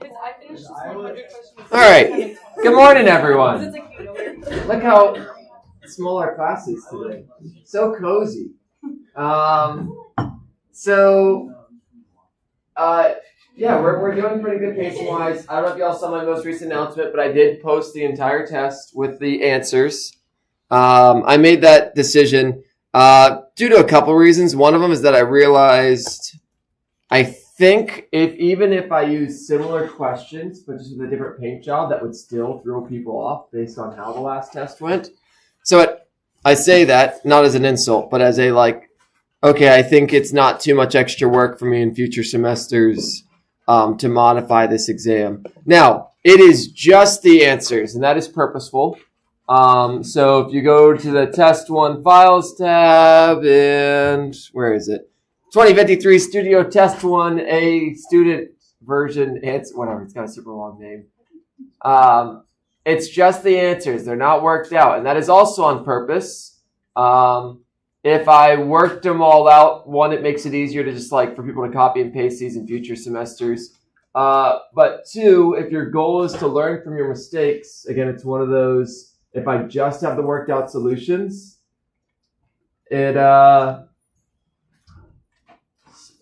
All right. Good morning, everyone. Look how small our class is today. So cozy. Yeah, we're doing pretty good pacing-wise. I don't know if y'all saw my most recent announcement, but I did post the entire test with the answers. I made that decision due to a couple reasons. One of them is that I realized I think even if I use similar questions, but just with a different paint job, that would still throw people off based on how the last test went. So I say that not as an insult, but as a okay, I think it's not too much extra work for me in future semesters to modify this exam. Now, it is just the answers, and that is purposeful. So if you go to the Test 1 Files tab, and where is it? 2053 Studio Test 1A Student Version. It's whatever. It's got a super long name. It's just the answers. They're not worked out, and that is also on purpose. If I worked them all out, one, it makes it easier to just for people to copy and paste these in future semesters. But two, if your goal is to learn from your mistakes, again, it's one of those, if I just have the worked out solutions, it,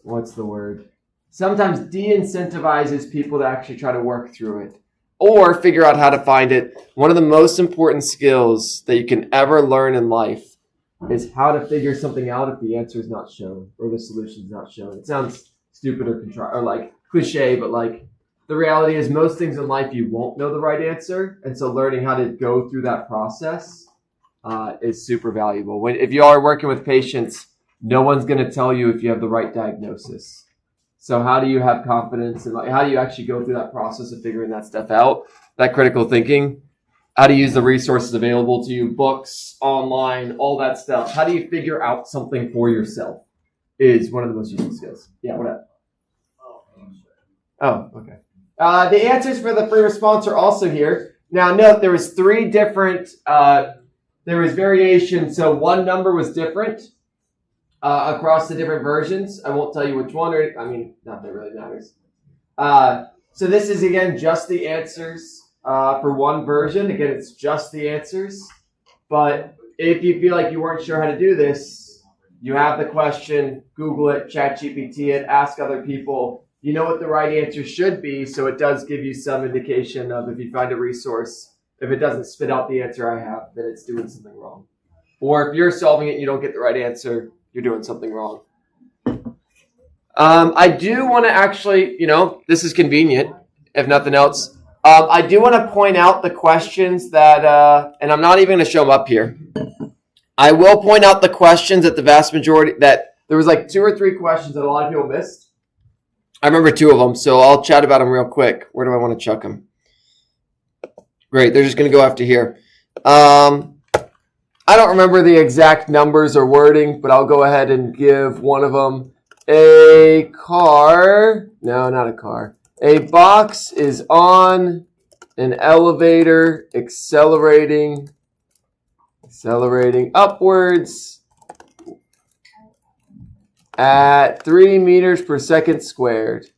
what's the word? Sometimes de-incentivizes people to actually try to work through it or figure out how to find it. One of the most important skills that you can ever learn in life is how to figure something out if the answer is not shown or the solution is not shown. It sounds stupid or cliche, but the reality is most things in life you won't know the right answer, and so learning how to go through that process is super valuable. If you are working with patients, no one's going to tell you if you have the right diagnosis. So how do you have confidence and how do you actually go through that process of figuring that stuff out? That critical thinking. How to use the resources available to you, books, online, all that stuff. How do you figure out something for yourself is one of the most useful skills. Yeah, whatever. Oh, okay. The answers for the free response are also here. Now, note there was three different, there was variation. So one number was different across the different versions. I won't tell you which one, not that it really matters. So this is, again, just the answers. For one version, again, it's just the answers. But if you feel like you weren't sure how to do this, you have the question, Google it, ChatGPT it, ask other people. You know what the right answer should be, so it does give you some indication of if you find a resource, if it doesn't spit out the answer I have, then it's doing something wrong. Or if you're solving it and you don't get the right answer, you're doing something wrong. I do want to actually, this is convenient, if nothing else. I do want to point out the questions that, and I'm not even going to show them up here. I will point out the questions that the vast majority, that there was 2 or 3 questions that a lot of people missed. I remember 2 of them, so I'll chat about them real quick. Where do I want to chuck them? Great, they're just going to go after here. I don't remember the exact numbers or wording, but I'll go ahead and give one of them. A car, no, not a car. A box is on an elevator accelerating upwards at 3 meters per second squared.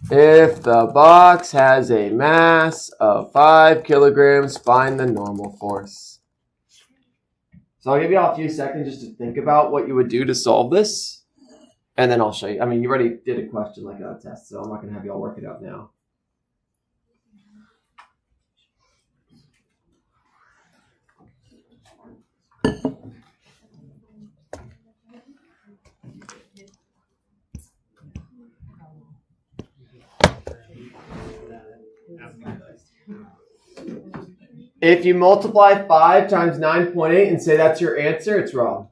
If the box has a mass of 5 kilograms, find the normal force. So I'll give you all a few seconds just to think about what you would do to solve this. And then I'll show you. You already did a question like a test, so I'm not going to have you all work it out now. If you multiply 5 times 9.8 and say that's your answer, it's wrong.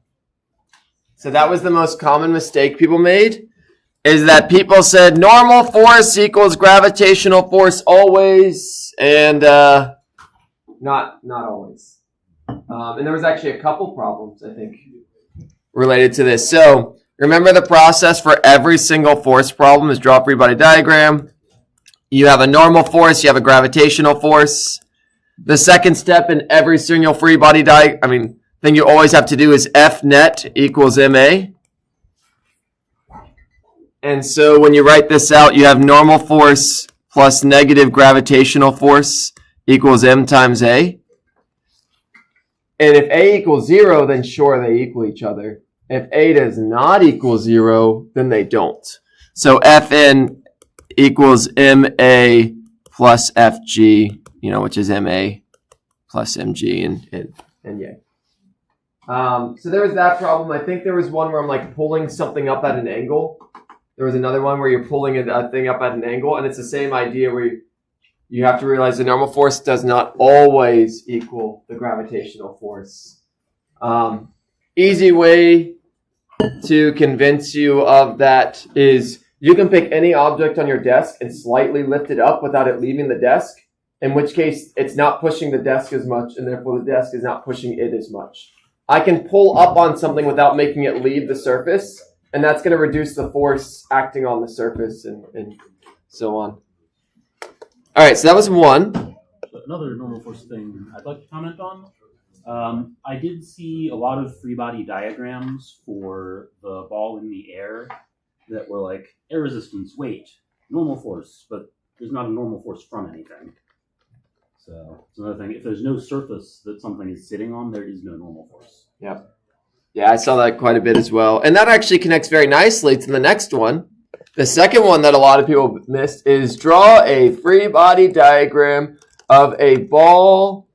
So that was the most common mistake people made, is that people said normal force equals gravitational force always, and not always. And there was actually a couple problems, I think, related to this. So remember the process for every single force problem is draw a free body diagram. You have a normal force, you have a gravitational force. The second step in every single free body thing you always have to do is F net equals ma. And so when you write this out, you have normal force plus negative gravitational force equals m times a. And if a equals 0, then sure, they equal each other. If a does not equal 0, then they don't. So Fn equals ma plus Fg, which is ma plus mg and yay. So there was that problem. I think there was one where I'm like pulling something up at an angle. There was another one where you're pulling a thing up at an angle, and it's the same idea where you have to realize the normal force does not always equal the gravitational force. Easy way to convince you of that is you can pick any object on your desk and slightly lift it up without it leaving the desk, in which case it's not pushing the desk as much, and therefore the desk is not pushing it as much. I can pull up on something without making it leave the surface, and that's going to reduce the force acting on the surface and so on. All right, so that was one. Another normal force thing I'd like to comment on. I did see a lot of free body diagrams for the ball in the air that were like air resistance, weight, normal force, but there's not a normal force from anything. So it's another thing. If there's no surface that something is sitting on, there is no normal force. Yep. Yeah, I saw that quite a bit as well. And that actually connects very nicely to the next one. The second one that a lot of people missed is draw a free body diagram of a ball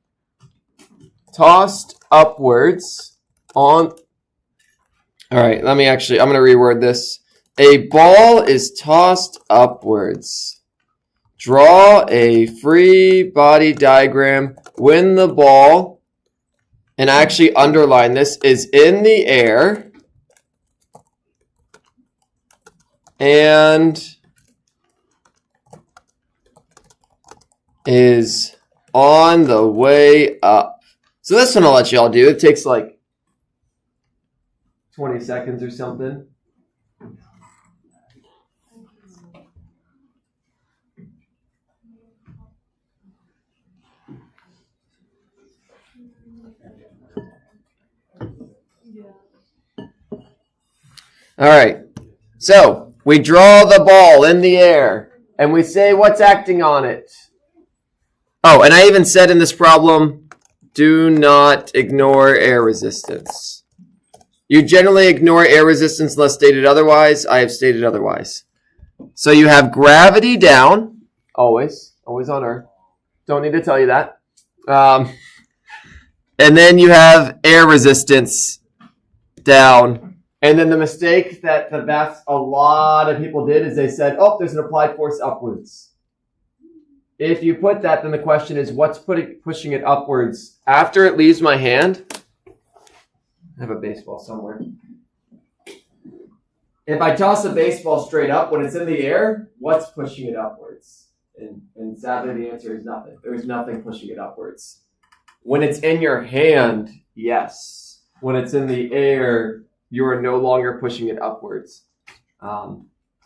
tossed upwards on... All right, I'm going to reword this. A ball is tossed upwards. Draw a free body diagram when the ball, and I actually underline this, is in the air and is on the way up. So this one I'll let y'all do. It takes like 20 seconds or something. All right. So we draw the ball in the air and we say what's acting on it. Oh, and I even said in this problem, do not ignore air resistance. You generally ignore air resistance unless stated otherwise. I have stated otherwise. So you have gravity down, always on Earth. Don't need to tell you that. And then you have air resistance down. And then the mistake that a lot of people did is they said, oh, there's an applied force upwards. If you put that, then the question is, what's pushing it upwards? After it leaves my hand, I have a baseball somewhere. If I toss a baseball straight up, when it's in the air, what's pushing it upwards? And sadly, the answer is nothing. There's nothing pushing it upwards. When it's in your hand, yes. When it's in the air, you are no longer pushing it upwards.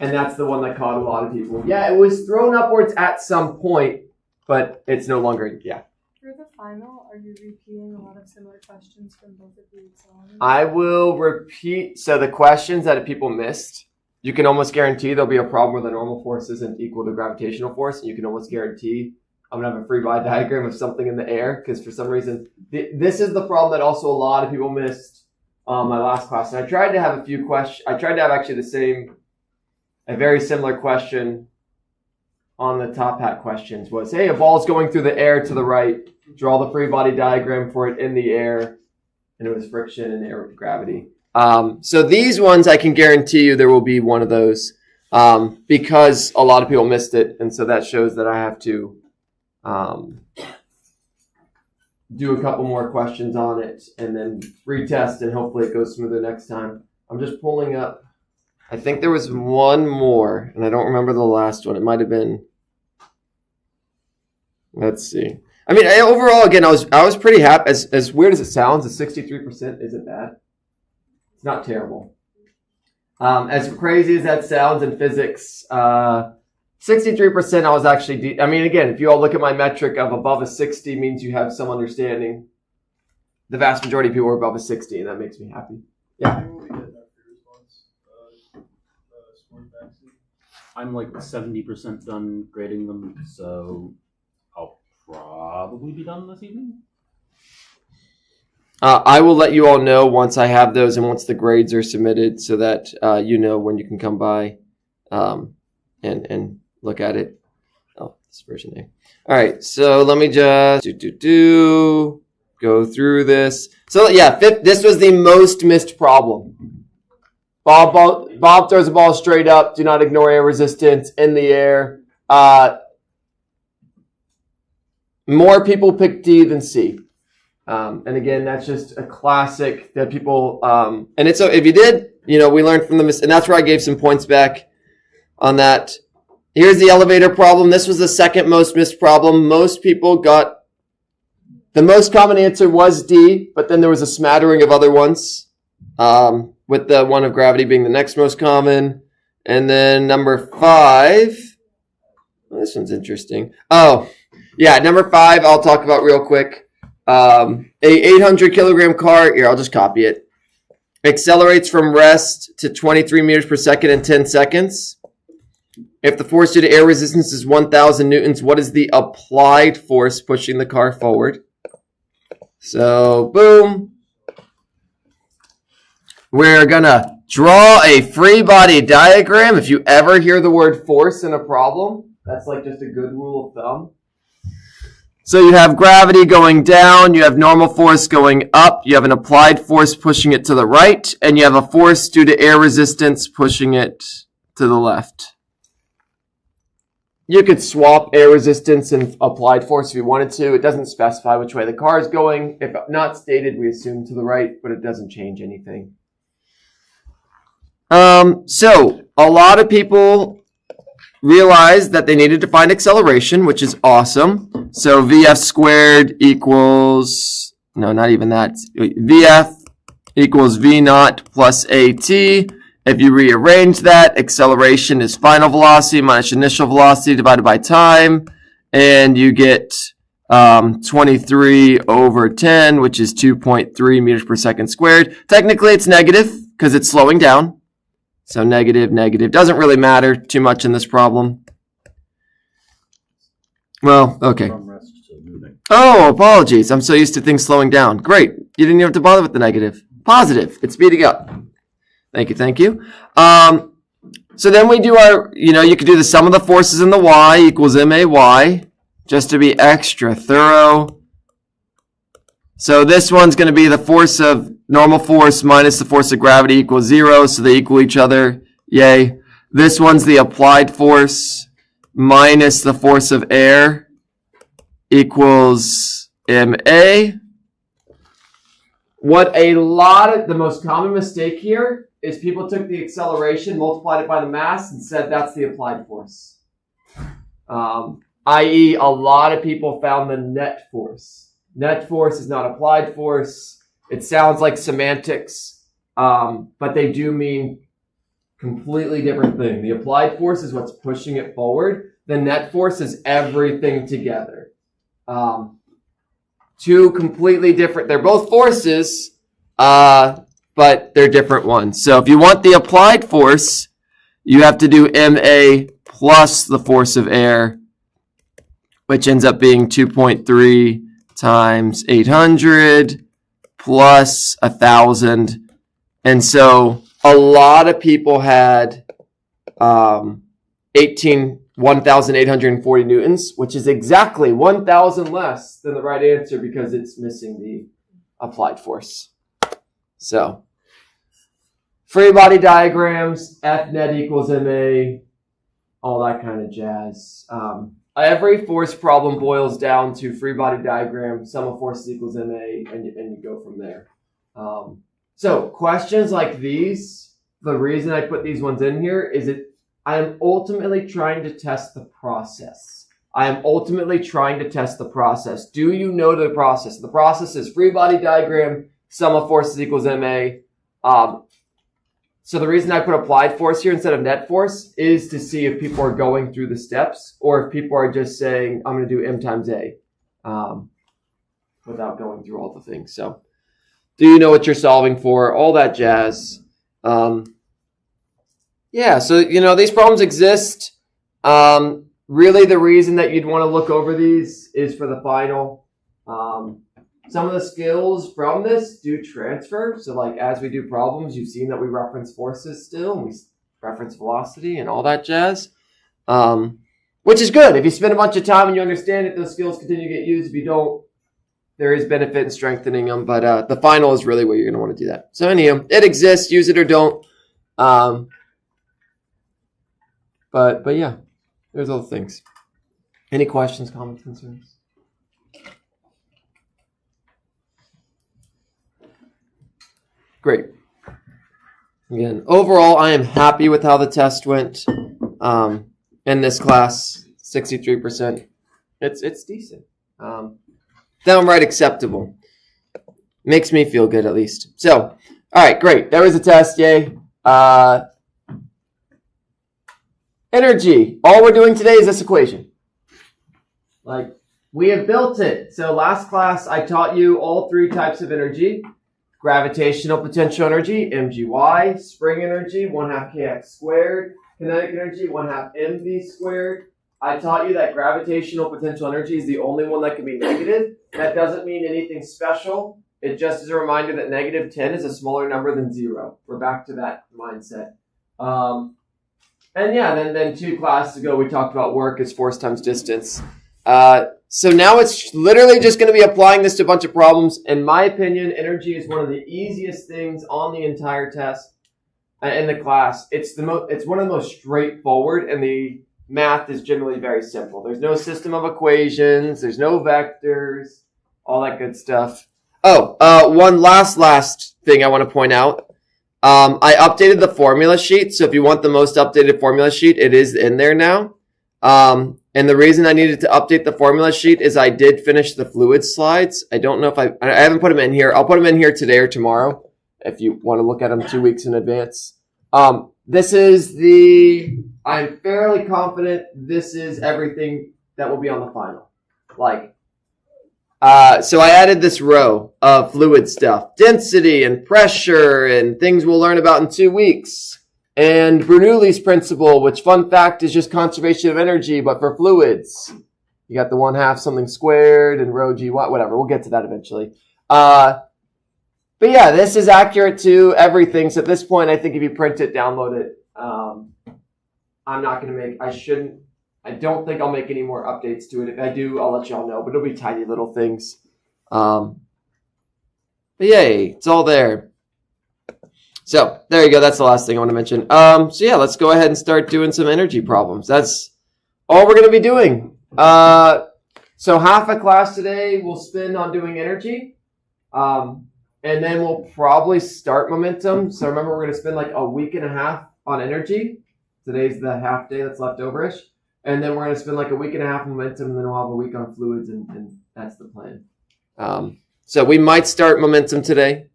And that's the one that caught a lot of people. Yeah, it was thrown upwards at some point, but it's no longer, yeah. For the final, are you repeating a lot of similar questions from both of the exams? I will repeat. So the questions that people missed, you can almost guarantee there'll be a problem where the normal force isn't equal to gravitational force. And you can almost guarantee I'm going to have a free body diagram of something in the air because for some reason, this is the problem that also a lot of people missed my last class. And I tried to have a few questions. I tried to have actually a very similar question on the top hat questions was, hey, a ball's going through the air to the right. Draw the free body diagram for it in the air. And it was friction and air with gravity. So these ones, I can guarantee you there will be one of those because a lot of people missed it. And so that shows that I have to do a couple more questions on it and then retest, and hopefully it goes smoother next time. I'm just pulling up. I think there was one more, and I don't remember the last one. It might have been. Let's see. I mean, overall, again, I was pretty happy. As weird as it sounds, the 63% isn't bad. It's not terrible. As crazy as that sounds in physics, 63% I was actually... I mean, again, if you all look at my metric of above a 60 means you have some understanding. The vast majority of people are above a 60, and that makes me happy. Yeah. I'm like 70% done grading them, so I'll probably be done this evening. I will let you all know once I have those and once the grades are submitted, so that you know when you can come by and look at it. Oh, this version A. All right, so let me just go through this. So yeah, this was the most missed problem. Bob throws the ball straight up. Do not ignore air resistance in the air. More people pick D than C. And again, that's just a classic that people, and it's, if you did, we learned from the and that's where I gave some points back on that. Here's the elevator problem. This was the second most missed problem. Most people got, the most common answer was D, but then there was a smattering of other ones, with the one of gravity being the next most common. And then number 5, well, this one's interesting. Oh, yeah, number 5, I'll talk about real quick. A 800 kilogram car, here, I'll just copy it, accelerates from rest to 23 meters per second in 10 seconds. If the force due to air resistance is 1,000 newtons, what is the applied force pushing the car forward? So, boom. We're going to draw a free body diagram. If you ever hear the word force in a problem, that's like just a good rule of thumb. So you have gravity going down, you have normal force going up, you have an applied force pushing it to the right, and you have a force due to air resistance pushing it to the left. You could swap air resistance and applied force if you wanted to. It doesn't specify which way the car is going. If not stated, we assume to the right, but it doesn't change anything. So a lot of people realized that they needed to find acceleration, which is awesome. So VF squared equals, no, not even that. VF equals V naught plus AT. If you rearrange that, acceleration is final velocity minus initial velocity divided by time. And you get 23 over 10, which is 2.3 meters per second squared. Technically, it's negative because it's slowing down. So negative. Doesn't really matter too much in this problem. Well, okay. From rest to moving. Oh, apologies. I'm so used to things slowing down. Great. You didn't even have to bother with the negative. Positive. It's speeding up. Thank you. So then we do our, you could do the sum of the forces in the y equals MAY, just to be extra thorough. So this one's going to be the force of normal force minus the force of gravity equals 0, so they equal each other. Yay. This one's the applied force minus the force of air equals MA. The most common mistake here is people took the acceleration, multiplied it by the mass, and said that's the applied force. I.e., a lot of people found the net force. Net force is not applied force. It sounds like semantics, but they do mean completely different thing. The applied force is what's pushing it forward. The net force is everything together. Two completely different. They're both forces, but they're different ones. So if you want the applied force, you have to do MA plus the force of air, which ends up being 2.3 times 800 plus 1,000. And so a lot of people had 1,840 newtons, which is exactly 1,000 less than the right answer because it's missing the applied force. So free body diagrams, F net equals MA, all that kind of jazz. Every force problem boils down to free body diagram, sum of forces equals MA, and you go from there. So questions like these, the reason I put these ones in here is I am ultimately trying to test the process. Do you know the process? The process is free body diagram, sum of forces equals MA. So the reason I put applied force here instead of net force is to see if people are going through the steps or if people are just saying, I'm going to do M times A without going through all the things. So do you know what you're solving for? All that jazz. Yeah, so these problems exist. Really, the reason that you'd want to look over these is for the final. Some of the skills from this do transfer. So, like as we do problems, you've seen that we reference forces still, and we reference velocity and all that jazz. Which is good. If you spend a bunch of time and you understand it, those skills continue to get used. If you don't, there is benefit in strengthening them. But the final is really where you're going to want to do that. So anyhow, it exists. Use it or don't. But yeah, there's all the things. Any questions, comments, concerns? Great. Again, overall, I am happy with how the test went. In this class, 63%. It's decent. Downright acceptable. Makes me feel good, at least. So, all right, great. There was a test, yay. Energy. All we're doing today is this equation. Like, we have built it. So last class, I taught you all three types of energy. Gravitational potential energy, mgy. Spring energy, 1/2 kx squared. Kinetic energy, 1/2 mv squared. I taught you that gravitational potential energy is the only one that can be negative. That doesn't mean anything special. It just is a reminder that -10 is a smaller number than 0. We're back to that mindset. And yeah, then 2 classes ago, we talked about work as force times distance. So now it's literally just going to be applying this to a bunch of problems. In my opinion, energy is one of the easiest things on the entire test in the class. It's one of the most straightforward, and the math is generally very simple. There's no system of equations. There's no vectors, all that good stuff. One last thing I want to point out. I updated the formula sheet. So if you want the most updated formula sheet, it is in there now. And the reason I needed to update the formula sheet is I did finish the fluid slides. I don't know if I haven't put them in here. I'll put them in here today or tomorrow if you want to look at them 2 weeks in advance. I'm fairly confident this is everything that will be on the final. So I added this row of fluid stuff, density and pressure and things we'll learn about in 2 weeks. And Bernoulli's principle, which, fun fact, is just conservation of energy, but for fluids. You got the 1/2 something squared and rho g, whatever. We'll get to that eventually. But yeah, this is accurate to everything. So at this point, I think if you print it, download it. I don't think I'll make any more updates to it. If I do, I'll let y'all know, but it'll be tiny little things. But yay, it's all there. So there you go. That's the last thing I want to mention. So yeah, let's go ahead and start doing some energy problems. That's all we're going to be doing. So half a class today we'll spend on doing energy. And then we'll probably start momentum. So remember, we're going to spend like a week and a half on energy. Today's the half day that's left overish. And then we're going to spend like a week and a half on momentum, and then we'll have a week on fluids, and that's the plan. So we might start momentum today.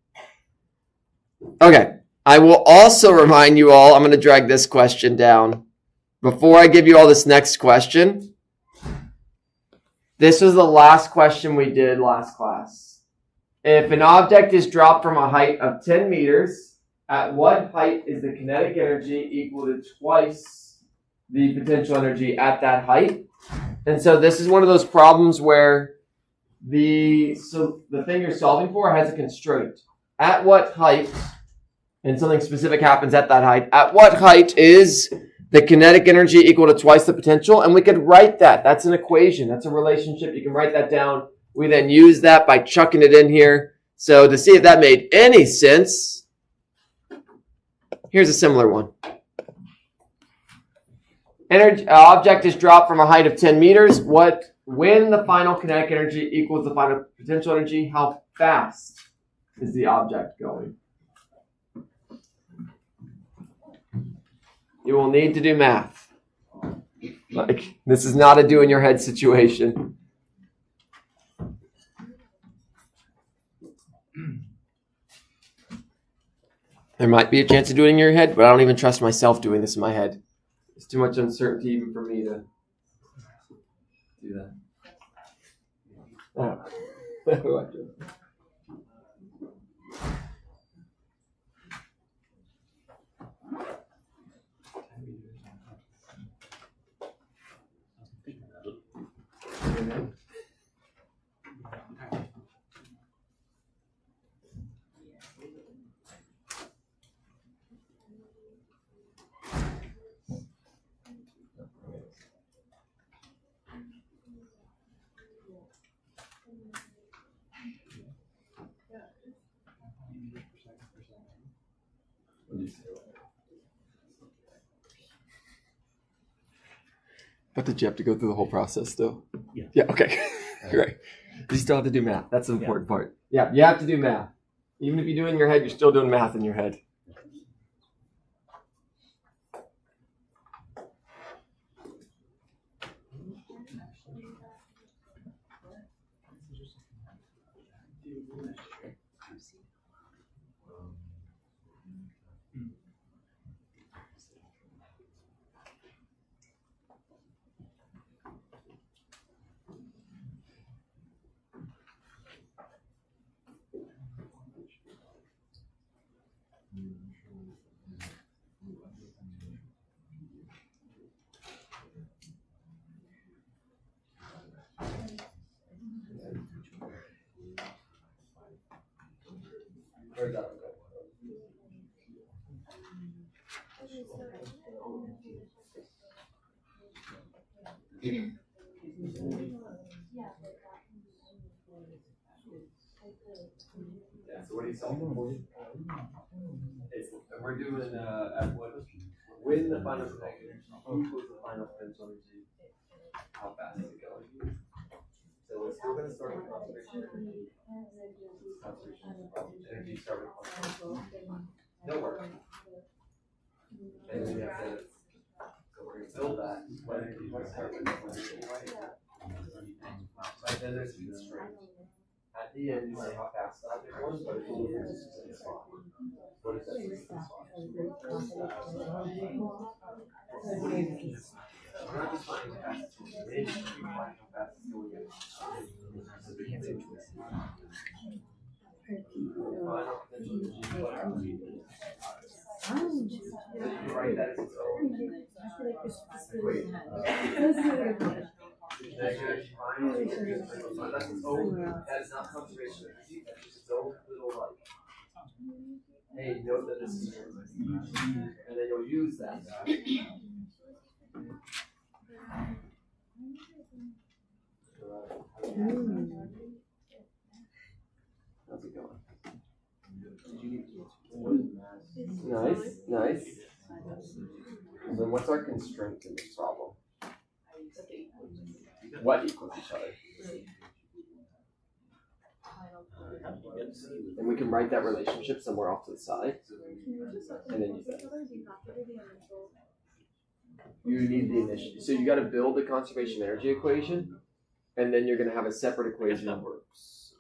Okay. I will also remind you all, I'm going to drag this question down. Before I give you all this next question, this was the last question we did last class. If an object is dropped from a height of 10 meters, at what height is the kinetic energy equal to twice the potential energy at that height? And so this is one of those problems where the thing you're solving for has a constraint. At what height, and something specific happens at that height, at what height is the kinetic energy equal to twice the potential? And we could write that. That's an equation. That's a relationship. You can write that down. We then use that by chucking it in here. So to see if that made any sense, here's a similar one. Object is dropped from a height of 10 meters. When the final kinetic energy equals the final potential energy, how fast is the object going? You will need to do math. This is not a do in your head situation. There might be a chance of doing it in your head, but I don't even trust myself doing this in my head. It's too much uncertainty even for me to do that. Oh. But did you have to go through the whole process still? Yeah. Yeah, okay. Great. You still have to do math. That's the important part. Yeah, you have to do math. Even if you do it in your head, you're still doing math in your head. So what are you solving for? We're doing at what? When the final equals the final potential energy, how fast is it going? So we're still going to start with conservation. Energy start with no work. And then we have to, so we're going to build that. What energy do I start with? But then there's constraint. At the end, you say how fast that it was, but it's a little resistance spot. What is that resistance spot? We're not just finding how fast it's going, we find how fast it's going in. So we can't say this. Final potential energy, whatever. So you write that as its own equation. Negative final energy, that's its own. That is not conservation energy. That's just its own little like. Hey, note that this is true, and then you'll use that. How's it going? Nice, nice. And then what's our constraint in this problem? What equals each other? And we can write that relationship somewhere off to the side. And then use that. You need the initial. So you got to build the conservation energy equation, and then you're going to have a separate equation. That works.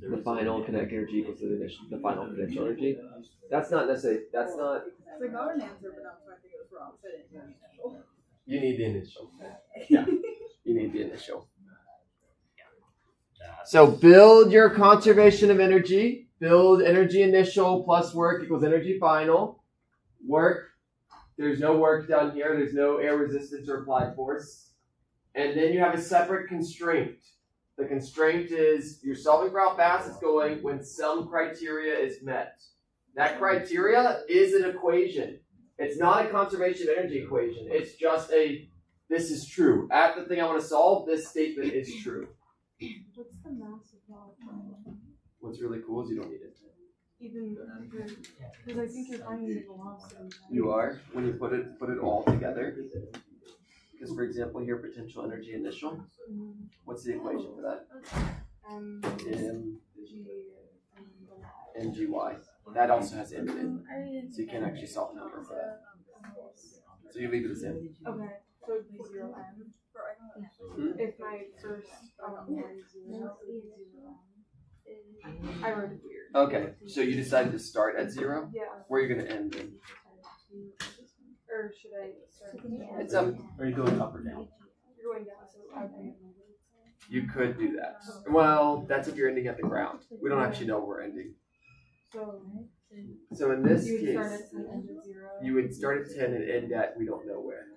The final kinetic energy equals the final potential energy. That's not necessarily. That's not. So I got an answer, but I'm trying to think it was wrong. So I didn't get an initial. You need the initial. Yeah. You need the initial. So build your conservation of energy. Build energy initial plus work equals energy final. Work. There's no work done here. There's no air resistance or applied force. And then you have a separate constraint. The constraint is you're solving for how fast it's going when some criteria is met. That criteria is an equation. It's not a conservation energy equation. It's just this is true. At the thing I want to solve, this statement is true. What's the mass of that? What's really cool is you don't need it. Even because I think you're finding the velocity. You are when you put it all together. Because for example, here potential energy initial. What's the equation for that? MGY. That also has M in it, so you can't actually solve a number for that. So you leave it as M. Okay, so it'd be 0 M. If my first is 0, I wrote it weird. Okay, so you decided to start at 0? Yeah. Where are you going to end then? Or should I start? It's Are you going up or down? You're going down, so I would. You could do that. Well, that's if you're ending at the ground. We don't actually know where we're ending. So in this you would start case, at 10 and end at 0. you would start at 10 and end at we don't know where.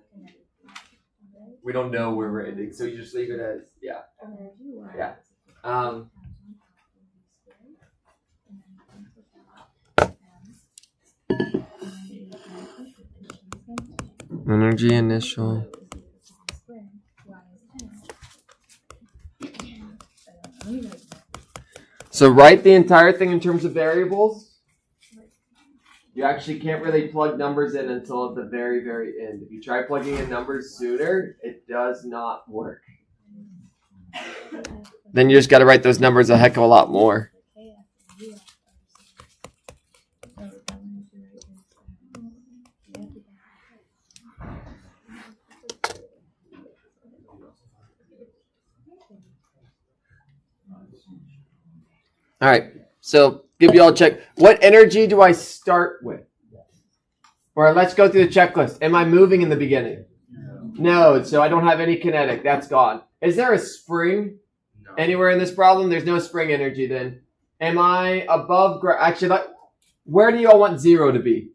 We don't know where we're ending, so you just leave it as yeah. Yeah. Energy initial. So write the entire thing in terms of variables. You actually can't really plug numbers in until at the very, very end. If you try plugging in numbers sooner, it does not work. Then you just got to write those numbers a heck of a lot more. All right, so give you all a check. What energy do I start with? Or let's go through the checklist. Am I moving in the beginning? No, so I don't have any kinetic. That's gone. Is there a spring anywhere in this problem? There's no spring energy then. Am I above actually, where do you all want 0 to be?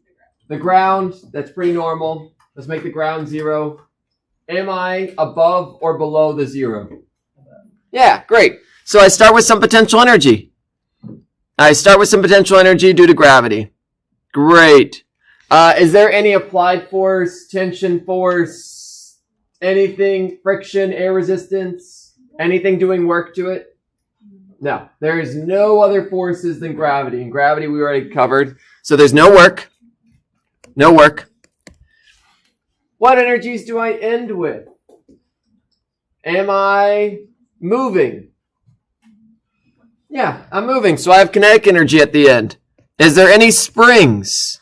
The ground, that's pretty normal. Let's make the ground 0. Am I above or below the 0? Yeah, great. So I start with some potential energy. I start with some potential energy due to gravity. Great. Is there any applied force, tension force, anything, friction, air resistance, anything doing work to it? No. There is no other forces than gravity. And gravity we already covered. So there's no work. No work. What energies do I end with? Am I moving? Yeah, I'm moving, so I have kinetic energy at the end. Is there any springs?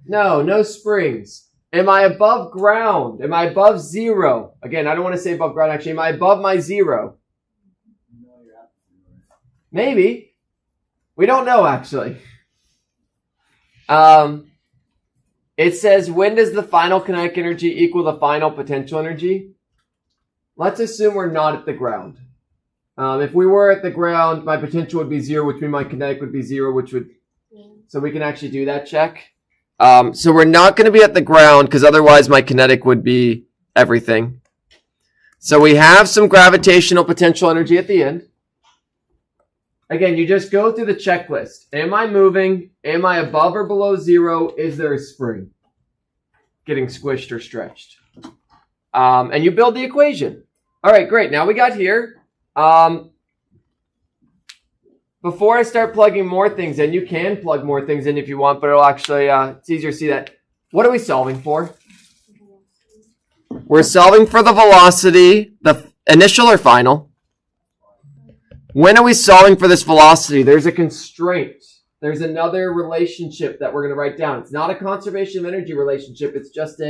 No, no springs. Am I above ground? Am I above 0? Again, I don't want to say above ground, actually. Am I above my 0? Maybe. We don't know, actually. It says, when does the final kinetic energy equal the final potential energy? Let's assume we're not at the ground. If we were at the ground, my potential would be 0, which means my kinetic would be 0, which would... So we can actually do that check. So we're not going to be at the ground, because otherwise my kinetic would be everything. So we have some gravitational potential energy at the end. Again, you just go through the checklist. Am I moving? Am I above or below 0? Is there a spring? Getting squished or stretched. And you build the equation. All right, great. Now we got here. Before I start plugging more things in, you can plug more things in if you want, but it'll actually, it's easier to see that. What are we solving for? We're solving for the velocity, the initial or final. When are we solving for this velocity? There's a constraint. There's another relationship that we're going to write down. It's not a conservation of energy relationship. It's just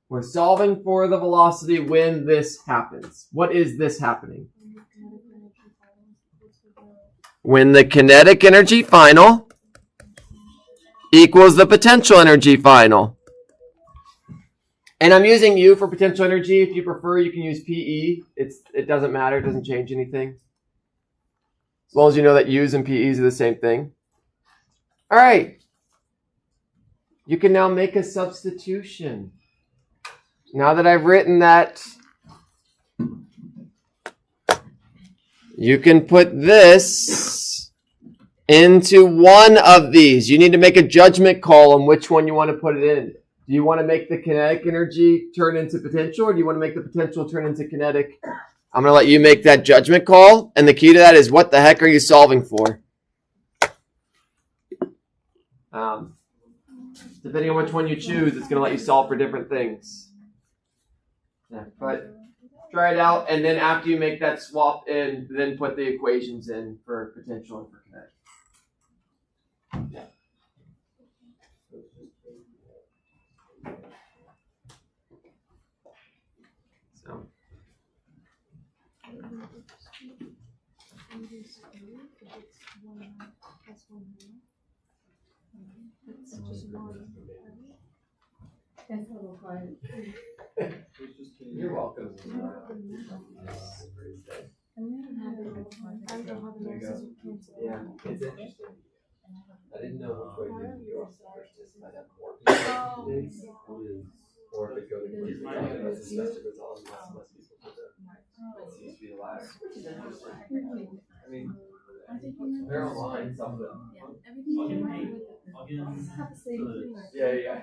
we're solving for the velocity when this happens. What is this happening? When the kinetic energy final equals the potential energy final. And I'm using U for potential energy. If you prefer, you can use PE. It doesn't matter. It doesn't change anything. As long as you know that U's and PE's are the same thing. All right. You can now make a substitution. Now that I've written that, you can put this into one of these. You need to make a judgment call on which one you want to put it in. Do you want to make the kinetic energy turn into potential, or do you want to make the potential turn into kinetic? I'm going to let you make that judgment call, and the key to that is what the heck are you solving for? Depending on which one you choose, it's going to let you solve for different things. Yeah, but try it out, and then after you make that swap in, then put the equations in for potential and for kinetic. Yeah. So. You're welcome. Yeah, it's interesting. I didn't know which way you might have more people or if it goes semester goes on, less and less people put the seems to be the ladder. I mean, they're online, some of them. Yeah.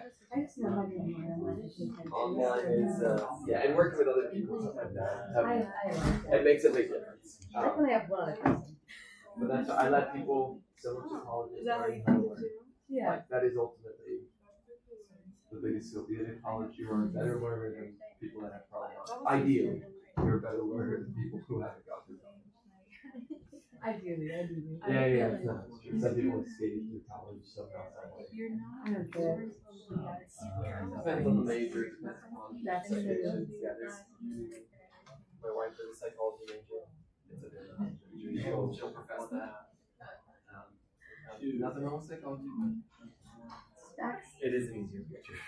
Online is, and working with other people, stuff like that. It makes a big difference. But that's why I let people, similar to college, Is that how you how to feel learn. too? Like, that is ultimately the biggest skill. Being in college, you are a better learner than people that have probably not. Ideally, you're a better learner than people who haven't gone through college. Ideally. Yeah. Some people escape through college, some not. Depends on the major. Depends on That's situations. Yeah, my wife is a psychology major. She'll profess that. Nothing wrong with psychology. It is an easier picture.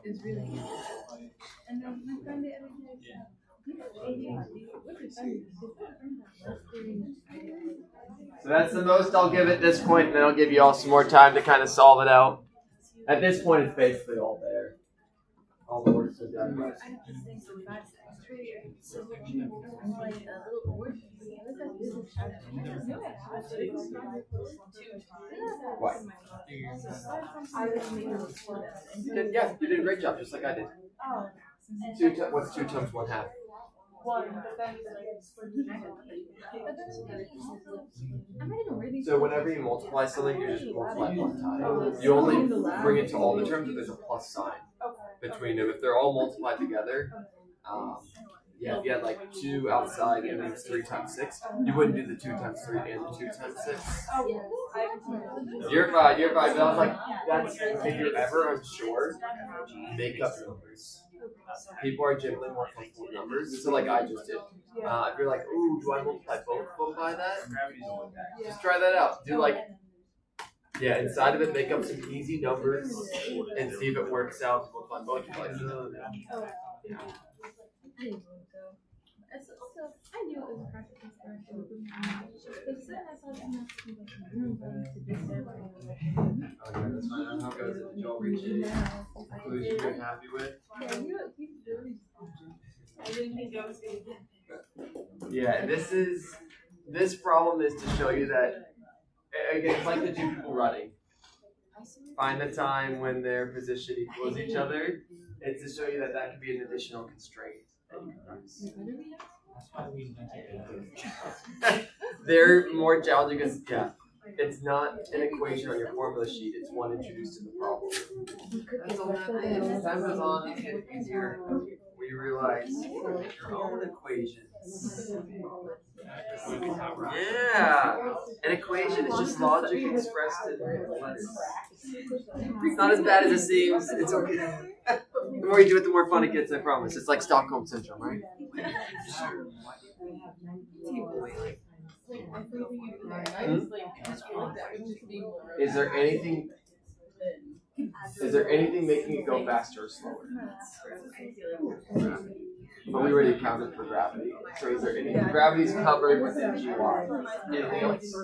Is really good. And then my friend the other day said, ADHD, what is So that's the most I'll give at this point, and then I'll give you all some more time to kind of solve it out. At this point, it's basically all there. All the work's been done. I have this thing so fast. I'm like a little work. What? You did a great job, just like I did. What's 2 times 1/2? So whenever you multiply something, you just multiply one time. You only bring it to all the terms if there's a plus sign between them. If they're all multiplied together, if you had like 2 outside and then it's 3 times 6, you wouldn't do the 2 times 3 and the 2 times 6. You're fine. But I was like, that's if you're ever unsure, make up numbers. People are generally more comfortable with numbers, so like I just did. If you're like, ooh, do I multiply both of them by that? Just try that out. Do like, inside of it, make up some easy numbers and see if it works out. Multiply both. You're like, no. I knew it was practical That's fine. How goes it? Did y'all reach a conclusion you're happy with? I didn't think I was going to get Yeah, this problem is to show you that, again, it's like the 2 people running. Find the time when their position equals each other. It's to show you that can be an additional constraint that you can use. They're more challenging because, it's not an equation on your formula sheet, it's one introduced in the problem. That's all that is. Time goes on, it gets easier. We realize your own equations. Yeah! An equation is just logic expressed in letters. It's not as bad as it seems, it's okay. The more you do it, the more fun it gets, I promise. It's like Stockholm Syndrome, right? Is there anything making it go faster or slower? But we already accounted for gravity. So is there anything? Gravity's covered within GY. Anything else?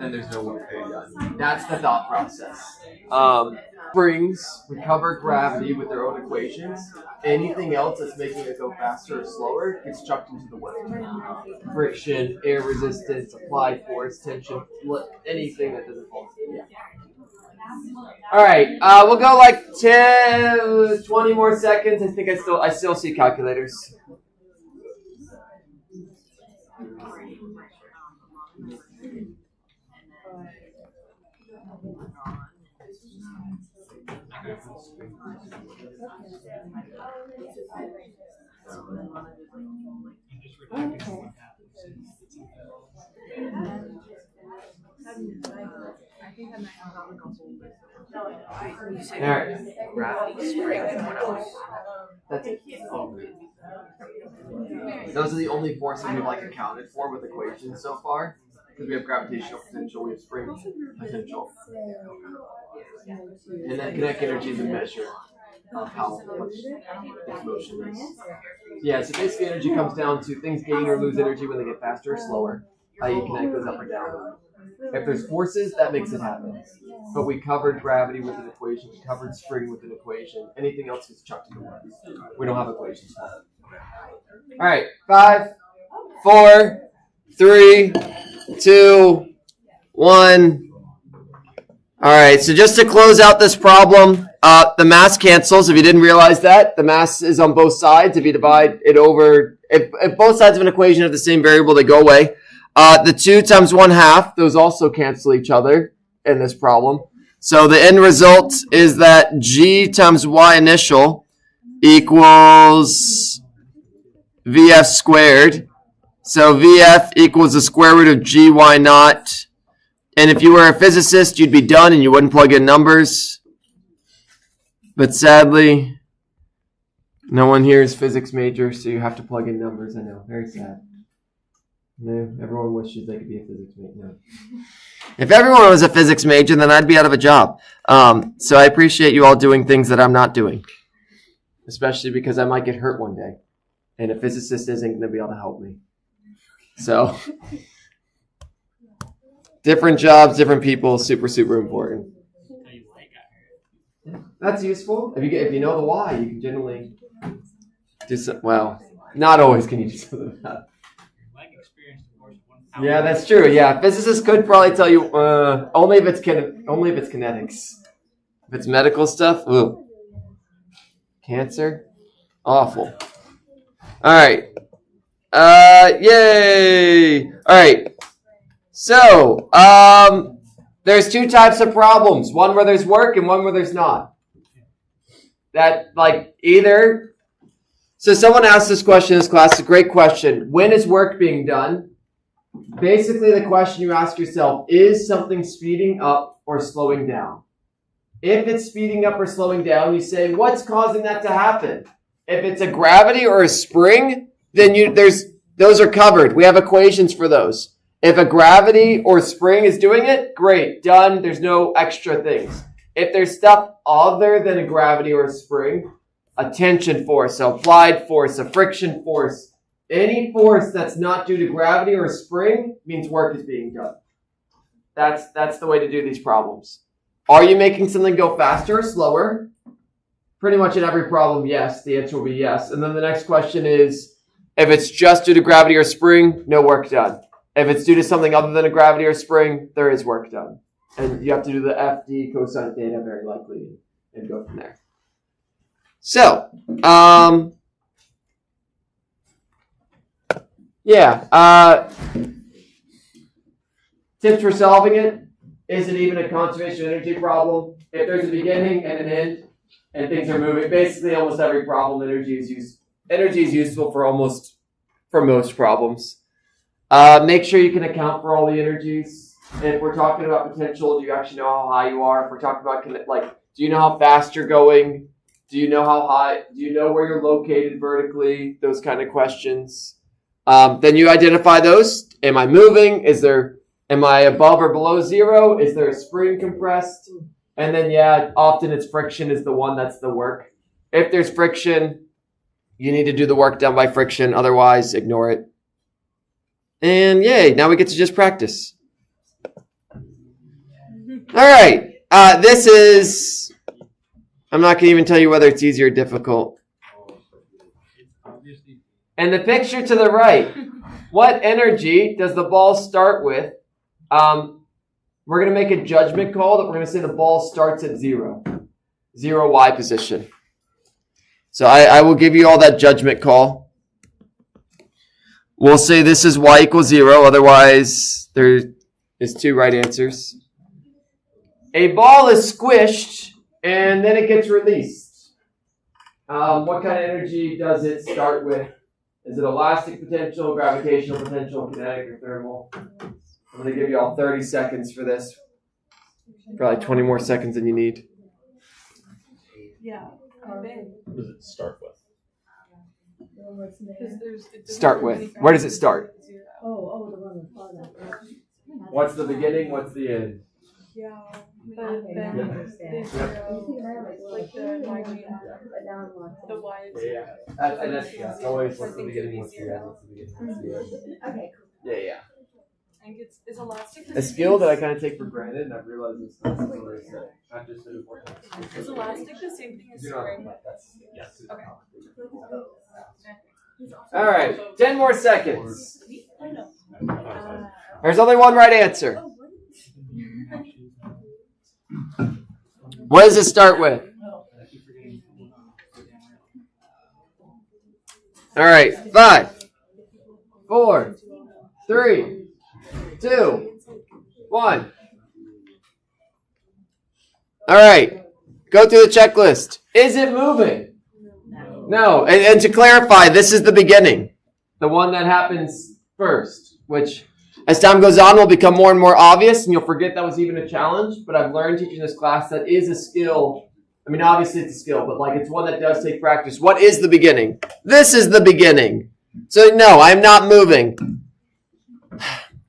Then there's no work to be done. That's the thought process. Springs, we cover gravity with their own equations. Anything else that's making it go faster or slower gets chucked into the work. Friction, air resistance, applied force, tension, anything that doesn't fall. All right, we'll go like 10, 20 more seconds. I think I still see calculators. think I might have a couple. You said Alright. gravity, spring, and what else? That's it. Those are the only forces we've accounted for with equations so far. Because we have gravitational potential, we have spring potential. And then kinetic energy is a measure of how much its motion is. Yeah, so basically energy comes down to things gain or lose energy when they get faster or slower, i.e. kinetic goes up or down. If there's forces, that makes it happen. But we covered gravity with an equation, we covered spring with an equation. Anything else gets chucked in the way. We don't have equations for it. Alright, 5, 4, 3, 2, 1. Alright, so just to close out this problem, the mass cancels. If you didn't realize that, the mass is on both sides. If you divide it over, if both sides of an equation have the same variable, they go away. The 2 times 1/2, those also cancel each other in this problem. So the end result is that G times Y initial equals VF squared. So VF equals the square root of GY naught. And if you were a physicist, you'd be done and you wouldn't plug in numbers. But sadly, no one here is physics major, so you have to plug in numbers. I know, very sad. No, everyone wishes they could be a physics major. No. If everyone was a physics major, then I'd be out of a job. So I appreciate you all doing things that I'm not doing. Especially because I might get hurt one day. And a physicist isn't going to be able to help me. So, different jobs, different people, super, super important. That's useful. If you know the why, you can generally do some. Well, not always can you do something about it. Yeah, that's true. Yeah, physicists could probably tell you only if it's kinetics. If it's medical stuff, ooh, cancer, awful. All right. Yay! All right. So, there's 2 types of problems. One where there's work and one where there's not. That, either... So someone asked this question in this class. It's a great question. When is work being done? Basically, the question you ask yourself, is something speeding up or slowing down? If it's speeding up or slowing down, you say, what's causing that to happen? If it's a gravity or a spring, then those are covered. We have equations for those. If a gravity or spring is doing it, great, done. There's no extra things. If there's stuff other than a gravity or a spring, a tension force, so applied force, a friction force, any force that's not due to gravity or a spring means work is being done. That's the way to do these problems. Are you making something go faster or slower? Pretty much in every problem, yes. The answer will be yes. And then the next question is, if it's just due to gravity or spring, no work done. If it's due to something other than a gravity or spring, there is work done. And you have to do the FD cosine theta very likely and go from there. So, tips for solving it. Is it even a conservation of energy problem? If there's a beginning and an end and things are moving, basically almost every problem energy is useful for most problems. Make sure you can account for all the energies. If we're talking about potential, do you actually know how high you are? If we're talking about do you know how fast you're going? Do you know how high? Do you know where you're located vertically? Those kind of questions. Then you identify those. Am I moving? Am I above or below 0? Is there a spring compressed? And then, often it's friction is the one that's the work. If there's friction, you need to do the work done by friction. Otherwise, ignore it. And yay, now we get to just practice. All right. I'm not going to even tell you whether it's easy or difficult. And the picture to the right, what energy does the ball start with? We're going to make a judgment call that we're going to say the ball starts at 0 Y position. So I will give you all that judgment call. We'll say this is Y equals 0. Otherwise, there is 2 right answers. A ball is squished and then it gets released. What kind of energy does it start with? Is it elastic potential, gravitational potential, kinetic, or thermal? I'm going to give you all 30 seconds for this. Probably 20 more seconds than you need. Yeah. What does it start with? Start with. Where does it start? The one before that. What's the beginning? What's the end? Yeah. Okay, now I understand. The zero, like the margin, But now I'm lost. the Y is Yeah. And that's it's always what's the beginning, what's the end, what's the beginning, what's the end. Okay, Yeah. I think it's elastic. A skill that I kind of take for granted, and I've realized it's not just as important. Is elastic the same thing as You know, spring? Yes. Okay. All right, 10 more seconds. There's only one right answer. What does it start with? All right, 5, 4, 3, 2, 1. All right, go through the checklist. Is it moving? No. And to clarify, this is the beginning, the one that happens first, which as time goes on will become more and more obvious, and you'll forget that was even a challenge. But I've learned teaching this class that is a skill. I mean, obviously it's a skill, but like it's one that does take practice. What is the beginning? This is the beginning. So no, I'm not moving.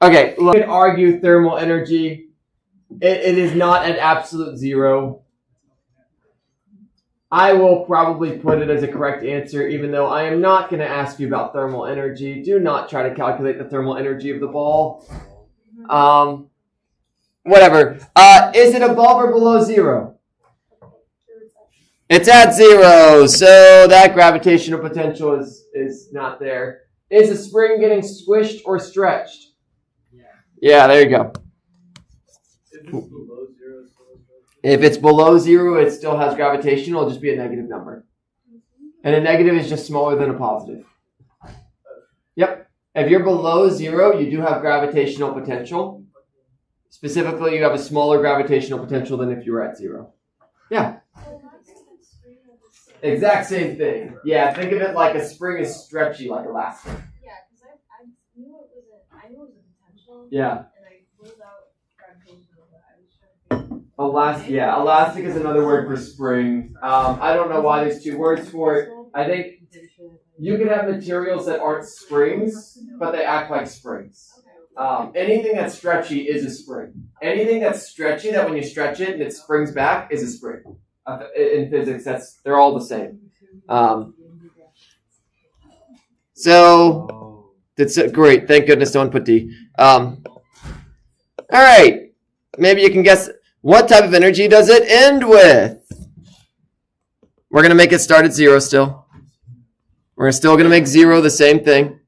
Okay, look, you could argue thermal energy. It is not at absolute zero. I will probably put it as a correct answer, even though I am not going to ask you about thermal energy. Do not try to calculate the thermal energy of the ball. Whatever. Is it above or below zero? It's at zero, so that gravitational potential is not there. Is a spring getting squished or stretched? Yeah, there you go. If it's below zero, it still has gravitation. It'll just be a negative number. And a negative is just smaller than a positive. Yep. If you're below zero, you do have gravitational potential. Specifically, you have a smaller gravitational potential than if you were at zero. Yeah. Exact same thing. Yeah, think of it like a spring is stretchy like elastic. Yeah, because I knew it was a potential. Yeah. And I ruled out gravitational, but I was trying to figure Elastic is another word for spring. I don't know why there's two words for it. I think you can have materials that aren't springs, but they act like springs. Anything that's stretchy is a spring. Anything that's stretchy, that when you stretch it and it springs back, is a spring. In physics, they're all the same. So that's great. Thank goodness no one put D. All right. Maybe you can guess what type of energy does it end with? We're going to make it start at zero still. We're still going to make zero the same thing.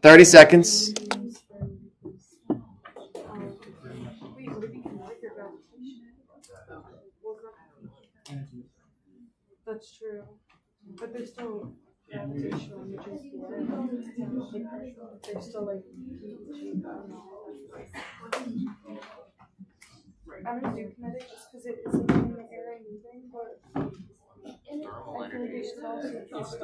30 seconds. That's true. But there's still gravitational, which is there's still like I'm gonna do kinetic just because it isn't in the air and moving, but I feel like it should also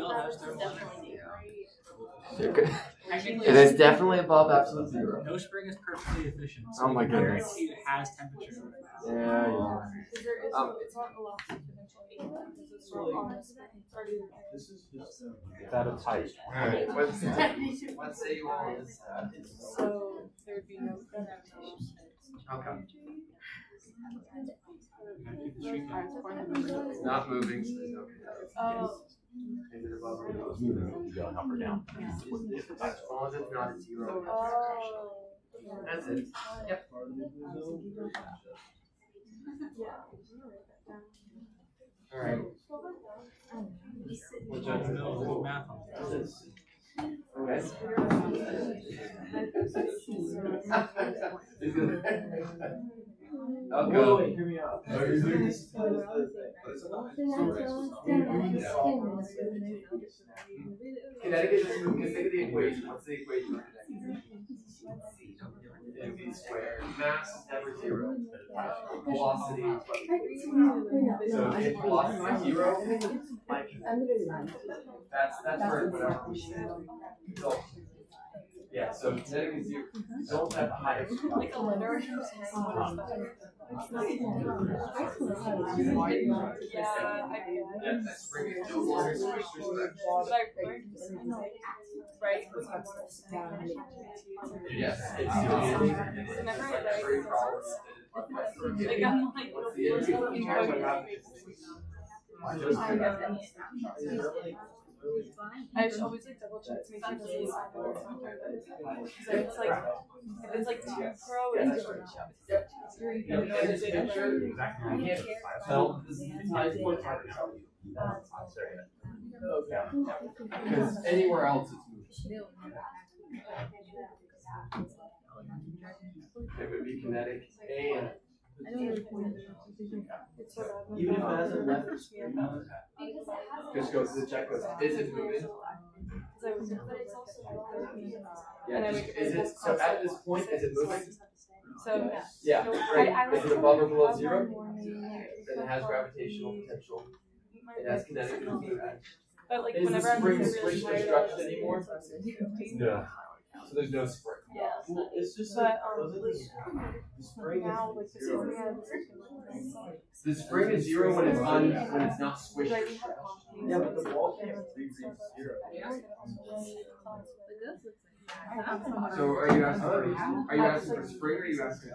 It is definitely above absolute zero. No spring is perfectly efficient. So Oh my goodness. It has temperature. Yeah. because there is it's not elastic potential anymore because it's not on the spring. It's already It's at its height. Alright, let's say you want this. so there would be no gravitation. Okay. It's Not moving, so there's no Oh. Is it above or below You zero? going up or down. As long as it's not at zero. Oh. That's it. Yep. Yeah. Alright. Which I know math on. I'll go. Hear me out. Kinetic is just moving. Think of the equation. What's the equation for kinetic? mv squared. Mass is never zero. Velocity is what? So if velocity is zero, like that's where whatever we say. So Yeah, so kinetic is zero. Don't have the highest. Like a litter. Yeah, I That spring is no longer squished. Right. Yes. Whenever I write results, like I'm like, I should always like double check to make sure it doesn't sign that it's not perfect. So it's like, if it's like too pro, it's different. In this picture, you can't tell this is the highest point. Because anywhere else it's moving. It would be kinetic and Even if it hasn't left. just goes to the checklist. Is it moving? Yeah, is it, so at this point, is it moving? So, Yeah, right. Is it above or below zero? Then it has gravitational potential. It has kinetic movement. but like Is the whenever I'm spring really switch tired, constructed anymore? No. So there's no spring. yeah. Well, it's just But like, doesn't the spring now, like is this is zero. The spring is zero when it's not squished. Yeah, but the ball can't reach zero. So are you asking for spring or are you asking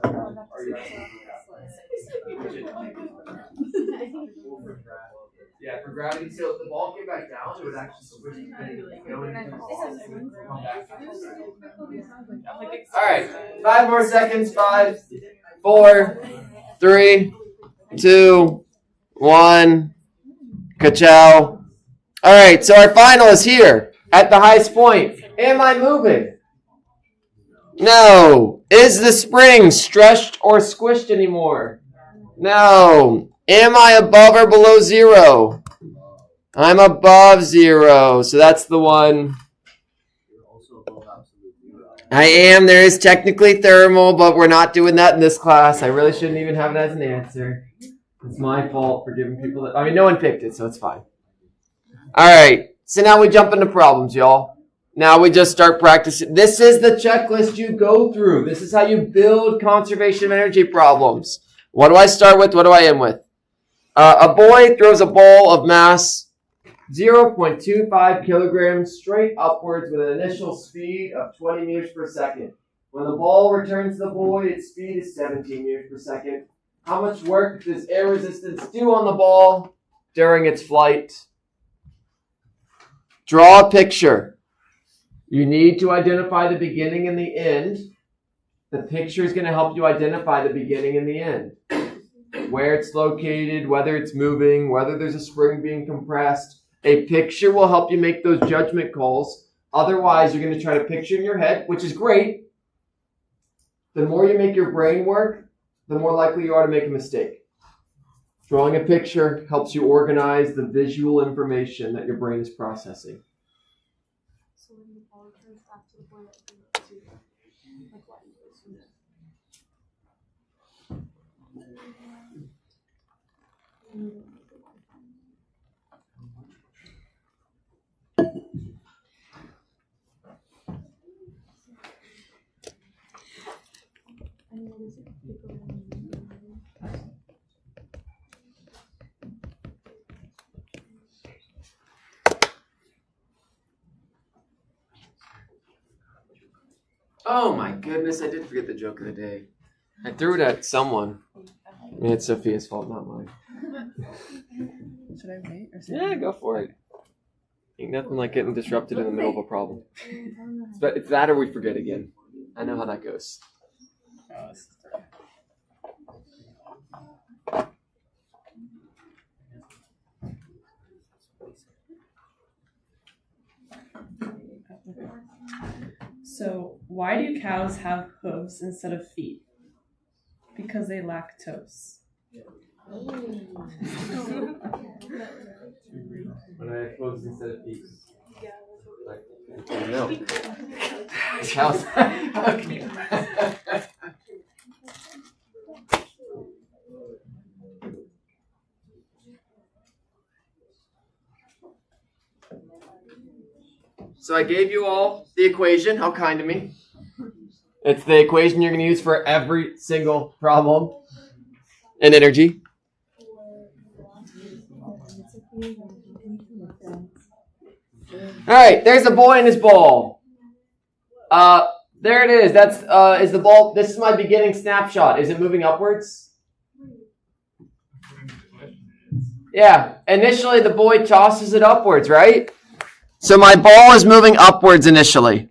yeah, for gravity, so if the ball came back down, it would actually squish Alright, 5 more seconds. 5, 4, 3, 2, 1. Ka-chow. Alright, so our final is here at the highest point. Am I moving? No. Is the spring stretched or squished anymore? No. Am I above or below zero? I'm above zero, so that's the one. I am. There is technically thermal, but we're not doing that in this class. I really shouldn't even have it as an answer. It's my fault for giving people that. I mean, no one picked it, so it's fine. All right. So now we jump into problems, y'all. Now we just start practicing. This is the checklist you go through. This is how you build conservation of energy problems. What do I start with? What do I end with? A boy throws a ball of mass 0.25 kilograms straight upwards with an initial speed of 20 meters per second. When the ball returns to the boy, its speed is 17 meters per second. How much work does air resistance do on the ball during its flight? Draw a picture. You need to identify the beginning and the end. The picture is going to help you identify the beginning and the end. Where it's located, whether it's moving, whether there's a spring being compressed. A picture will help you make those judgment calls. Otherwise, you're going to try to picture in your head, which is great. The more you make your brain work, the more likely you are to make a mistake. Drawing a picture helps you organize the visual information that your brain is processing. So when the ball returns back to the boy, like what? Oh my goodness, I did forget the joke of the day. I threw it at someone. I mean, it's Sophia's fault, not mine. Should I wait? Or Yeah, go for it. Ain't nothing like getting disrupted in the middle of a problem. It's that or we forget again. I know how that goes. So, why do cows have hooves instead of feet? Because they lack toes. When I have hooves instead of feet. No. Cows. So I gave you all the equation. How kind of me. It's the equation you're going to use for every single problem in energy. All right, there's a boy and his ball. There it is. That's is the ball. This is my beginning snapshot. Is it moving upwards? Yeah. Initially, the boy tosses it upwards, right? So my ball is moving upwards initially.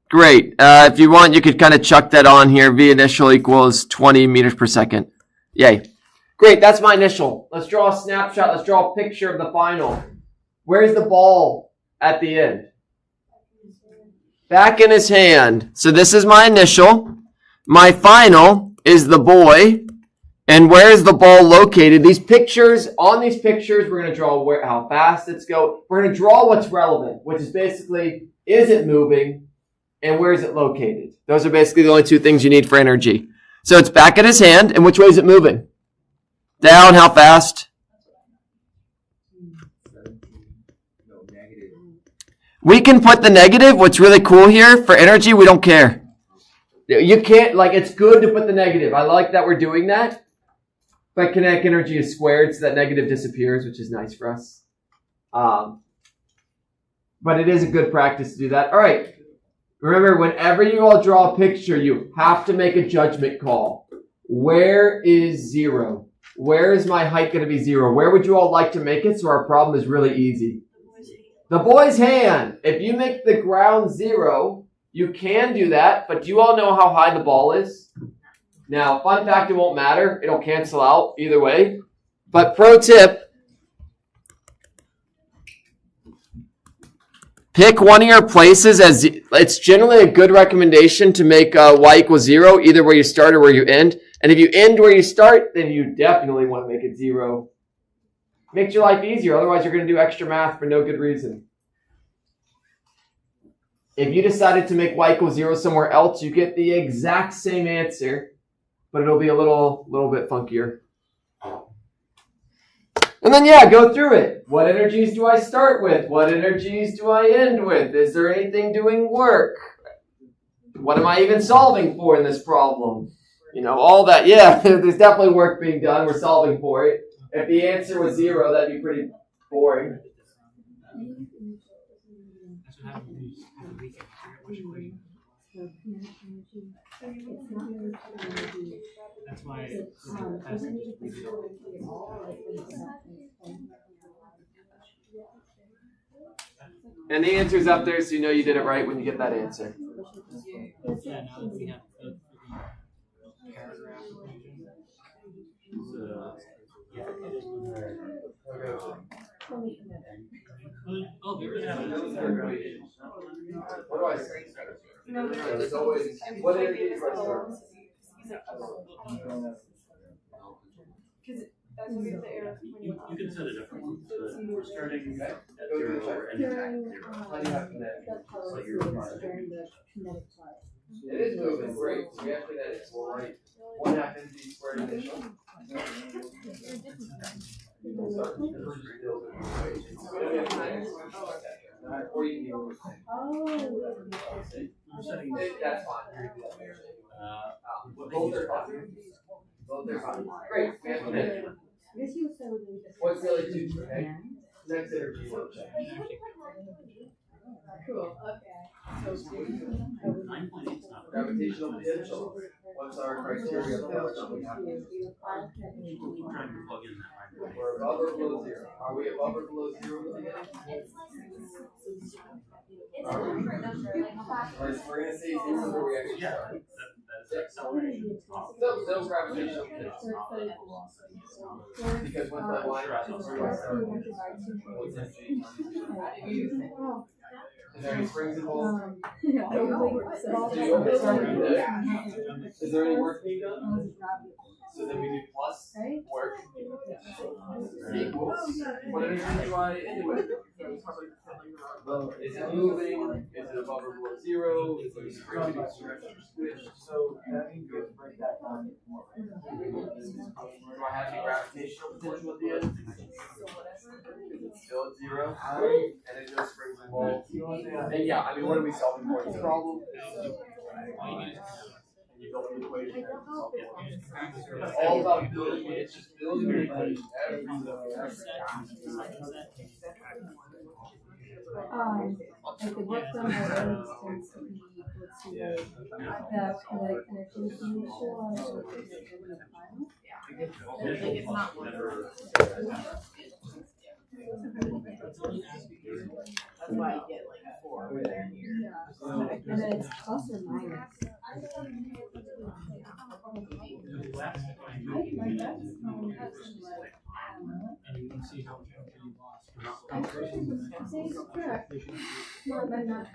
Great. If you want, you could kind of chuck that on here. V initial equals 20 meters per second. Yay. Great. That's my initial. Let's draw a snapshot. Let's draw a picture of the final. Where's the ball at the end? Back in his hand. So this is my initial. My final is the boy. And where is the ball located? These pictures, on these pictures, we're going to draw how fast it's going. We're going to draw what's relevant, which is basically, is it moving and where is it located? Those are basically the only two things you need for energy. So it's back in his hand, and which way is it moving? Down, how fast? We can put the negative. What's really cool here, for energy, we don't care. You can't, it's good to put the negative. I like that we're doing that. But kinetic energy is squared, so that negative disappears, which is nice for us. But it is a good practice to do that. All right. Remember, whenever you all draw a picture, you have to make a judgment call. Where is 0? Where is my height going to be 0? Where would you all like to make it so our problem is really easy? The boy's hand. If you make the ground 0, you can do that, but do you all know how high the ball is? Now, fun fact, it won't matter. It'll cancel out either way. But pro tip, pick one of your places as it's generally a good recommendation to make y equals 0, either where you start or where you end. And if you end where you start, then you definitely want to make it 0. Makes your life easier. Otherwise, you're going to do extra math for no good reason. If you decided to make y equals 0 somewhere else, you get the exact same answer, but it'll be a little bit funkier. And then, go through it. What energies do I start with? What energies do I end with? Is there anything doing work? What am I even solving for in this problem? All that. Yeah, there's definitely work being done. We're solving for it. If the answer was 0, that'd be pretty boring. That's why And the answer's up there, so you know you did it right when you get that answer. yeah, now that we have the paragraph. Oh, we could have it. What do I say? There's always what energies do I start with? That's what the arrow You can set a different one. So we're starting at Go to 0 the or ending at 0. How do you have kinetic? So you're It is moving, great. So we have kinetics. We'll write 1/2 mv squared initial. Or you can use that's fine. Both are fine. Both are fine. Great. We have kinetic. What's the other two? Okay. Next energy will change. Cool, okay. Gravitational potential. What's our criteria for what we have? We're trying to plug in that microwave. We're above or below 0. Are we above or below 0 with the Alright, so we're going to say 0 where we actually start. That's acceleration. No gravitational potential. Because once that line is what's energy? Is there any springs involved? So you always start with kinetic. Is there any work being done? So then we do plus work equals. What energy do I end with? Well, is it moving? Is it above or below 0? Is it spring? So that means you have to break that down more. Do I have any gravitational potential at the end? Is it still at 0? And there's no springs involved. yeah, I mean, what are we solving for? This problem? It's all about building it. It's just building it. Like the work done already tends to be equal to the kinetic energy initial on the surface and the final. It's not that's why you get like 4 over there and here. Yeah. And then it's plus or minus. And you can see how much energy you lost. Correct. Not by not.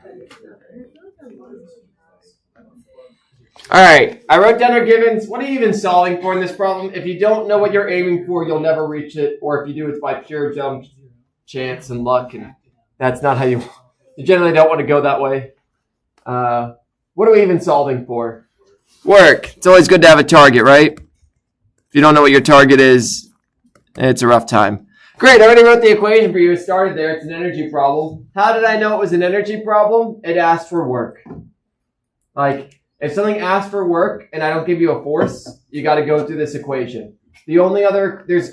All right, I wrote down our givens. What are you even solving for in this problem? If you don't know what you're aiming for, you'll never reach it. Or if you do, it's by pure jump chance and luck, and that's not how you generally don't want to go that way. What are we even solving for? Work. It's always good to have a target, right? If you don't know what your target is, it's a rough time. Great, I already wrote the equation for you. It started there. It's an energy problem. How did I know it was an energy problem? It asked for work. Like, if something asks for work and I don't give you a force, you got to go through this equation. There's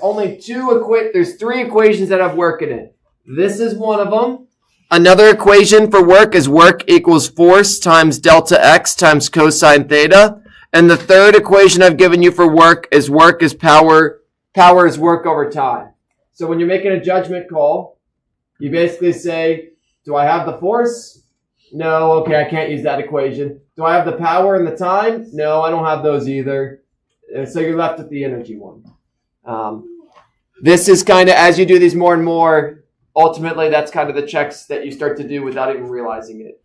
three equations that have work in it. This is one of them. Another equation for work is work equals force times delta x times cosine theta. And the third equation I've given you for work is power. Power is work over time. So when you're making a judgment call, you basically say, do I have the force? No, okay, I can't use that equation. Do I have the power and the time? No, I don't have those either. So you're left with the energy one. This is kind of, as you do these more and more, ultimately that's kind of the checks that you start to do without even realizing it.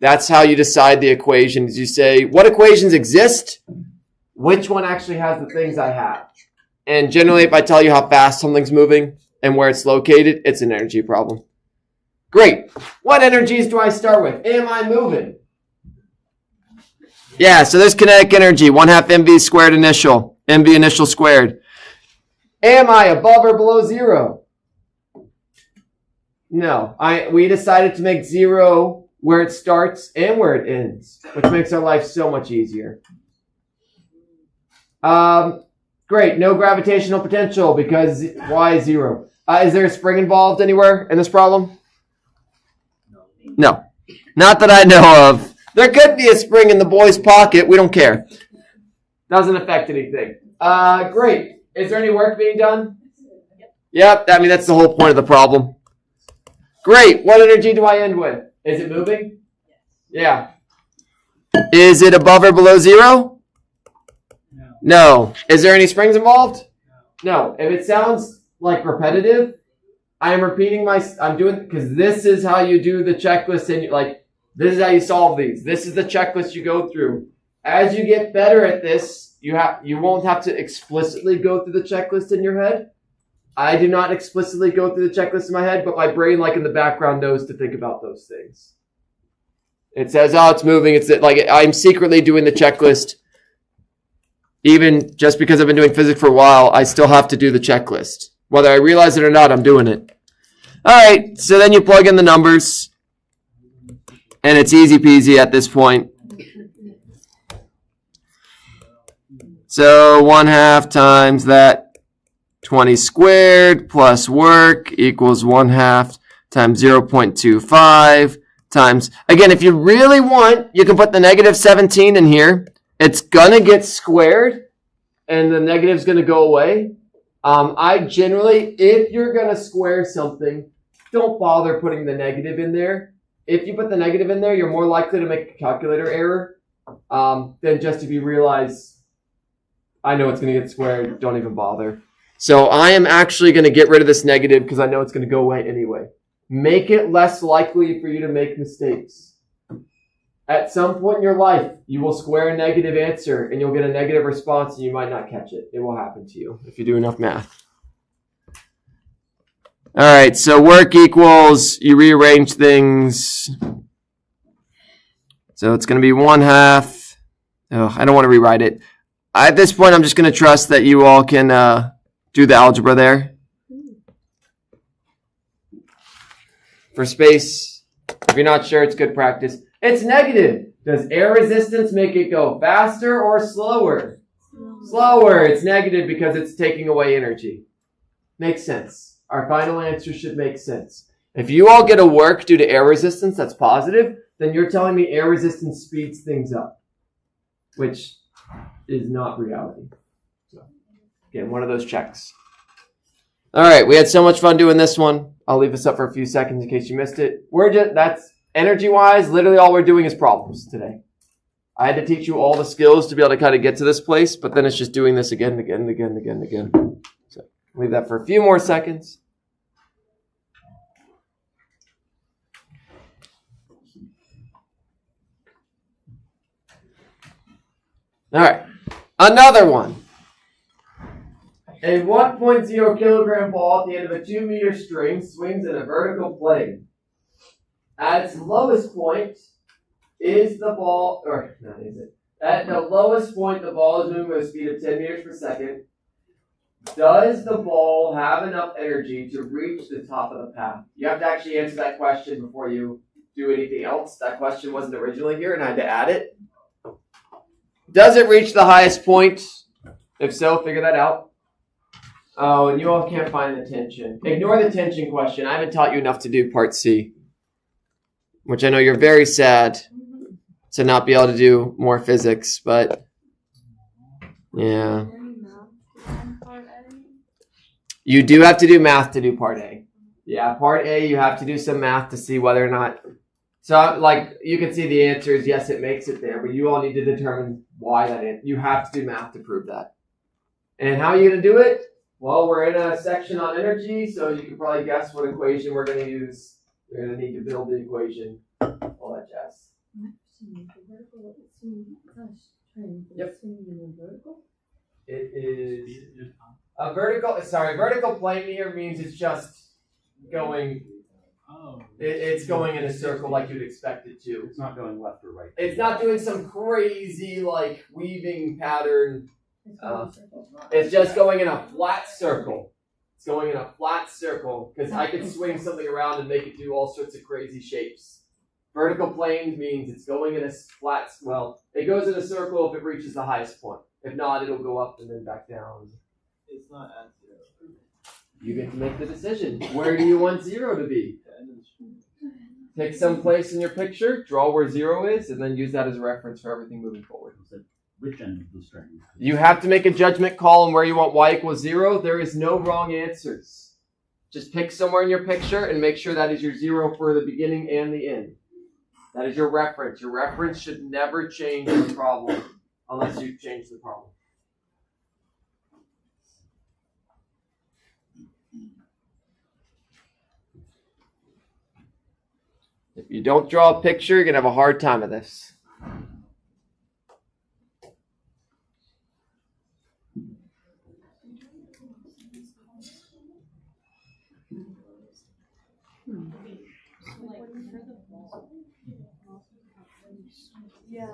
That's how you decide the equations. You say, what equations exist? Which one actually has the things I have? And generally, if I tell you how fast something's moving and where it's located, it's an energy problem. Great. What energies do I start with? Am I moving? Yeah, so there's kinetic energy, 1/2 mv squared initial, mv initial squared. Am I above or below zero? No. We decided to make zero where it starts and where it ends, which makes our life so much easier. Great, no gravitational potential because why zero? Is there a spring involved anywhere in this problem? No. Not that I know of. There could be a spring in the boy's pocket. We don't care. Doesn't affect anything. Great. Is there any work being done? Yep. I mean, that's the whole point of the problem. Great. What energy do I end with? Is it moving? Yeah. Is it above or below zero? No. Is there any springs involved? No. If it sounds like repetitive, I am repeating I'm doing, because this is how you do the checklist, and this is how you solve these. This is the checklist you go through. As you get better at this, you won't have to explicitly go through the checklist in your head. I do not explicitly go through the checklist in my head, but my brain, in the background, knows to think about those things. It says, oh, it's moving. It's like I'm secretly doing the checklist. Even just because I've been doing physics for a while, I still have to do the checklist. Whether I realize it or not, I'm doing it. All right, so then you plug in the numbers, and it's easy peasy at this point. So 1/2 times that 20 squared plus work equals 1/2 times 0.25 times, again, if you really want, you can put the negative 17 in here. It's going to get squared, and the negative's going to go away. I generally, if you're going to square something, don't bother putting the negative in there. If you put the negative in there, you're more likely to make a calculator error than just if you realize, I know it's going to get squared, don't even bother. So I am actually going to get rid of this negative because I know it's going to go away anyway. Make it less likely for you to make mistakes. At some point in your life, you will square a negative answer and you'll get a negative response and you might not catch it. It will happen to you if you do enough math. All right, so work equals, you rearrange things. So it's going to be 1/2. Oh, I don't want to rewrite it. At this point, I'm just going to trust that you all can do the algebra there. For space, If you're not sure, it's good practice. It's negative. Does air resistance make it go faster or slower? Slower. It's negative because it's taking away energy. Makes sense. Our final answer should make sense. If you all get a work due to air resistance that's positive, then you're telling me air resistance speeds things up, which is not reality. So, again, one of those checks. All right, we had so much fun doing this one. I'll leave this up for a few seconds in case you missed it. That's energy-wise, literally all we're doing is problems today. I had to teach you all the skills to be able to kind of get to this place, but then it's just doing this again and again and again and again and again. So leave that for a few more seconds. All right, another one. A 1.0 kilogram ball at the end of a 2 meter string swings in a vertical plane. At its lowest point is the ball, or not is it? At the lowest point, the ball is moving with a speed of 10 meters per second. Does the ball have enough energy to reach the top of the path? You have to actually answer that question before you do anything else. That question wasn't originally here, and I had to add it. Does it reach the highest point? If so, figure that out. Oh, and you all can't find the tension. Ignore the tension question. I haven't taught you enough to do part C, which I know you're very sad to not be able to do more physics, but yeah. You do have to do math to do part A. Yeah, part A, you have to do some math to see whether or not. So, like, you can see the answers. Yes, it makes it there, but you all need to determine why that is. You have to do math to prove that. And how are you going to do it? Well, we're in a section on energy, so you can probably guess what equation we're going to use. You're going to need to build the equation. All that jazz. Yep. It is a vertical plane here means it's just going. It's going in a circle like you'd expect it to. It's not going left or right. It's not doing some crazy like weaving pattern. It's just going in a flat circle. It's going in a flat circle because I could swing something around and make it do all sorts of crazy shapes. Vertical plane means it's going in a flat, it goes in a circle if it reaches the highest point. If not, it'll go up and then back down. It's not at zero. You get to make the decision. Where do you want 0 to be? Pick some place in your picture, draw where 0 is, and then use that as a reference for everything moving forward. Which end of the string? You have to make a judgment call on where you want y equals 0. There is no wrong answers. Just pick somewhere in your picture and make sure that is your 0 for the beginning and the end. That is your reference. Your reference should never change the problem unless you change the problem. If you don't draw a picture, you're going to have a hard time with this. Yeah.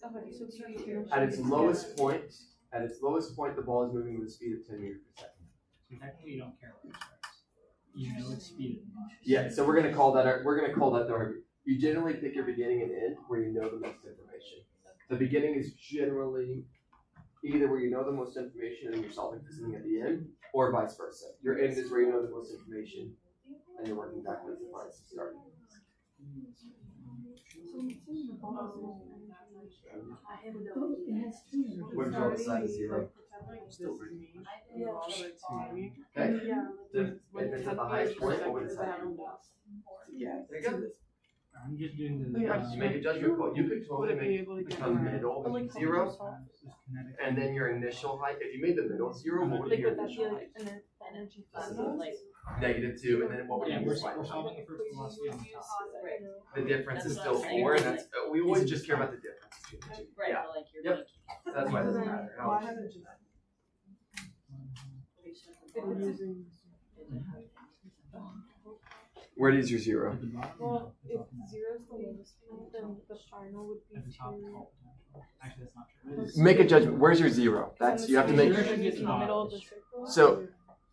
Okay, so At its lowest point, the ball is moving with a speed of 10 meters per second. So technically, you don't care where it starts. You know its speed. Yeah, so we're gonna call that the. You generally pick your beginning and end where you know the most information. The beginning is generally either where you know the most information and you're solving for something at the end, or vice versa. Your end is where you know the most information and you're working backwards to find some start. What draw the side of 0? Okay. If it's at the highest point, what would it say? There you go. I'm just doing the. You make a judgment call. You could totally become middle 0, and then your initial height. If you made the middle 0, what would be your initial height? -2, and then what would be your final We're height? solving the first velocity on the top. The difference is still 4, and that's we always just care about the difference between the two. Right, Yeah. but like you're Yep. That's why it doesn't matter. Where is your 0? Well, if 0 is the lowest point, then the final would be At the top. 2. Actually, that's not true. Make a judgment. Where's your 0? That's you have to make. In the middle of the circle. So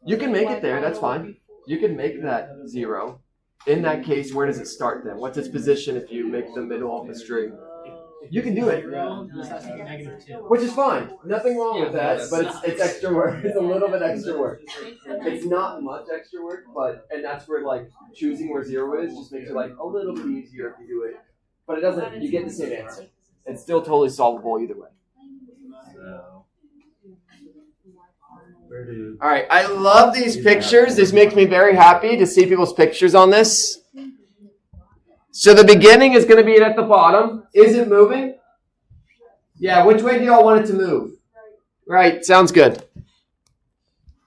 you can make it there. That's fine. You can make that 0. in that case, where does it start then? What's its position if you make the middle of the string? You can do it. This has to be -2. Which is fine. Nothing wrong with that, but it's extra work. It's a little bit extra work. It's not much extra work, and that's where like choosing where 0 is just makes it like a little bit easier if you do it. But it doesn't. You get the same answer. It's still totally solvable either way. All right, I love these pictures. This makes me very happy to see people's pictures on this. So the beginning is going to be at the bottom. Is it moving? Yeah, which way do y'all want it to move? Right, sounds good.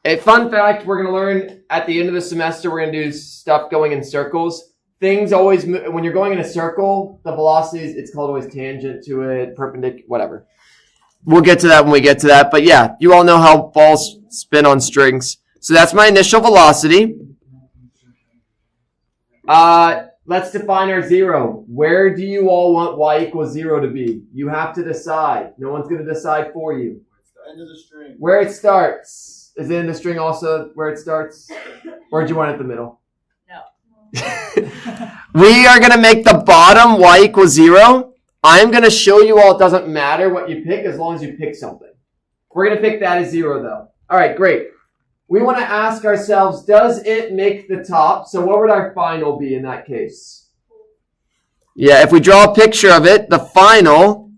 A fun fact we're going to learn at the end of the semester, we're going to do stuff going in circles. Things always move, when you're going in a circle, the velocities, it's called always tangent to it, perpendicular, whatever. We'll get to that when we get to that. But yeah, you all know how balls spin on strings. So that's my initial velocity. Let's define our 0. Where do you all want y equals 0 to be? You have to decide. No one's going to decide for you. End of the string. Where it starts. Is it in the string also where it starts? Or do you want it in the middle? No. We are going to make the bottom y equals 0. I'm going to show you all it doesn't matter what you pick as long as you pick something. We're going to pick that as 0 though. All right, great. We want to ask ourselves, does it make the top? So what would our final be in that case? Yeah, if we draw a picture of it, the final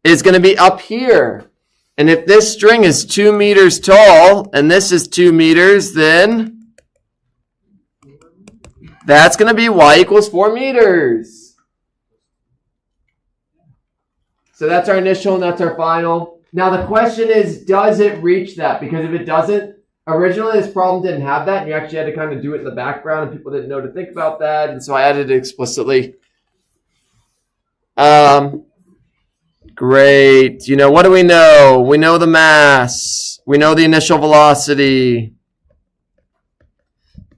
is going to be up here. And if this string is 2 meters tall and this is 2 meters, then that's going to be y equals 4 meters. So that's our initial and that's our final. Now the question is, does it reach that? Because if it doesn't, originally this problem didn't have that. And you actually had to kind of do it in the background and people didn't know to think about that. And so I added it explicitly. Great. You know, what do we know? We know the mass. We know the initial velocity.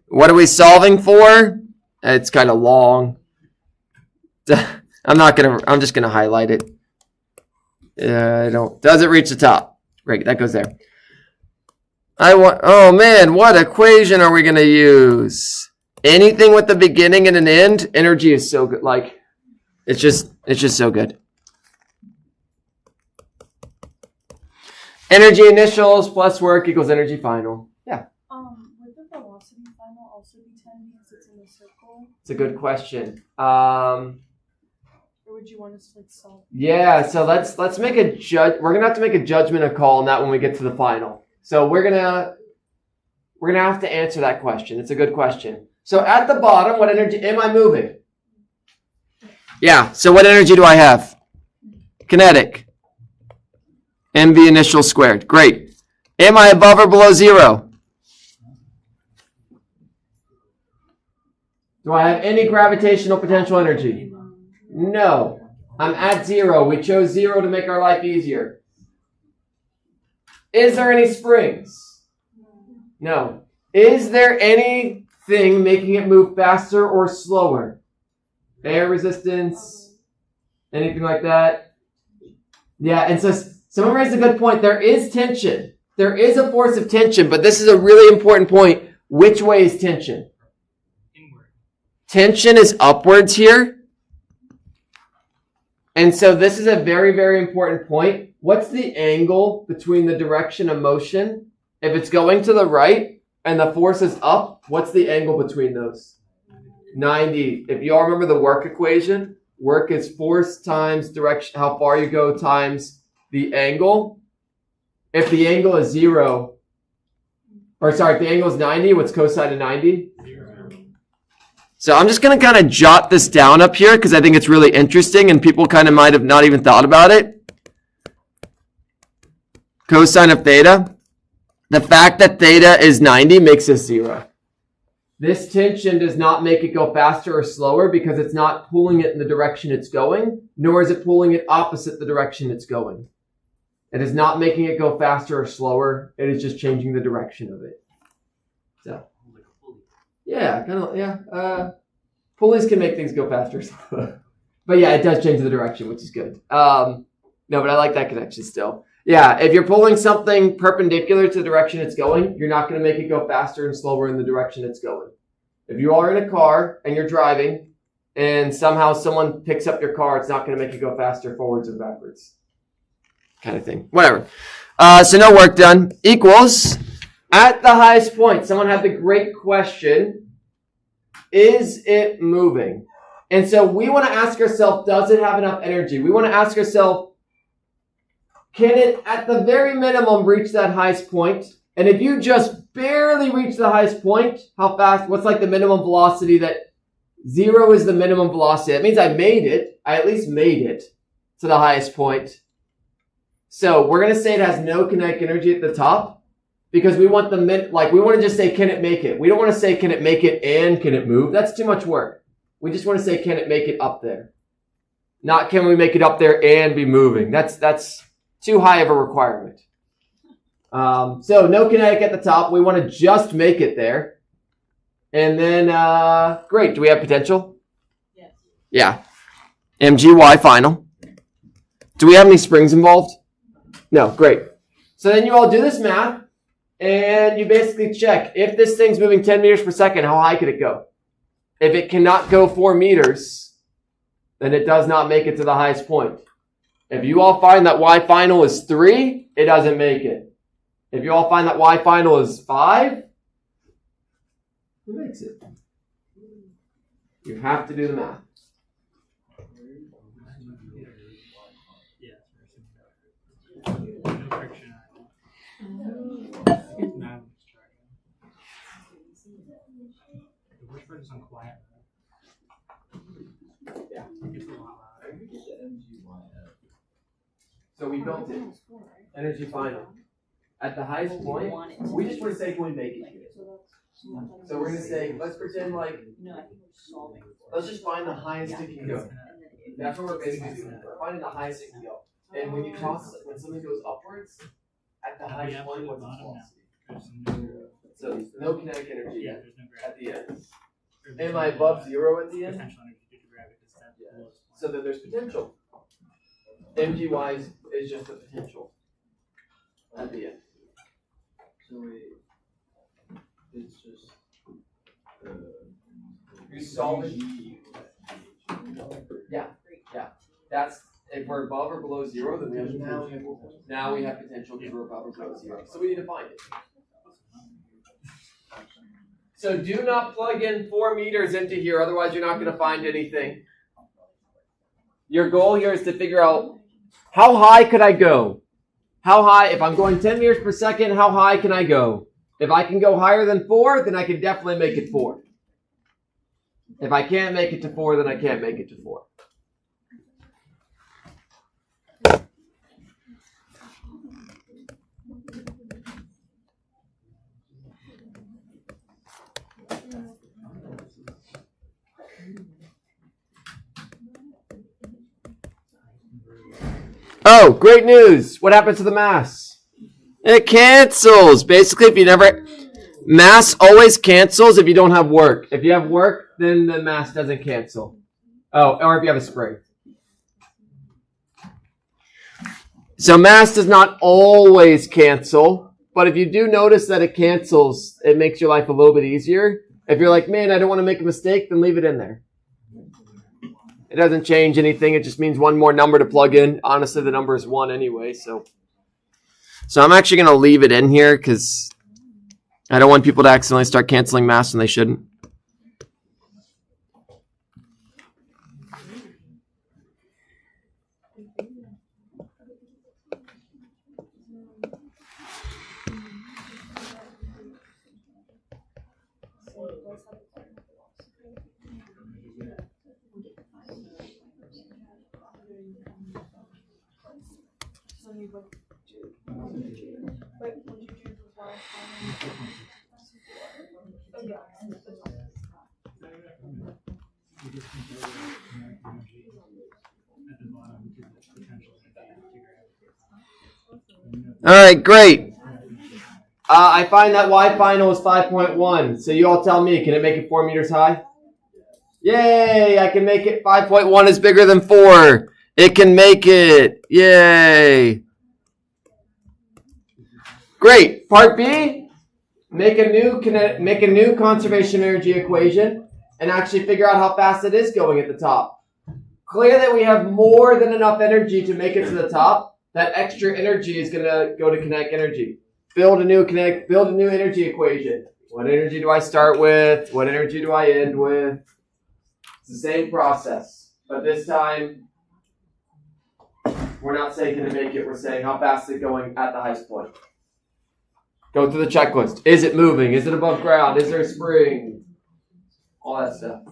What are we solving for? It's kind of long. I'm just going to highlight it. Does it reach the top? Right, that goes there. Oh man, what equation are we going to use? Anything with the beginning and an end, energy is so good. Like, it's just so good. Energy initials plus work equals energy final. Yeah. Would the velocity final also be 10 because it's in a circle? It's a good question. Or would you want us to like solve? Yeah, so let's make a we're gonna have to make a judgment call on that when we get to the final. So we're gonna have to answer that question. It's a good question. So at the bottom, what energy am I moving? Yeah, so what energy do I have? Kinetic. mv initial squared. Great. Am I above or below 0? Do I have any gravitational potential energy? No. I'm at 0. We chose 0 to make our life easier. Is there any springs? No. Is there anything making it move faster or slower? Air resistance? Anything like that? Yeah, and so someone raised a good point. There is tension. There is a force of tension, but this is a really important point. Which way is tension? Inward. Tension is upwards here. And so this is a very, very important point. What's the angle between the direction of motion? If it's going to the right and the force is up, what's the angle between those? 90. If you all remember the work equation, work is force times direction, how far you go times the angle. If the angle is 0, if the angle is 90, what's cosine of 90? 0. So I'm just going to kind of jot this down up here because I think it's really interesting and people kind of might have not even thought about it. Cosine of theta. The fact that theta is 90 makes this 0. This tension does not make it go faster or slower because it's not pulling it in the direction it's going, nor is it pulling it opposite the direction it's going. It is not making it go faster or slower. It is just changing the direction of it. So. Yeah, kind of, yeah. Pulleys can make things go faster. But yeah, it does change the direction, which is good. No, but I like that connection still. Yeah, if you're pulling something perpendicular to the direction it's going, you're not going to make it go faster and slower in the direction it's going. If you are in a car and you're driving and somehow someone picks up your car, it's not going to make you go faster forwards or backwards. Kind of thing. Whatever. So no work done. Equals, at the highest point, someone had the great question, is it moving? And so we want to ask ourselves, does it have enough energy? We want to ask ourselves, can it, at the very minimum, reach that highest point? And if you just barely reach the highest point, how fast, what's like the minimum velocity that 0 is the minimum velocity? That means I made it. I at least made it to the highest point. So we're going to say it has no kinetic energy at the top because we want we want to just say, can it make it? We don't want to say, can it make it and can it move? That's too much work. We just want to say, can it make it up there? Not can we make it up there and be moving? That's too high of a requirement. So no kinetic at the top. We want to just make it there. And then, great. Do we have potential? Yes. Yeah. MGY final. Do we have any springs involved? No. Great. So then you all do this math and you basically check if this thing's moving 10 meters per second, how high could it go? If it cannot go 4 meters, then it does not make it to the highest point. If you all find that Y final is 3, it doesn't make it. If you all find that Y final is 5, it makes it. You have to do the math. Yeah. So we built it. Energy final. At the highest point, we just want to say, can we make it here? So we're going to say, let's pretend like, let's just find the highest it can go. That's what we're basically doing. We're finding the highest it can go. And when you toss, when something goes upwards, at the highest point, what's the velocity? So no kinetic energy at the end. Am I above 0 at the end? Yeah. So then there's potential. MGY is just the potential at the end. So it's just You solve it. Yeah. That's if we're above or below 0, then we have potential. Now we have potential because we're above or below 0. So we need to find it. So do not plug in 4 meters into here, otherwise you're not going to find anything. Your goal here is to figure out how high could I go? How high, if I'm going 10 meters per second, how high can I go? If I can go higher than 4, then I can definitely make it 4. If I can't make it to 4, then I can't make it to 4. Oh, great news. What happens to the mass? It cancels. Basically, if you never... Mass always cancels if you don't have work. If you have work, then the mass doesn't cancel. Oh, or if you have a spring. So mass does not always cancel, but if you do notice that it cancels, it makes your life a little bit easier. If you're like, man, I don't want to make a mistake, then leave it in there. It doesn't change anything. It just means one more number to plug in. Honestly, the number is 1 anyway. So I'm actually going to leave it in here because I don't want people to accidentally start canceling mass when they shouldn't. All right, great. I find that Y final is 5.1. So you all tell me, can it make it 4 meters high? Yay, I can make it. 5.1 is bigger than 4. It can make it. Yay. Great. Part B. make a new conservation energy equation, and actually figure out how fast it is going at the top. Clear that we have more than enough energy to make it to the top. That extra energy is gonna go to kinetic energy. Build a new energy equation. What energy do I start with? What energy do I end with? It's the same process, but this time we're not saying can it make it. We're saying how fast is it going at the highest point. Go through the checklist. Is it moving? Is it above ground? Is there a spring? All that stuff.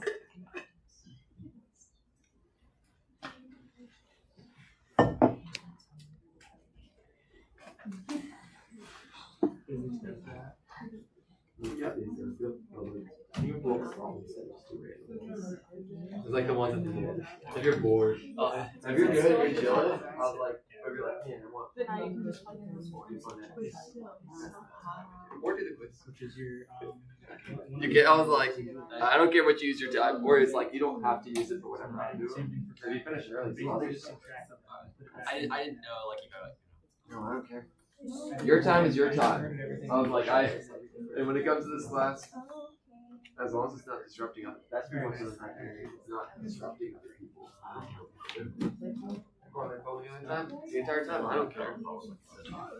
It's like the ones at the end. If you're bored, if you're good, you're chilling. I was like, maybe like, man, I want. Then now you can just plug in this one. Or do the quiz. Which is your You get. I was like, I don't care what you use your time. Or it's like you don't have to use it for whatever I do. If you finish early, so I'll just. I didn't know like you No, I don't care. Your time is your time. I was like, and when it comes to this class, as long as it's not disrupting other, that's pretty much the criteria. It's not disrupting other people. On their phone the entire time. I don't care.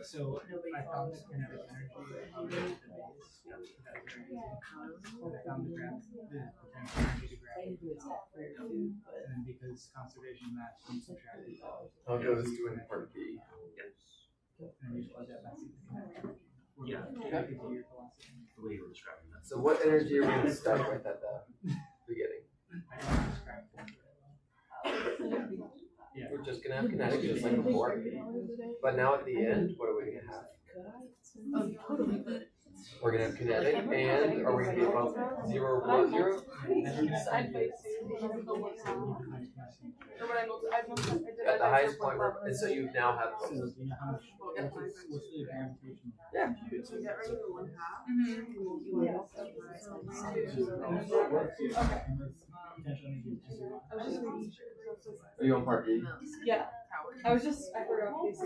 So I found the kinetic energy I found the potential energy to grab and then because conservation math can subtract it I'll go this doing part B. and you plug that back into kinetic energy. Yeah. Connected to your velocity. The way you were describing that. So what energy are we going to start with at the beginning? I can describe it. Yeah. We're just going to have kinetic just like before. But now at the end, what are we going to have? We're going to have kinetic, and are we going to be above 0 or below 0? At the highest point, and so you now have So do you know how much what's the gravitational? yeah. So get rid of the 1/2. Potential energy is zero. Are you on part B? Yeah. I forgot these.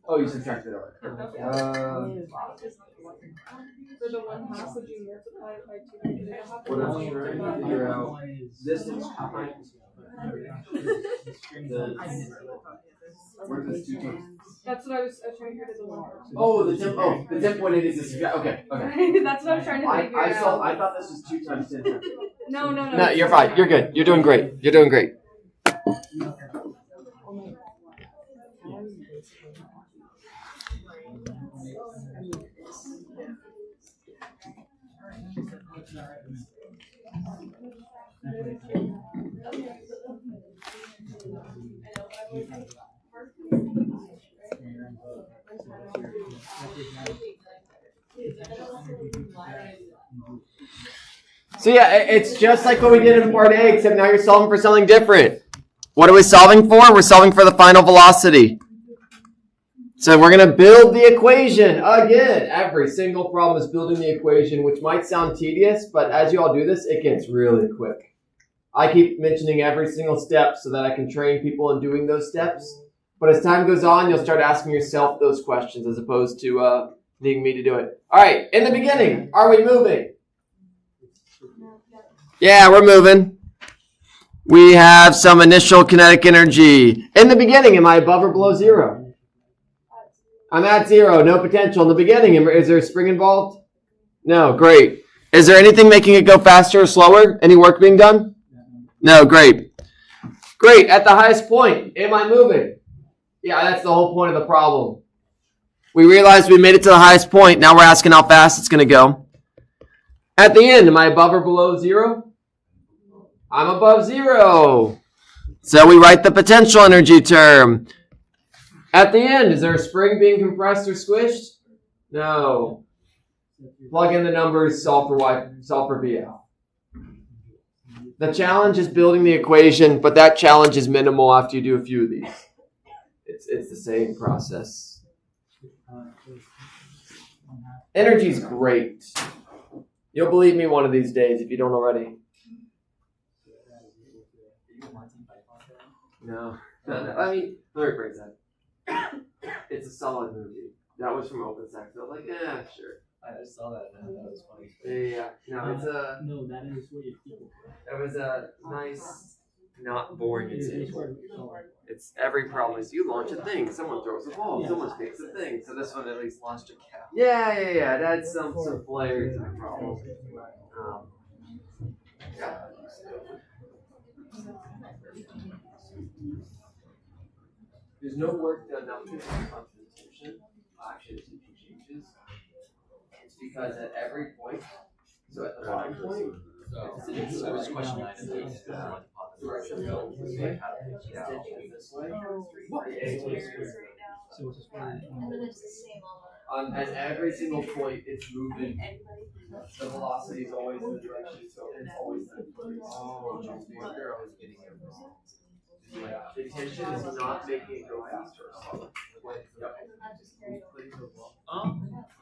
Oh, you subtracted over. For the 1/2, would you multiply it by 200? What else are you trying to figure out? One is Distance behind the string the. is Where does 2 times? That's what I was trying to figure the 1/2. Oh, the 10.8 is this. Okay. That's what I'm trying to figure out. I thought this was 2 times 10 times. No. No, you're fine. You're good. You're doing great. You're doing great. So yeah, it's just like what we did in part A, except now you're solving for something different. What are we solving for? We're solving for the final velocity. So we're going to build the equation. Again, every single problem is building the equation, which might sound tedious, but as you all do this, it gets really quick. I keep mentioning every single step so that I can train people in doing those steps. But as time goes on, you'll start asking yourself those questions as opposed to needing me to do it. All right, in the beginning, are we moving? Yeah, we're moving. We have some initial kinetic energy. In the beginning, am I above or below 0? I'm at 0, no potential. In the beginning, is there a spring involved? No, great. Is there anything making it go faster or slower? Any work being done? No, great. Great, at the highest point, am I moving? Yeah, that's the whole point of the problem. We realized we made it to the highest point. Now we're asking how fast it's going to go. At the end, am I above or below 0? I'm above 0. So we write the potential energy term. At the end, is there a spring being compressed or squished? No. Plug in the numbers, solve for VL. The challenge is building the equation, but that challenge is minimal after you do a few of these. It's the same process. Energy's great. You'll believe me one of these days if you don't already. No. I mean, let me rephrase that. It's a solid movie. That was from OpenStack. So I was like, yeah, sure. I just saw that and that was funny. Yeah. No, it's a. No, that is what you do. It was a nice, not boring example. It's every problem is you launch a thing, someone throws a ball, someone takes a thing. So this one at least launched a cow. Yeah. It had some flair to the problem. Yeah. There's no work done now to constitution. Actually, two changes. It's because at every point, so at the bottom point, So it's question 9 and 8. this way. So it's just one. And then it's the same all At every single point, it's moving. The velocity is always in the direction, so it's always in place. The tension is not making it go faster or slower.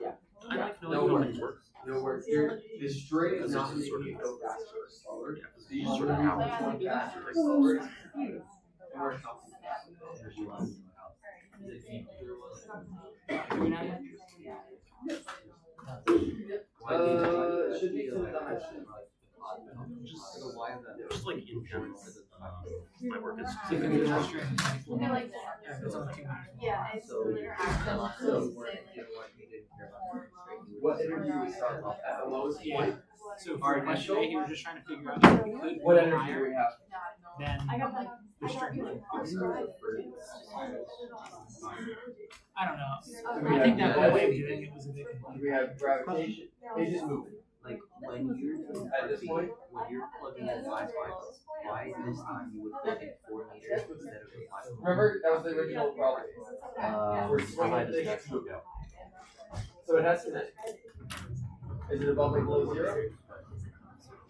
Yeah. I like to No know how work. things work. No work. The straight is not making it go faster or slower. These sort of how it's going faster or slower. And we're counting. It should be two-dimensional. Just like in general, my work is. So you can do that string. I like that. Yeah, it's only 2 minutes. Yeah, it's literally What energy we start off at the lowest point? So for question A, you were just trying to figure out if you could What go energy do higher we have? than I got like the string. I don't know. I think that whole way of doing it was a bit Do we have gravitation? It's just moving. Like when you're At this point? when you're plugging in Wi-Fi, why this time you would plug in 4 meters instead of 5? Remember, that was the original problem. We're swinging the next move. So it has to connect. Is it above or below zero?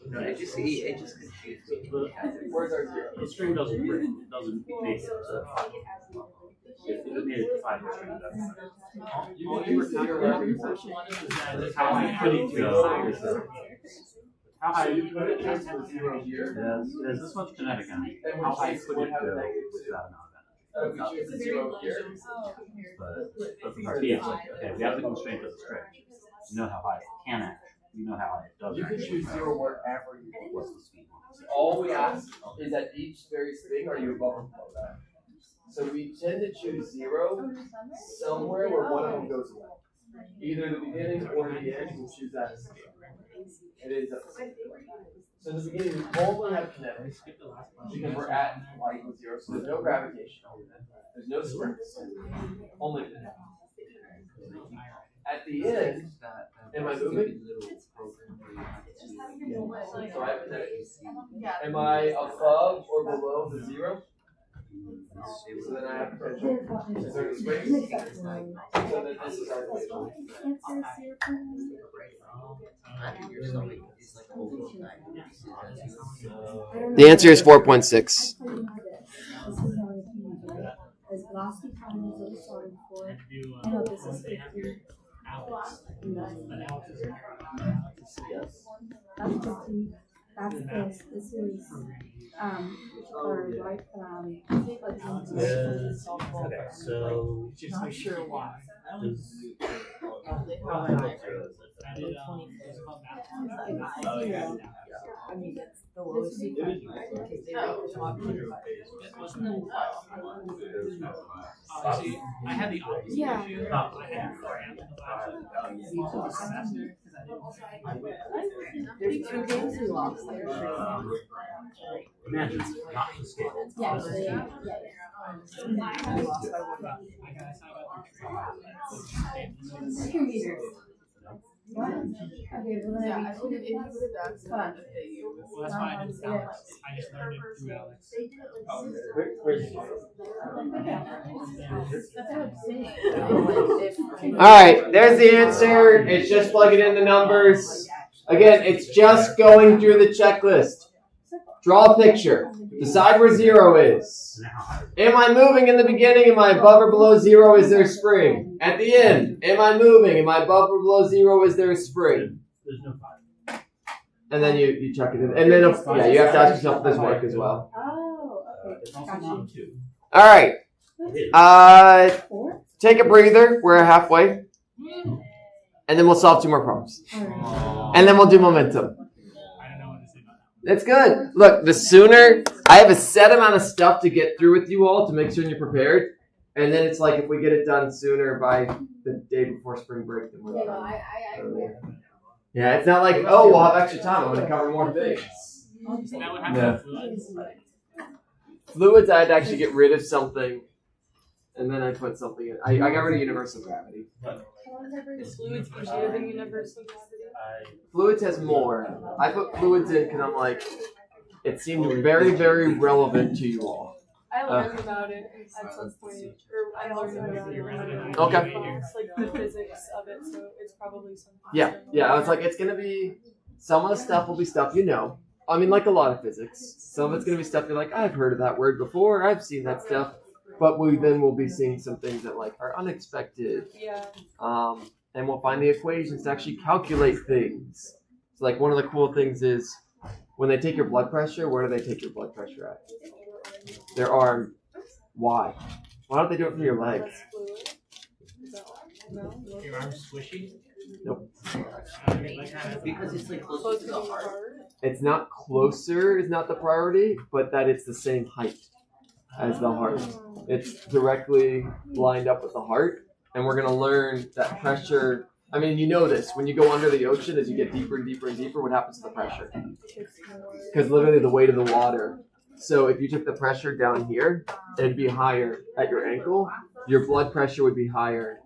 No, it just confused me. Where's our zero? The string doesn't break. It doesn't make it. So if it made it 5 string, that's You can use zero wherever you want. that's how I put it to. How high You put it just for zero here. there's this much kinetic energy. And How which high case could would it have a go negative with two. that amount of energy? If we choose the zero here. But for RPS, okay, we have the constraint of the string. You know how high it can act. You know how high it does You can act. choose zero wherever you want. What's the speed? All we ask is at each various thing, are you above or below that? So we tend to choose zero somewhere where one of them goes away. Either the beginning or the end, we'll choose that as zero. It is up to zero. So in the beginning, we only have kinetics because we're at y equals zero, so there's no gravitation. There's no springs. Only kinetics. At the end, am I moving? So I have kinetics. Am I above or below the zero? So then I have potential. Is there any springs? So then this is our equation. The answer is 4.6. As velocity time is what we saw before. I know this is 50. Alex. That's 50. That's this. This is or right Okay, so Not sure why. does I did I mean, it's the lowest secret. See, I had the opposite Yeah. issue. I had cramp in the last semester because I didn't. There's 2 games we lost. imagine not to scale. Yeah, This is yeah. I got Secret meters. What? Okay, well then Yeah, I think if you would have asked Fun. if they use. Well, that's why I didn't Alex. I just learned it through Alex. That's what I'm saying. Alright, there's the answer. It's just plugging in the numbers. Again, it's just going through the checklist. Draw a picture. Decide where zero is. Am I moving in the beginning? Am I above or below zero? Is there a spring? At the end, am I moving? Am I above or below zero? Is there a spring? There's no 5. And then you chuck it in. And then, yeah, you have to ask yourself if this work as well. Oh, okay. It's also not 2. Alright. 4? take a breather. We're halfway. And then we'll solve 2 more problems. And then we'll do momentum. I don't know what to say about that. It's good. Look, the sooner I have a set amount of stuff to get through with you all to make sure you're prepared. And then it's like if we get it done sooner by the day before spring break, then we're done. Yeah, it's not like, oh, we'll have extra time. I'm going to cover more things. Isn't that what happened with fluids? Fluids, I had to actually get rid of something, and then I put something in. I got rid of universal gravity. Is fluids easier than universal gravity? Fluids has more. I put fluids in because I'm like, it seemed very, very relevant to you all. I learned about it at some point, or I learned about it. Okay. Like the physics of it, so it's probably something. Yeah. I was like, it's gonna be some of the stuff will be stuff you know. I mean, like a lot of physics. Some of it's gonna be stuff you're like, I've heard of that word before. I've seen that stuff. But we'll be seeing some things that like are unexpected. Yeah. And we'll find the equations to actually calculate things. So like one of the cool things is when they take your blood pressure, where do they take your blood pressure at? Their arm. Why? Why don't they do it from your legs? Your arm's squishy? Nope. Because it's like close to the heart. It's not closer is not the priority, but that it's the same height as the heart. It's directly lined up with the heart, and we're going to learn that pressure. I mean, you know this. When you go under the ocean, as you get deeper and deeper and deeper, what happens to the pressure? Because literally the weight of the water. So if you took the pressure down here, it'd be higher at your ankle. Your blood pressure would be higher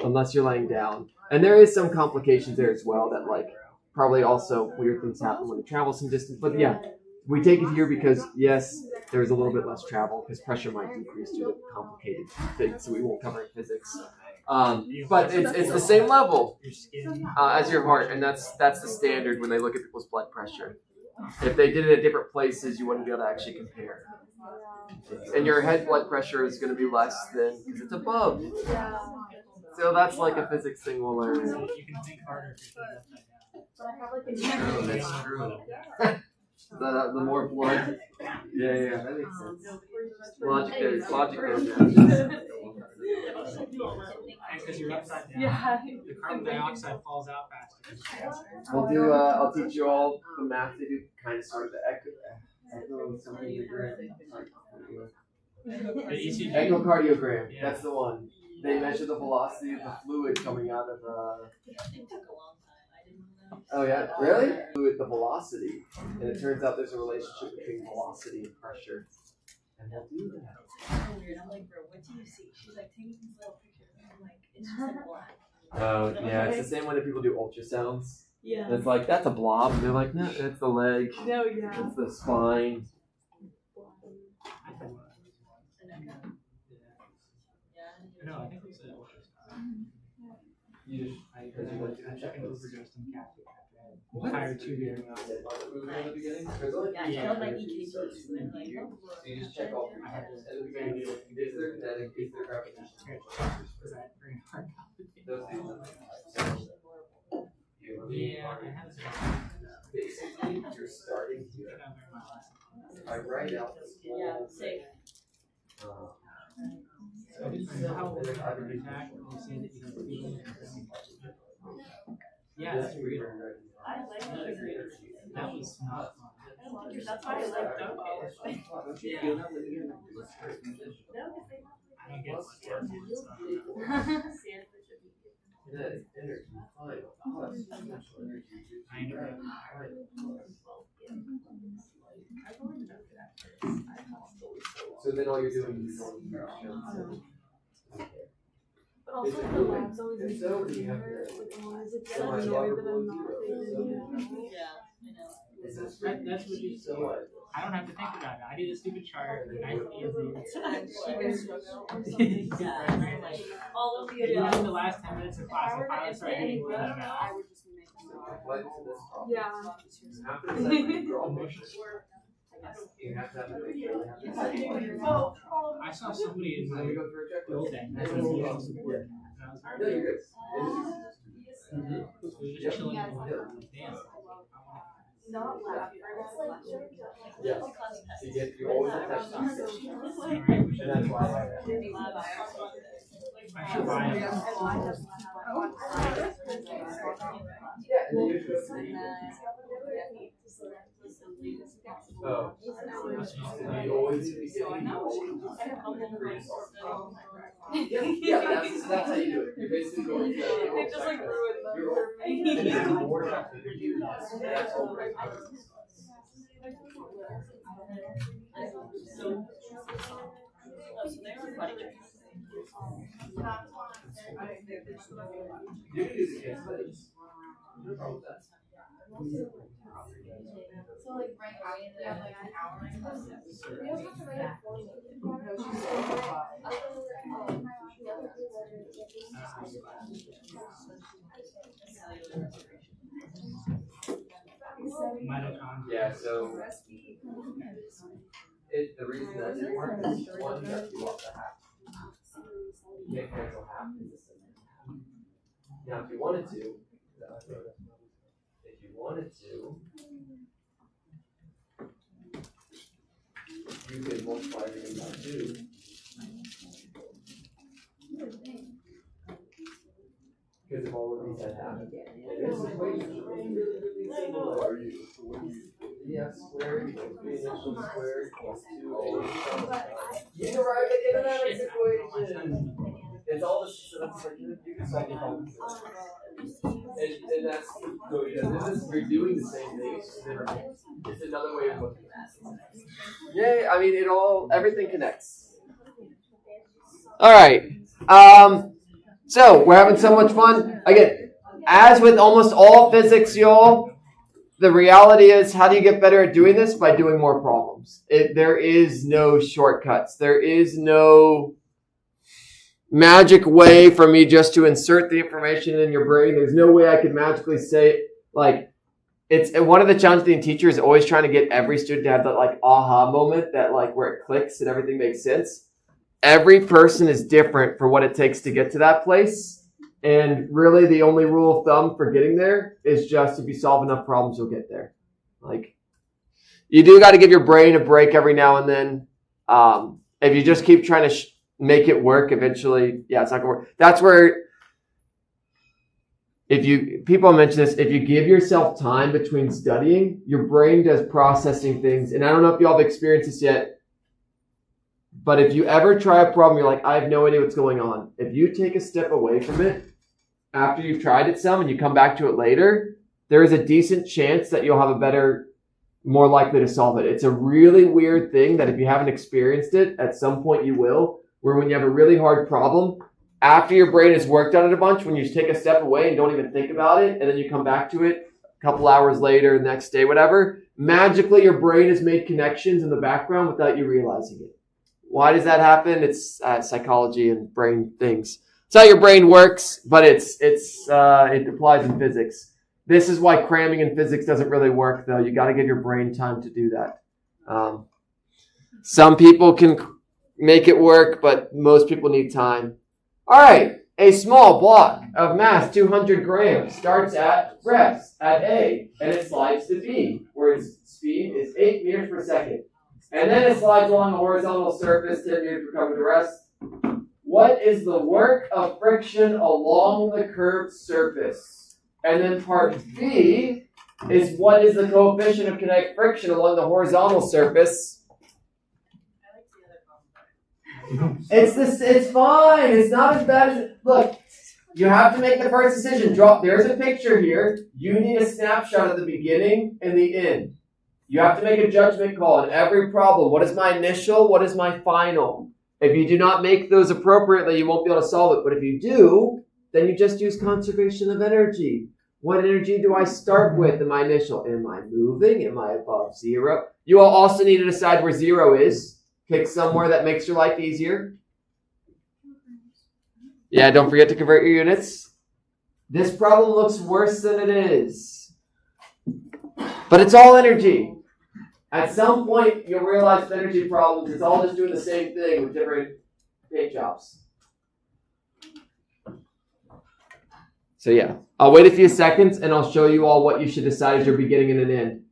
unless you're laying down. And there is some complications there as well that like probably also weird things happen when you travel some distance. But yeah, we take it here because yes, there's a little bit less travel because pressure might decrease due to complicated things. So we won't cover in physics. But it's the same level as your heart, and that's the standard when they look at people's blood pressure. If they did it at different places, you wouldn't be able to actually compare. And your head blood pressure is going to be less than because it's above. So that's like a physics thing we'll learn. You can think harder if you're Oh, that's true. The more blood. Yeah, that makes sense. Logic there. because you're upside down. Yeah. The carbon dioxide falls out faster. We'll do. I'll teach you all the math to do kind of sort of the echocardiogram. Yeah. That's the one. They measure the velocity of the fluid coming out of. Oh yeah, really? Fluid, the velocity, and it turns out there's a relationship between velocity and pressure. And they'll do that. So weird. I'm like, bro, what do you see? She's like taking these little pictures. And I'm like, it's just like black. Oh yeah, it's the same when people do ultrasounds. Yeah. And it's like that's a blob. And they're like, no, it's the leg. No, yeah. It's the spine. No, I think we said You just because you went to the I checklist. overdosed on caffeine. What? Higher two years. Yeah, I felt like EKGs. And they're like, oh. So you just check all three times. At the beginning, is there kinetic, is there gravitational? Was that very hard? Those things. Yeah, I had Basically, you're starting to. I write out this whole. Yeah, safe. So how would I attack? You say that you don't feel it. Yeah, that's weird. I like that. That was not fun. That's why I like Dumbo. Don't you feel that when you're in the I don't get much. kinetic energy, fine. Plus potential energy. I know. So then all you're doing is going But also the lab's always If like, so, do you have like, why is it so so much annoyed water that flow I'm not through taking Yeah, I know. Is this That's what you so what? I don't have to think about it. I did a stupid chart and I feel She can struggle or the. something. Yeah. Like, all of the In the last 10 minutes of class, I finally started getting rid of I that. would just make What is this problem? Yeah. After the second draw, you have to have a big I saw somebody in So my we go through a checklist. building that was using support. And I was No, you're good. We were just chilling in the room. Damn. Not laugh. Yes. You always have to have Alright, we and should that's why I like that. I should buy it. Oh. Yeah, that's how you do it. You're basically going to It just like ruined them for me. That's all right. You can use it against others. No problem with that. So like right away, they have like an hour. Mitochondria. Yeah, so the reason that didn't work is one, you have to off the half. You can't cancel half in the system. Now, if you wanted to, you could multiply everything by 2. Because if all of these had happened, this equation is really simple. Yeah, squared equals b initial squared equals 2a. You're right, the kinematics equation. It's all the you can solve the problem. And that's so you're doing the same thing. It's just different. It's another way of looking at it. Yay! I mean, everything connects. All right. So we're having so much fun. Again, as with almost all physics, y'all, the reality is, how do you get better at doing this? By doing more problems. There is no shortcuts. There is no magic way for me just to insert the information in your brain. There's no way I could magically say, like, it's one of the challenges being teacher is always trying to get every student to have that like aha moment, that like where it clicks and everything makes sense. Every person is different for what it takes to get to that place. And really the only rule of thumb for getting there is just if you solve enough problems, you'll get there. Like, you do got to give your brain a break every now and then. If you just keep trying to make it work, eventually, it's not going to work. That's where, people mention this, if you give yourself time between studying, your brain does processing things. And I don't know if y'all have experienced this yet, but if you ever try a problem, you're like, I have no idea what's going on. If you take a step away from it, after you've tried it some and you come back to it later, there is a decent chance that you'll have more likely to solve it. It's a really weird thing that if you haven't experienced it, at some point you will, where when you have a really hard problem, after your brain has worked on it a bunch, when you just take a step away and don't even think about it, and then you come back to it a couple hours later, next day, whatever, magically your brain has made connections in the background without you realizing it. Why does that happen? It's psychology and brain things. It's how your brain works, but it applies in physics. This is why cramming in physics doesn't really work, though. You got to give your brain time to do that. Some people can make it work, but most people need time. All right, a small block of mass, 200 grams, starts at rest at A, and it slides to B, where its speed is 8 meters per second. And then it slides along a horizontal surface, 10 meters per coming to rest. What is the work of friction along the curved surface? And then part B is what is the coefficient of kinetic friction along the horizontal surface? It's fine. It's not as bad as look. You have to make the first decision. There's a picture here. You need a snapshot of the beginning and the end. You have to make a judgment call in every problem. What is my initial? What is my final? If you do not make those appropriately, you won't be able to solve it. But if you do, then you just use conservation of energy. What energy do I start with in my initial? Am I moving? Am I above 0? You will also need to decide where 0 is. Pick somewhere that makes your life easier. Yeah, don't forget to convert your units. This problem looks worse than it is. But it's all energy. At some point, you'll realize with energy problems, it's all just doing the same thing with different paint jobs. So yeah, I'll wait a few seconds and I'll show you all what you should decide as your beginning and an end.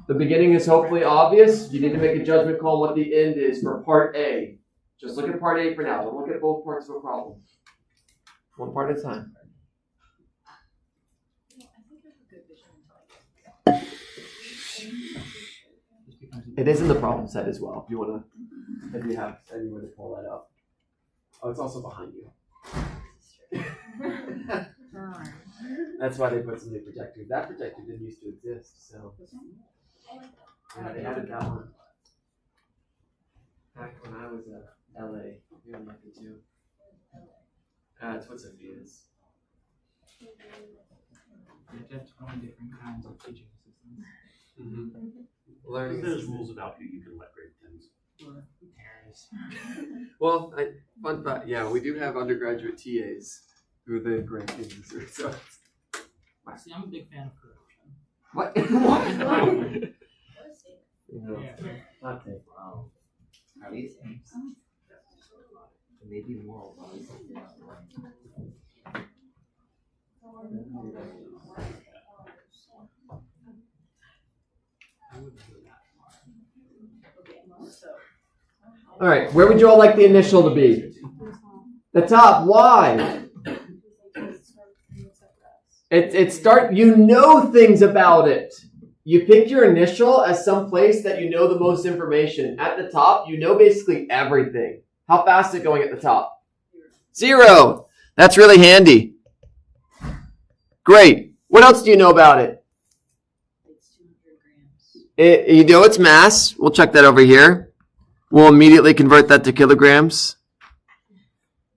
The beginning is hopefully obvious. You need to make a judgment call on what the end is for part A. Just look at part A for now. Don't look at both parts of a problem. One part at a time. It is in the problem set as well. If you want to, if you have anywhere to pull that up. Oh, it's also behind you. That's why they put some new projectors. That projector didn't used to exist, so yeah, they added that one back when I was at LA. We only had the two. That's what Sophia is. You have 20 different kinds of teaching assistants. Learning. There's rules about who you can let grade things. Well, fun fact, yeah, we do have undergraduate TAs who they grant things as results. See, I'm a big fan of corruption. What? No, not take. Wow. At least maybe more. All right, where would you all like the initial to be? The top. Why? It start. You know things about it. You pick your initial as some place that you know the most information. At the top, you know basically everything. How fast is it going at the top? 0. That's really handy. Great. What else do you know about it? It's 200 grams. You know its mass. We'll check that over here. We'll immediately convert that to kilograms.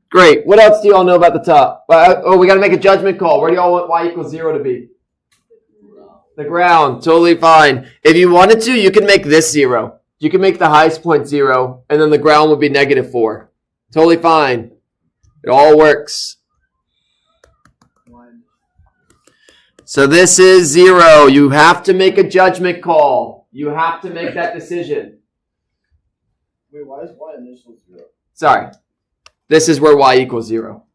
Great. What else do you all know about the top? We got to make a judgment call. Where do you all want y equals 0 to be? The ground. Totally fine. If you wanted to, you can make this 0. You can make the highest point 0, and then the ground would be -4. Totally fine. It all works. So this is 0. You have to make a judgment call. You have to make that decision. Wait, why is y initial 0? Sorry. This is where y equals 0.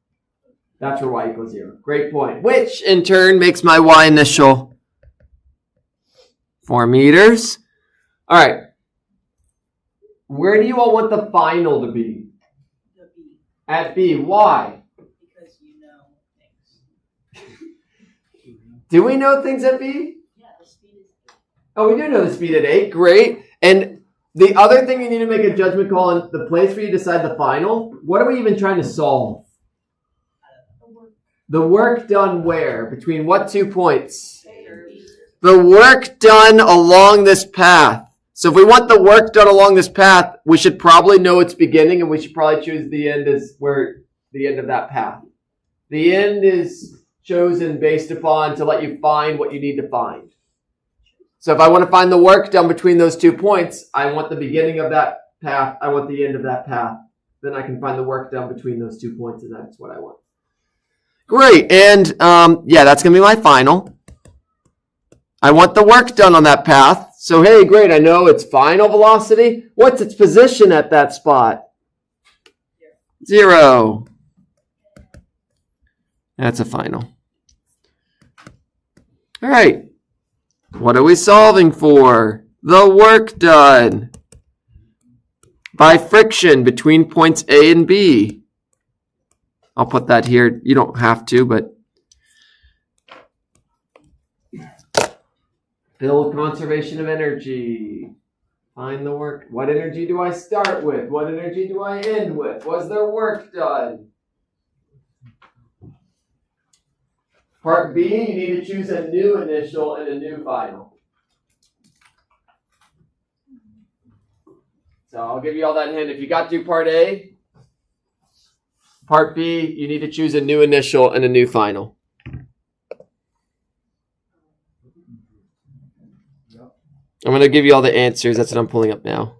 That's where y equals 0. Great point. Which, in turn, makes my y initial 4 meters. All right. Where do you all want the final to be? The B, At B. Why? because you know things. Do we know things at B? Yeah, the speed is. Oh, we do know the speed at 8. Great. And the other thing you need to make a judgment call on, the place where you decide the final, what are we even trying to solve? The work done where? Between what 2 points? The work done along this path. So if we want the work done along this path, we should probably know its beginning, and we should probably choose the end as where the end of that path. The end is chosen based upon to let you find what you need to find. So if I want to find the work done between those 2 points, I want the beginning of that path, I want the end of that path. Then I can find the work done between those 2 points, and that's what I want. Great, and yeah, that's going to be my final. I want the work done on that path. So hey, great, I know its final velocity. What's its position at that spot? 0. That's a final. All right. What are we solving for? The work done by friction between points A and B. I'll put that here. You don't have to, but build conservation of energy. Find the work. What energy do I start with? What energy do I end with? Was there work done? Part B, you need to choose a new initial and a new final. So I'll give you all that hint. If you got through part A, part B, you need to choose a new initial and a new final. I'm going to give you all the answers. That's what I'm pulling up now.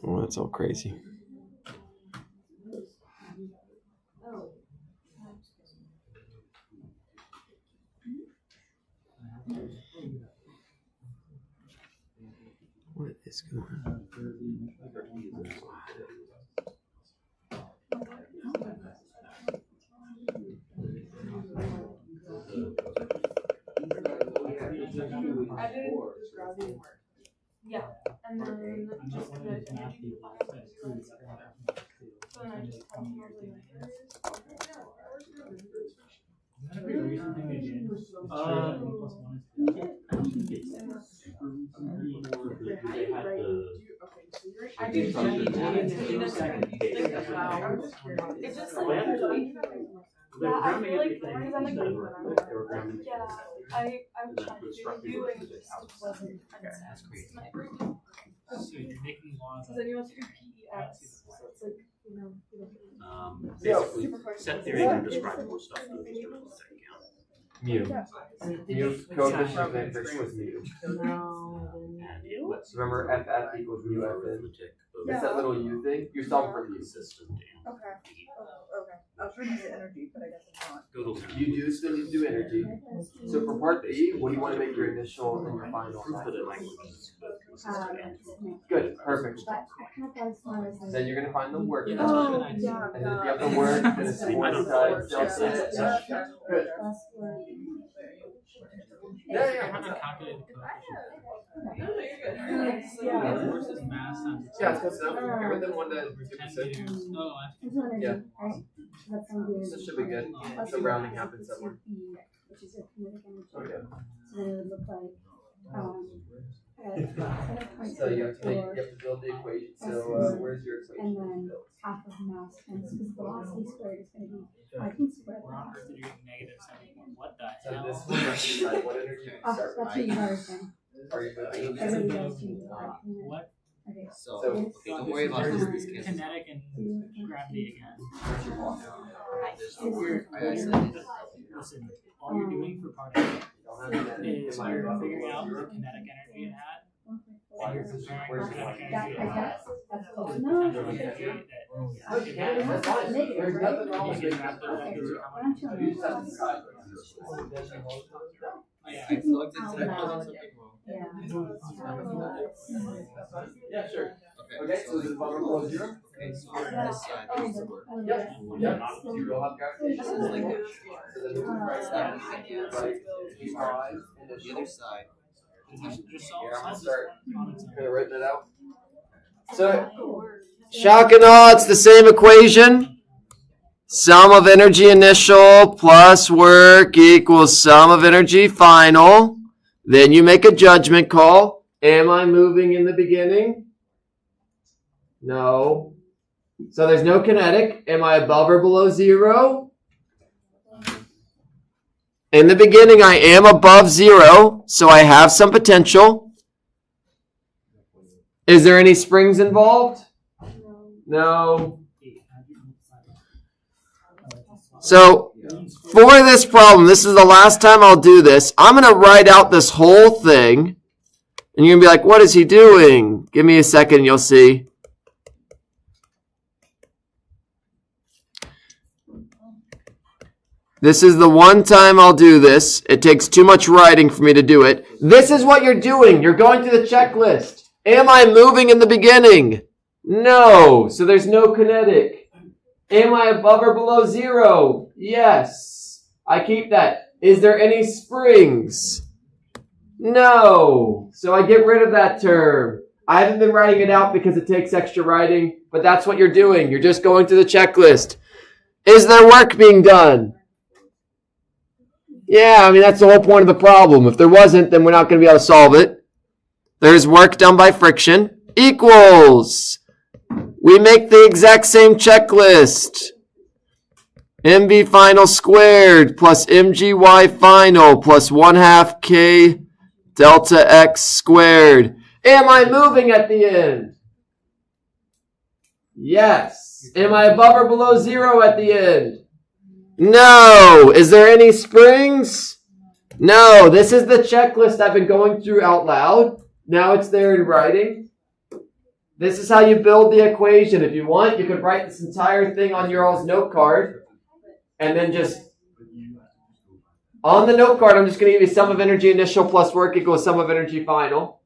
Oh, that's all crazy. What is going on? I didn't just gravity and work. Yeah, and then just kinetic energy for finals. So then I just called them over like, Isn't that a pretty recent thing they did? I don't think it's super recently. They had the I do it's just like yeah, I feel like because I'm like yeah, I was trying to do and it just wasn't That's crazy. So you're making laws. So then you have to do PEX, so it's like, you know, basically set theory can describe more stuff than just terms that count. Mu. Mu coefficient of friction was mu. And it lets Remember FF equals mu FN. arithmetic of It's that little u thing. You're solving for mu. system Okay. Okay. I was trying to get energy, but I guess I'm not. down. You do still need to do energy. So for part B, what do you want to make your initial and your final? Proof that it like is both consistent and Good, perfect. But I kind of thought as far as Then you're gonna find the work. Yeah, And that's then what I if did. you have the work, then it's I one don't side, know. delta. Good. plus work. Yeah, I yeah. haven't calculated the coefficient. yeah. Versus mass times. Yeah, it's close enough. Everything 1 to 2%. 10 meters. No, There's no energy, Yeah. right? That's gonna be This should be good. So rounding happens somewhere. which is your kinetic energy. Okay. So then it would look like, So you have to build the equation. So where's your and equation? then half of mass times, because velocity squared is gonna be, I think square we're on velocity. Earth, you're getting negative 71. What the So hell? this one has to decide what energy you Oh, start that's what you guys saying. Are you moving? Everybody else changes that. What? Okay. So, So- okay, don't worry about this. This cancels. Kinetic and gravity again. I said it. Listen, all you're doing for part A is you're figuring out the kinetic energy it had, and you're comparing the kinetic That, energy I it had guess, that's close to the enough. potential energy that Okay, that's fine. There's nothing wrong with you it. can wrap that gives you how Why much. don't You just have to decide. Oh, yeah. I plugged into that. Yeah. Yeah, sure. Okay. Okay, so is it bottom below 0? Okay, so on this side. Oh, this is work. Yep. Yep. You'll have gravitation. So then move to the right side. Right. Keep your eyes. And The other side. Just Here, I'm gonna solve start on its own. kind of writing it out. So, shock and awe, it's the same equation. Sum of energy initial plus work equals sum of energy final. Then you make a judgment call. Am I moving in the beginning? No. So there's no kinetic. Am I above or below 0? In the beginning, I am above 0, so I have some potential. Is there any springs involved? No. So, for this problem, this is the last time I'll do this. I'm going to write out this whole thing. And you're going to be like, what is he doing? Give me a second and you'll see. This is the one time I'll do this. It takes too much writing for me to do it. This is what you're doing. You're going through the checklist. Am I moving in the beginning? No. So there's no kinetic. Am I above or below 0? Yes. I keep that. Is there any springs? No. So I get rid of that term. I haven't been writing it out because it takes extra writing, but that's what you're doing. You're just going through the checklist. Is there work being done? Yeah, I mean, that's the whole point of the problem. If there wasn't, then we're not going to be able to solve it. There's work done by friction. Equals. We make the exact same checklist. MB final squared plus MGY final plus 1/2 K delta X squared. Am I moving at the end? Yes. Am I above or below 0 at the end? No. Is there any springs? No. This is the checklist I've been going through out loud. Now it's there in writing. This is how you build the equation. If you want, you could write this entire thing on your all's note card. And then just, on the note card, I'm just going to give you sum of energy initial plus work equals sum of energy final.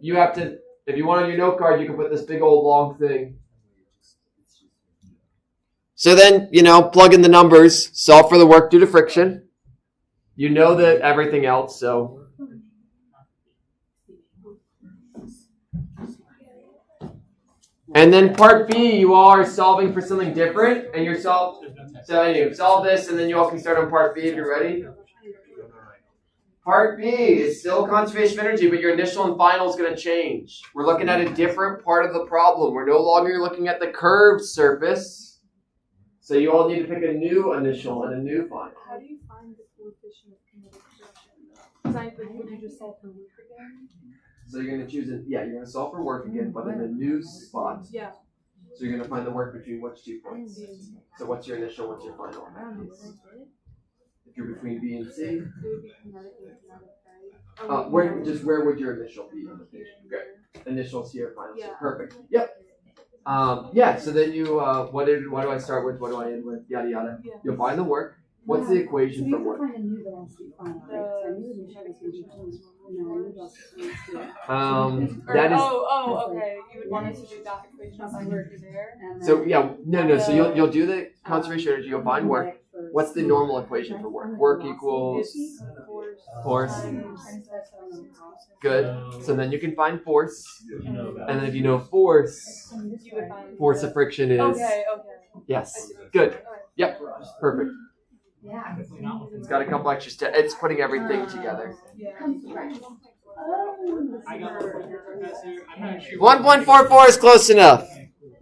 You have to, if you want on your note card, you can put this big old long thing. So then, plug in the numbers, solve for the work due to friction. You know that everything else, so. And then part B, you all are solving for something different, and you're So anyway, solve this, and then you all can start on part B if you're ready. Part B is still conservation of energy, but your initial and final is going to change. We're looking at a different part of the problem. We're no longer looking at the curved surface. So you all need to pick a new initial and a new final. How do you find the coefficient of kinetic friction? Would you just solve for work again? So you're going to choose you're going to solve for work again, but in a new spot. Yeah. So you're going to find the work between which 2 points. So what's your initial, what's your final in that case? If you're between B and C, It would be kinetic and kinetic, right? where would your initial be? Good. Initials here, finals. Yeah. Perfect. Yep. So then you what do I start with? What do I end with? Yada yada. Yeah. You'll find the work. What's the equation for work? The That is okay. You would want us to do that equation of work there. so So you'll do the conservation energy. You'll find work. What's the normal equation for work? Work equals force. Good. So then you can find force, and then if you know force, You would find force of friction is Okay. yes. Good. Yep. Perfect. It's got a couple extra steps. It's putting everything together. Yeah. I got Professor. I'm not sure. 1.44 is close enough.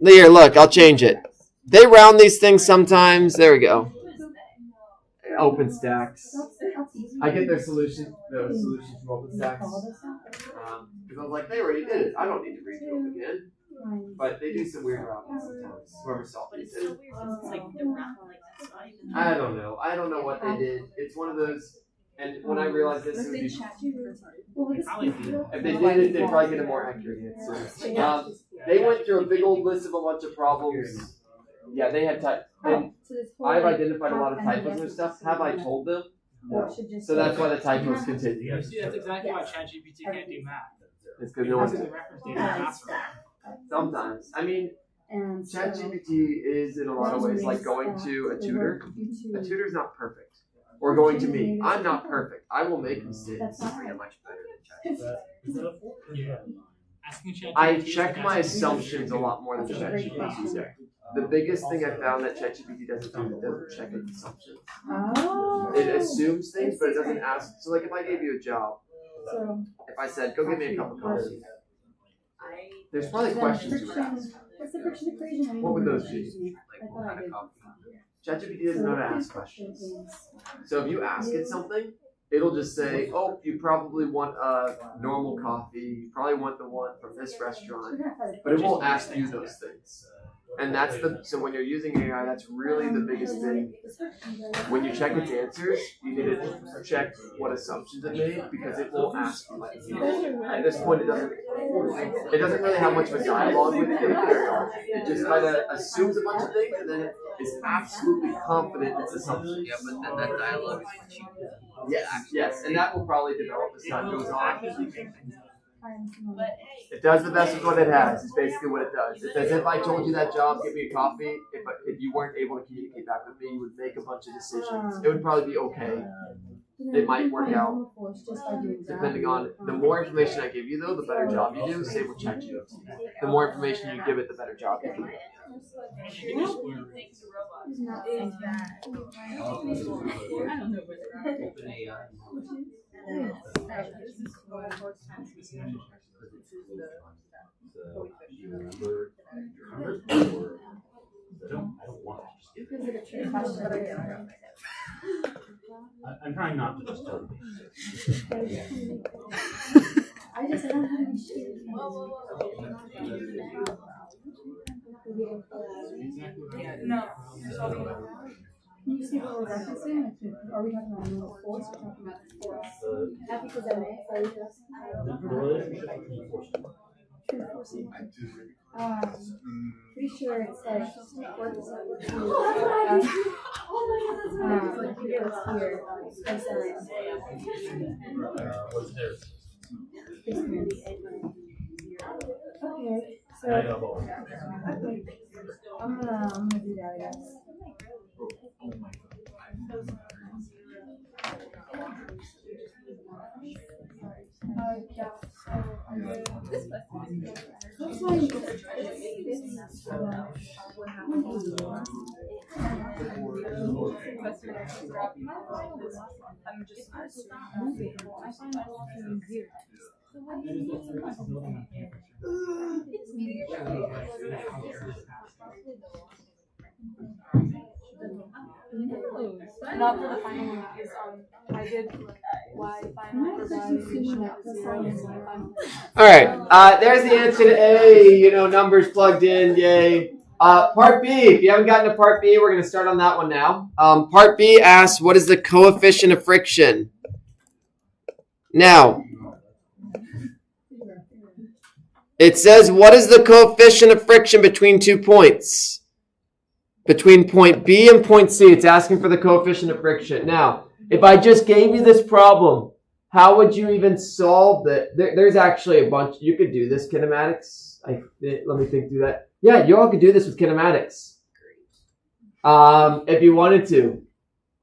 Here, look, I'll change it. They round these things sometimes. There we go. Open stacks. I get their solution. The solution from OpenStax. Because I was like, they already did it. I don't need to redo them again. But they do some weird rounding sometimes. Whoever solved it did. I don't know. I don't know what they did. It's one of those. And when I realized this, it would be, if they did it, they'd probably get a more accurate answer. They went through a big old list of a bunch of problems. Yeah, they had and I've identified a lot of typos and stuff. Have I told them? No. So that's why the typos continue. See, that's exactly why ChatGPT can't do math. It's because no one's. The reference data math. Sometimes. I mean, ChatGPT is in a lot of ways like going to a tutor. A tutor's not perfect. Or going to me. I'm not perfect. I will make mistakes. Pretty much better than ChatGPT. Yeah. Asking ChatGPT. I check my assumptions a lot more than ChatGPT does. The biggest thing I found that ChatGPT doesn't do is it doesn't check its assumptions. It assumes things, but it doesn't ask. So, like, if I gave you a job, if I said, "Go get me a cup of coffee," there's probably questions you would ask. What would those be? Like, what kind of coffee? ChatGPT doesn't know how to ask questions. So if you ask it something, it'll just say, "Oh, you probably want a normal coffee. You probably want the one from this restaurant," but it won't ask you those things. And that's so when you're using AI, that's really the biggest thing. When you check its answers, you need to check what assumptions it made because it won't ask you. At this point, it doesn't really have much of a dialogue with it. It just kind of assumes a bunch of things and then is absolutely confident in its assumptions. Yeah, but then that dialogue is what you Yes, and that will probably develop as time goes on. It does the best with what it has. It's basically what it does. It's as if I told you that job, give me a coffee. If you weren't able to communicate back with me, you would make a bunch of decisions. It would probably be okay. It might work out, depending on the more information I give you, though, the better job you do. Same with ChatGPT. The more information you give it, the better job you do. I'm trying not to just tell you. I don't have any shoes. No. Can you see what we're referencing? Are we talking about normal force? We're talking about force. Not because I may. The relationship between force and work. Pretty sure it's like work is like here. What's there? Okay, so I got both. I'm gonna do that, I guess. Yeah. So I did. That's why I'm just I find that often weird. So what do you mean? Not for the final one because I did why final All right, there's the answer to A. You know, numbers plugged in, yay. Part B, if you haven't gotten to part B, we're going to start on that one now. Part B asks, what is the coefficient of friction? Now, it says, what is the coefficient of friction between 2 points? Between point B and point C, it's asking for the coefficient of friction. Now, if I just gave you this problem, how would you even solve that? There's actually a bunch. You could do this, kinematics. Let me think through that. Yeah, you all could do this with kinematics. If you wanted to.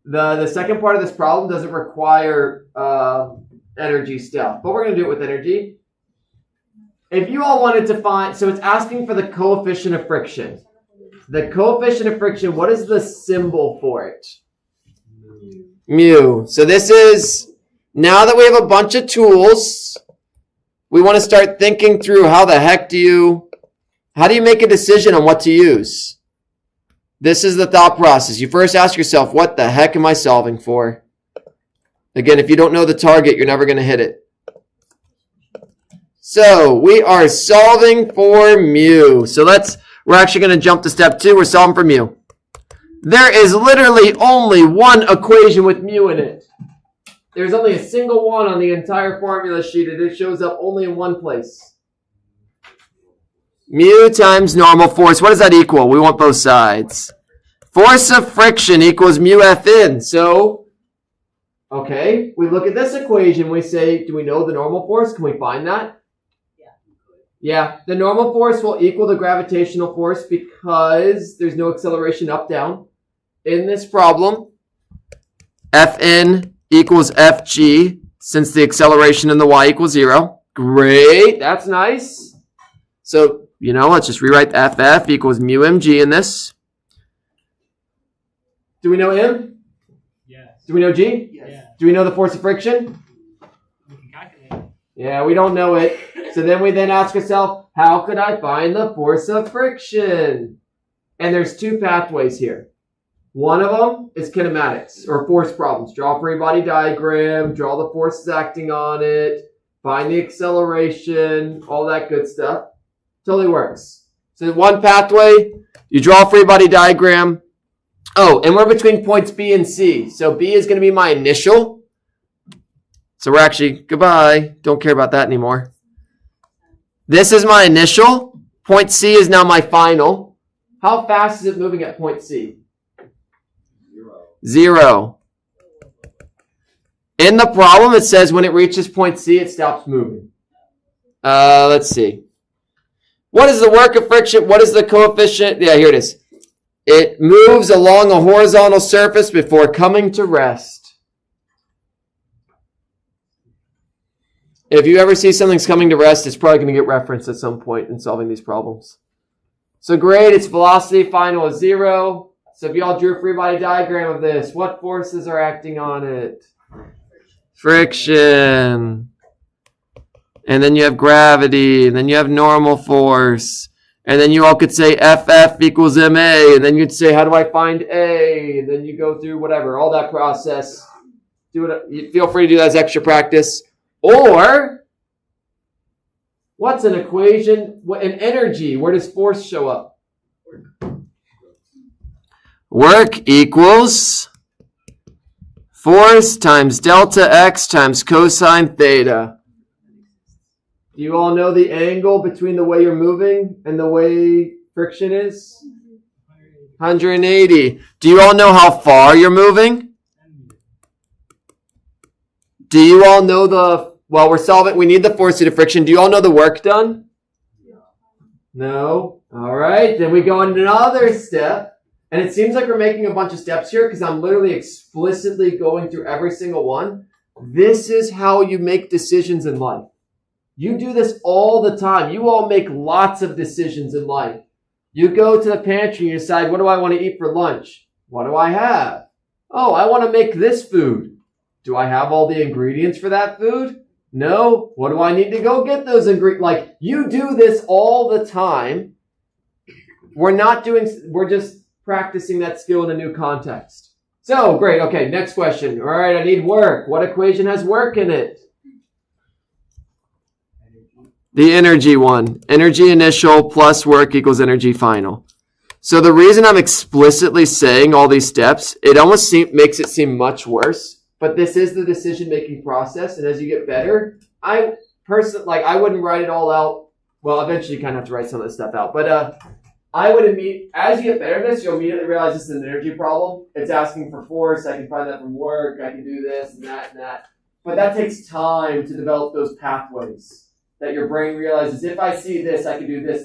The second part of this problem doesn't require energy stuff, but we're going to do it with energy. If you all wanted to find, so it's asking for the coefficient of friction. The coefficient of friction, what is the symbol for it? Mu. So this is, now that we have a bunch of tools, we want to start thinking through how the heck do you make a decision on what to use? This is the thought process. You first ask yourself, what the heck am I solving for? Again, if you don't know the target, you're never going to hit it. So we are solving for mu. So we're actually going to jump to step 2. We're solving for mu. There is literally only one equation with mu in it. There's only a single one on the entire formula sheet, and it shows up only in one place. Mu times normal force. What does that equal? We want both sides. Force of friction equals mu Fn. So, okay, we look at this equation. We say, do we know the normal force? Can we find that? Yeah, the normal force will equal the gravitational force because there's no acceleration up, down. In this problem, Fn equals Fg since the acceleration in the y equals 0. Great, that's nice. So, let's just rewrite Ff equals mu mg in this. Do we know m? Yes. Do we know g? Yes. Do we know the force of friction? We can calculate. Yeah, we don't know it. So then we ask ourselves, how could I find the force of friction? And there's 2 pathways here. One of them is kinematics, or force problems. Draw a free body diagram, draw the forces acting on it, find the acceleration, all that good stuff. Totally works. So one pathway, you draw a free body diagram. Oh, and we're between points B and C. So B is going to be my initial. So we're actually, goodbye, don't care about that anymore. This is my initial. Point C is now my final. How fast is it moving at point C? 0. In the problem, it says when it reaches point C, it stops moving. Let's see. What is the work of friction? What is the coefficient? Yeah, here it is. It moves along a horizontal surface before coming to rest. If you ever see something's coming to rest, it's probably going to get referenced at some point in solving these problems. So great, its velocity final is 0. So if you all drew a free body diagram of this, what forces are acting on it? Friction. And then you have gravity, and then you have normal force. And then you all could say FF equals MA, and then you'd say, how do I find A? And then you go through whatever, all that process. Feel free to do that as extra practice. Or, what's an equation? An energy. Where does force show up? Work equals force times delta x times cosine theta. Do you all know the angle between the way you're moving and the way friction is? 180. Do you all know how far you're moving? Do you all know while we're solving, we need the force due to friction. Do you all know the work done? No? All right, then we go on another step. And it seems like we're making a bunch of steps here because I'm literally explicitly going through every single one. This is how you make decisions in life. You do this all the time. You all make lots of decisions in life. You go to the pantry and you decide, what do I want to eat for lunch? What do I have? Oh, I want to make this food. Do I have all the ingredients for that food? No. What do I need to go get those ingredients? Like, you do this all the time. We're just practicing that skill in a new context. So, great. Okay, next question. All right, I need work. What equation has work in it? The energy one. Energy initial plus work equals energy final. So the reason I'm explicitly saying all these steps, it almost makes it seem much worse, but this is the decision-making process, and as you get better, I wouldn't write it all out. Well, eventually you kind of have to write some of this stuff out, but as you get better at this, you'll immediately realize this is an energy problem. It's asking for force. I can find that from work. I can do this and that and that. But that takes time to develop those pathways that your brain realizes, if I see this, I can do this.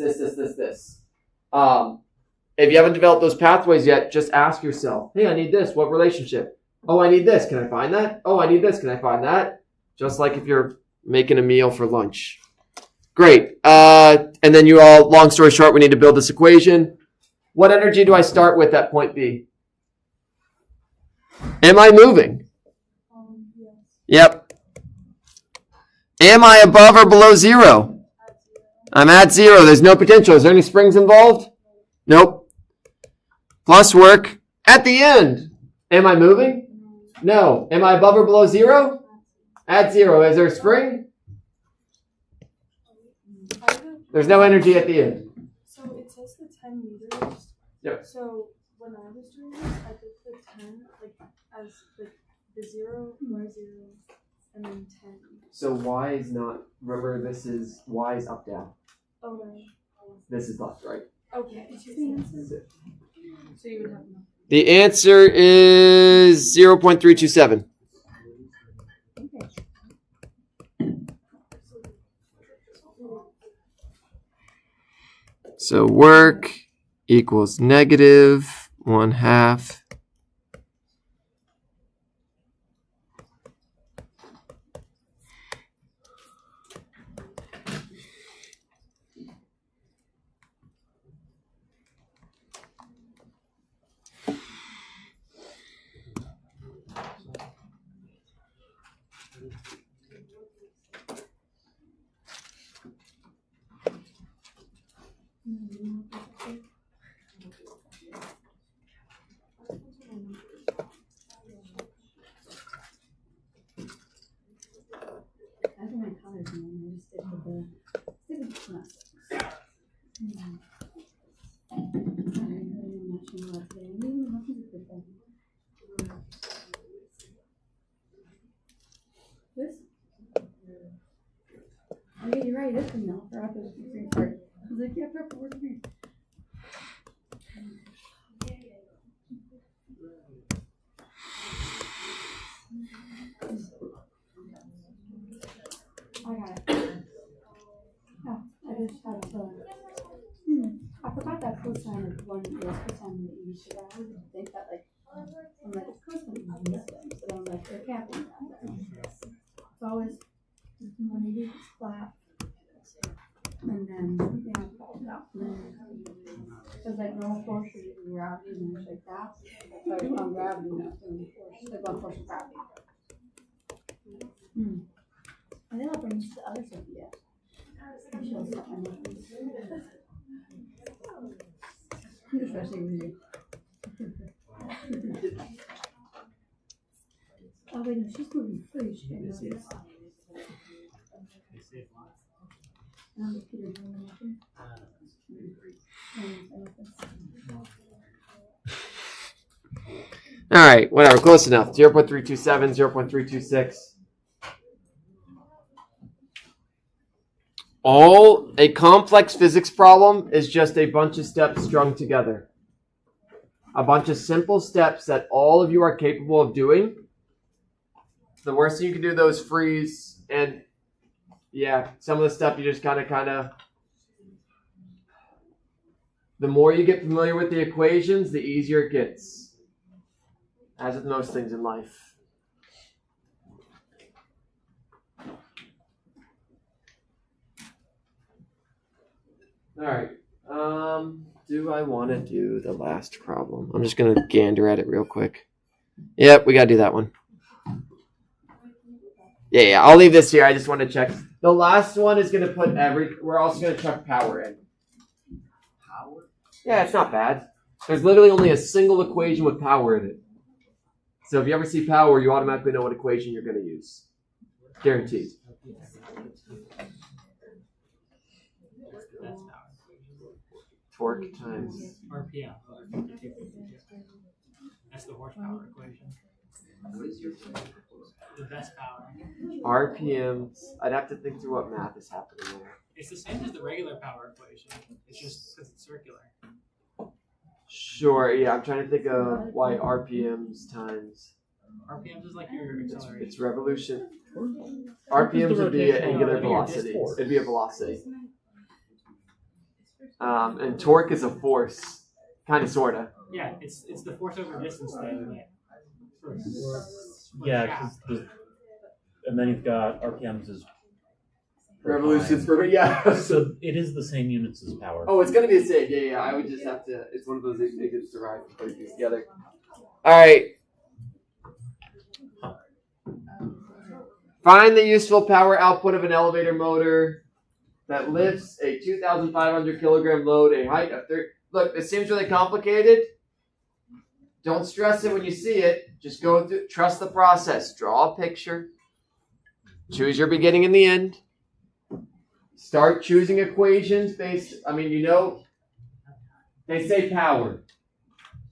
If you haven't developed those pathways yet, just ask yourself, hey, I need this. What relationship? Oh, I need this. Can I find that? Oh, I need this. Can I find that? Just like if you're making a meal for lunch. Great. And then you all, long story short, we need to build this equation. What energy do I start with at point B? Am I moving? Yes. Yep. Am I above or below zero? I'm at zero. There's no potential. Is there any springs involved? Nope. Plus work at the end. Am I moving? No. Am I above or below zero? At zero. Is there a spring? There's no energy at the end. So it says the 10 meters. Yep. So when I was doing this, I did the 10 as the 0, y0, and then 10. So y is not, remember y is up, down. Okay. This is left, right? Okay. So you would have no. The answer is 0.327. So work equals negative 1/2. I think my colors, man, I just did with the This? Oh yeah, you're right, this one now. I forgot the green part. I was like, yeah, purple works for me. I got it. Yeah, I just had to. I forgot that cosine of one is cosine that you should. I would think that I'm like it's cosine of this thing, so I'm like they're capping that. It's always 180 is flat, and then yeah, falls out. Because no force or gravity and things like that. So it's on gravity, not doing force. Like on force of gravity. I think I'll bring this to the other Sophia. She'll stop my muscles. Especially with you. Oh wait, no, she's moving free. She can't use this. All right, whatever, close enough. 0.327, 0.326. A complex physics problem is just a bunch of steps strung together. A bunch of simple steps that all of you are capable of doing. The worst thing you can do, those freeze, and yeah, some of the stuff you just kind of. The more you get familiar with the equations, the easier it gets. As with most things in life. All right. Do I want to do the last problem? I'm just gonna gander at it real quick. Yep, we gotta do that one. Yeah. I'll leave this here. I just want to check. The last one is gonna put we're also gonna chuck power in. Power? Yeah, it's not bad. There's literally only a single equation with power in it. So if you ever see power, you automatically know what equation you're gonna use. Guaranteed. Torque times. RPM. That's the horsepower equation. What is your The best power. RPMs. I'd have to think through what math is happening there. It's the same as the regular power equation. It's just because it's circular. Sure, yeah, I'm trying to think of why RPMs times. RPMs is like your acceleration. It's revolution. RPMs would be an angular velocity. It'd be a velocity. And torque is a force. Kind of, sort of. Yeah, it's the force over distance thing. Yeah, and then you've got RPMs as Revolutions per yeah. So it is the same units as power. Oh, it's gonna be the same. Yeah. I would just have to. It's one of those things you just derive and put these together. All right. Find the useful power output of an elevator motor that lifts a 2,500 kilogram load, a height of 30. Look, this seems really complicated. Don't stress it when you see it. Just go through. Trust the process. Draw a picture. Choose your beginning and the end. Start choosing equations based. They say power.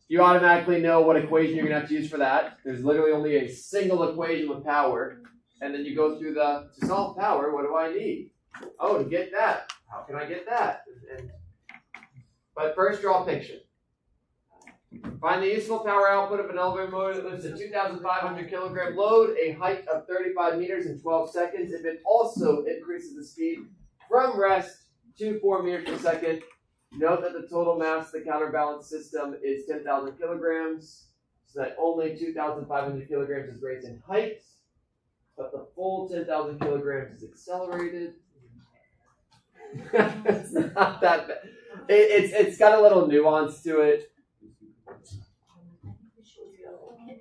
You automatically know what equation you're gonna have to use for that. There's literally only a single equation with power. And then you go through to solve power, what do I need? Oh, to get that. How can I get that? But first, draw a picture. Find the useful power output of an elevator motor that lifts a 2,500 kilogram load, a height of 35 meters in 12 seconds. If it also increases the speed from rest to 4 meters per second, note that the total mass of the counterbalance system is 10,000 kilograms, so that only 2,500 kilograms is raised in height. But the full 10,000 kilograms is accelerated. It's not that bad. It's got a little nuance to it.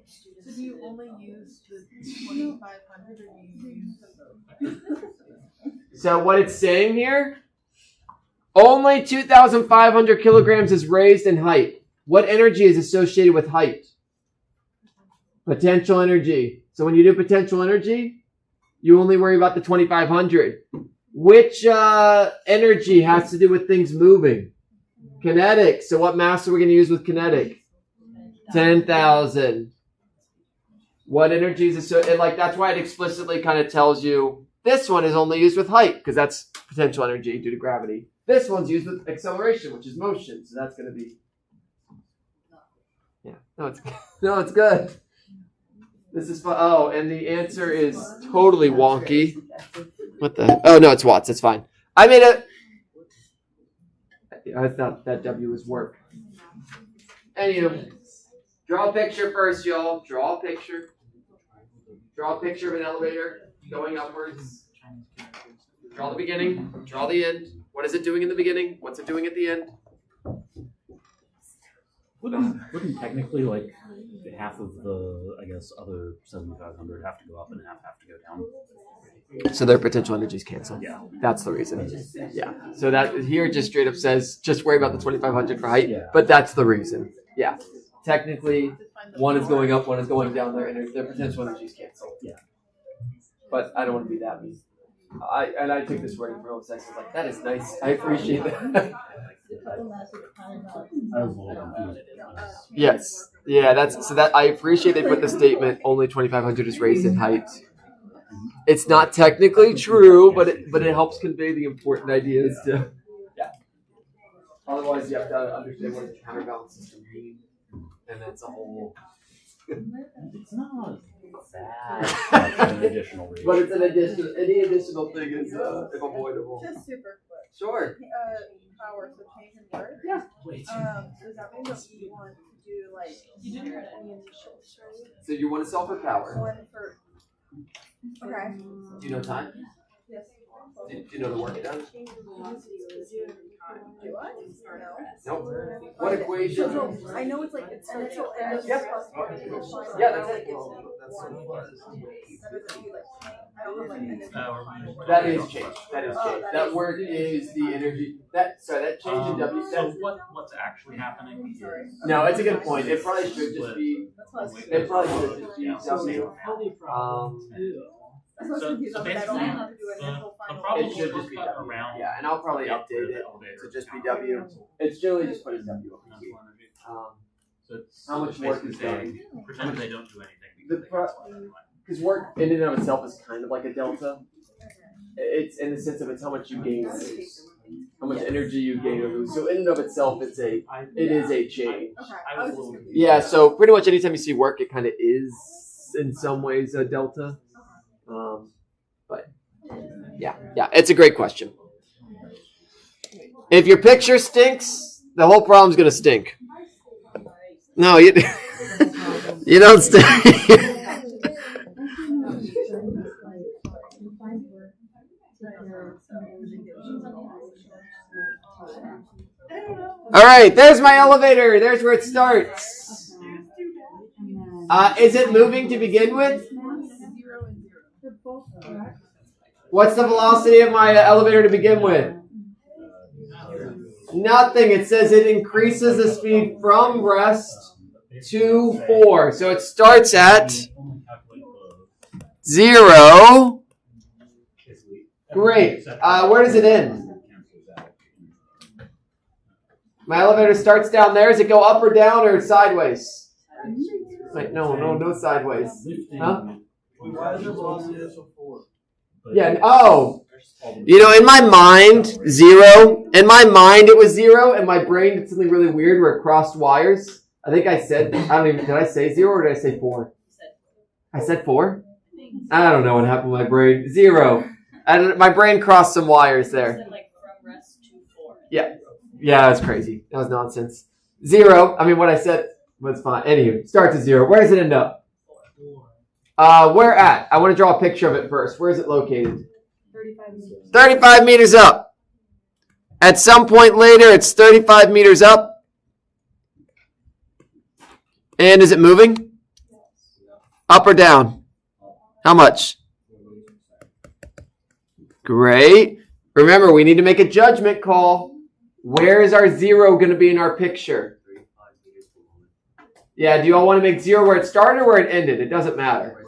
So do you only use the 2,500 or do you use them both? So what it's saying here, only 2,500 kilograms is raised in height. What energy is associated with height? Potential energy. So when you do potential energy, you only worry about the 2,500. Which energy has to do with things moving? Kinetic. So what mass are we going to use with kinetic? 10,000. What energy is associated? Like that's why it explicitly kind of tells you this one is only used with height because that's potential energy due to gravity. This one's used with acceleration, which is motion. So that's going to be. Yeah. No, it's good. This is fun. Oh, and the answer is totally wonky. What the? Oh, no, it's watts. It's fine. I made it. I thought that W was work. Anywho, draw a picture first, y'all. Draw a picture. Draw a picture of an elevator going upwards. Draw the beginning. Draw the end. What is it doing in the beginning? What's it doing at the end? Wouldn't technically like half of the other 7,500 have to go up and half have to go down? So their potential energies cancel. Yeah, that's the reason. Yeah. So that here it just straight up says just worry about the 2,500 for height. Yeah. But that's the reason. Yeah. Technically, one is going up, one is going down. Their potential energies cancel. Yeah. But I don't want to be that mean. I took this wording for 0 seconds. I was like, that is nice. I appreciate that. I was a little confused. Yes. Yeah, that I appreciate they put the statement only 2,500 is raised in height. It's not technically true, but it helps convey the important ideas too. Yeah. Otherwise, you have to understand what a counterbalance system means, and that's a whole. It's not bad. An additional reason. But it's an addition. Any additional thing is avoidable. Just super quick. Sure. Power, so change in word. Yeah. Does that mean that you want to do like any initials, right? So you want to solve for power. One for. Okay. Do you know time? Yes. Do you know the work done? Do I? Nope. What equation? I know it's like it's initial and Yep. plus Yeah, that's it. That is change. That is change. That word is the energy. That change in W. So what's actually happening is No, it's a good point. It probably should just be. It probably should just be W. So basically, the problem It should just be W. around Yeah, and I'll probably update it to just be W. It's generally just putting W. So it's How much work is basically saying, pretend they don't do anything. The Because work in and of itself is kind of like a delta. It's in the sense of it's how much you gain or lose, how much energy you gain or lose. So in and of itself, it is a change. Yeah. So pretty much anytime you see work, it kind of is in some ways a delta. But yeah, it's a great question. If your picture stinks, the whole problem's gonna stink. No, you you don't stink. All right, there's my elevator. There's where it starts. Is it moving to begin with? What's the velocity of my elevator to begin with? Nothing. It says it increases the speed from rest to 4. So it starts at 0. Great. Where does it end? My elevator starts down there. Does it go up or down or sideways? Wait, no sideways. Huh? Why is your velocity so 4? Yeah. Oh. You know, in my mind, 0. In my mind, it was 0. In my brain, did something really weird where it crossed wires. I think I said, did I say 0 or did I say 4? I said 4? I don't know what happened with my brain. 0. And my brain crossed some wires there. Yeah. Yeah, that's crazy. That was nonsense. 0. I mean, what I said was fine. Anywho, starts at 0. Where does it end up? Where at? I want to draw a picture of it first. Where is it located? 35 meters. 35 meters up. At some point later, it's 35 meters up. And is it moving? Up or down? How much? Great. Remember, we need to make a judgment call. Where is our 0 going to be in our picture? Yeah, do you all want to make 0 where it started or where it ended? It doesn't matter.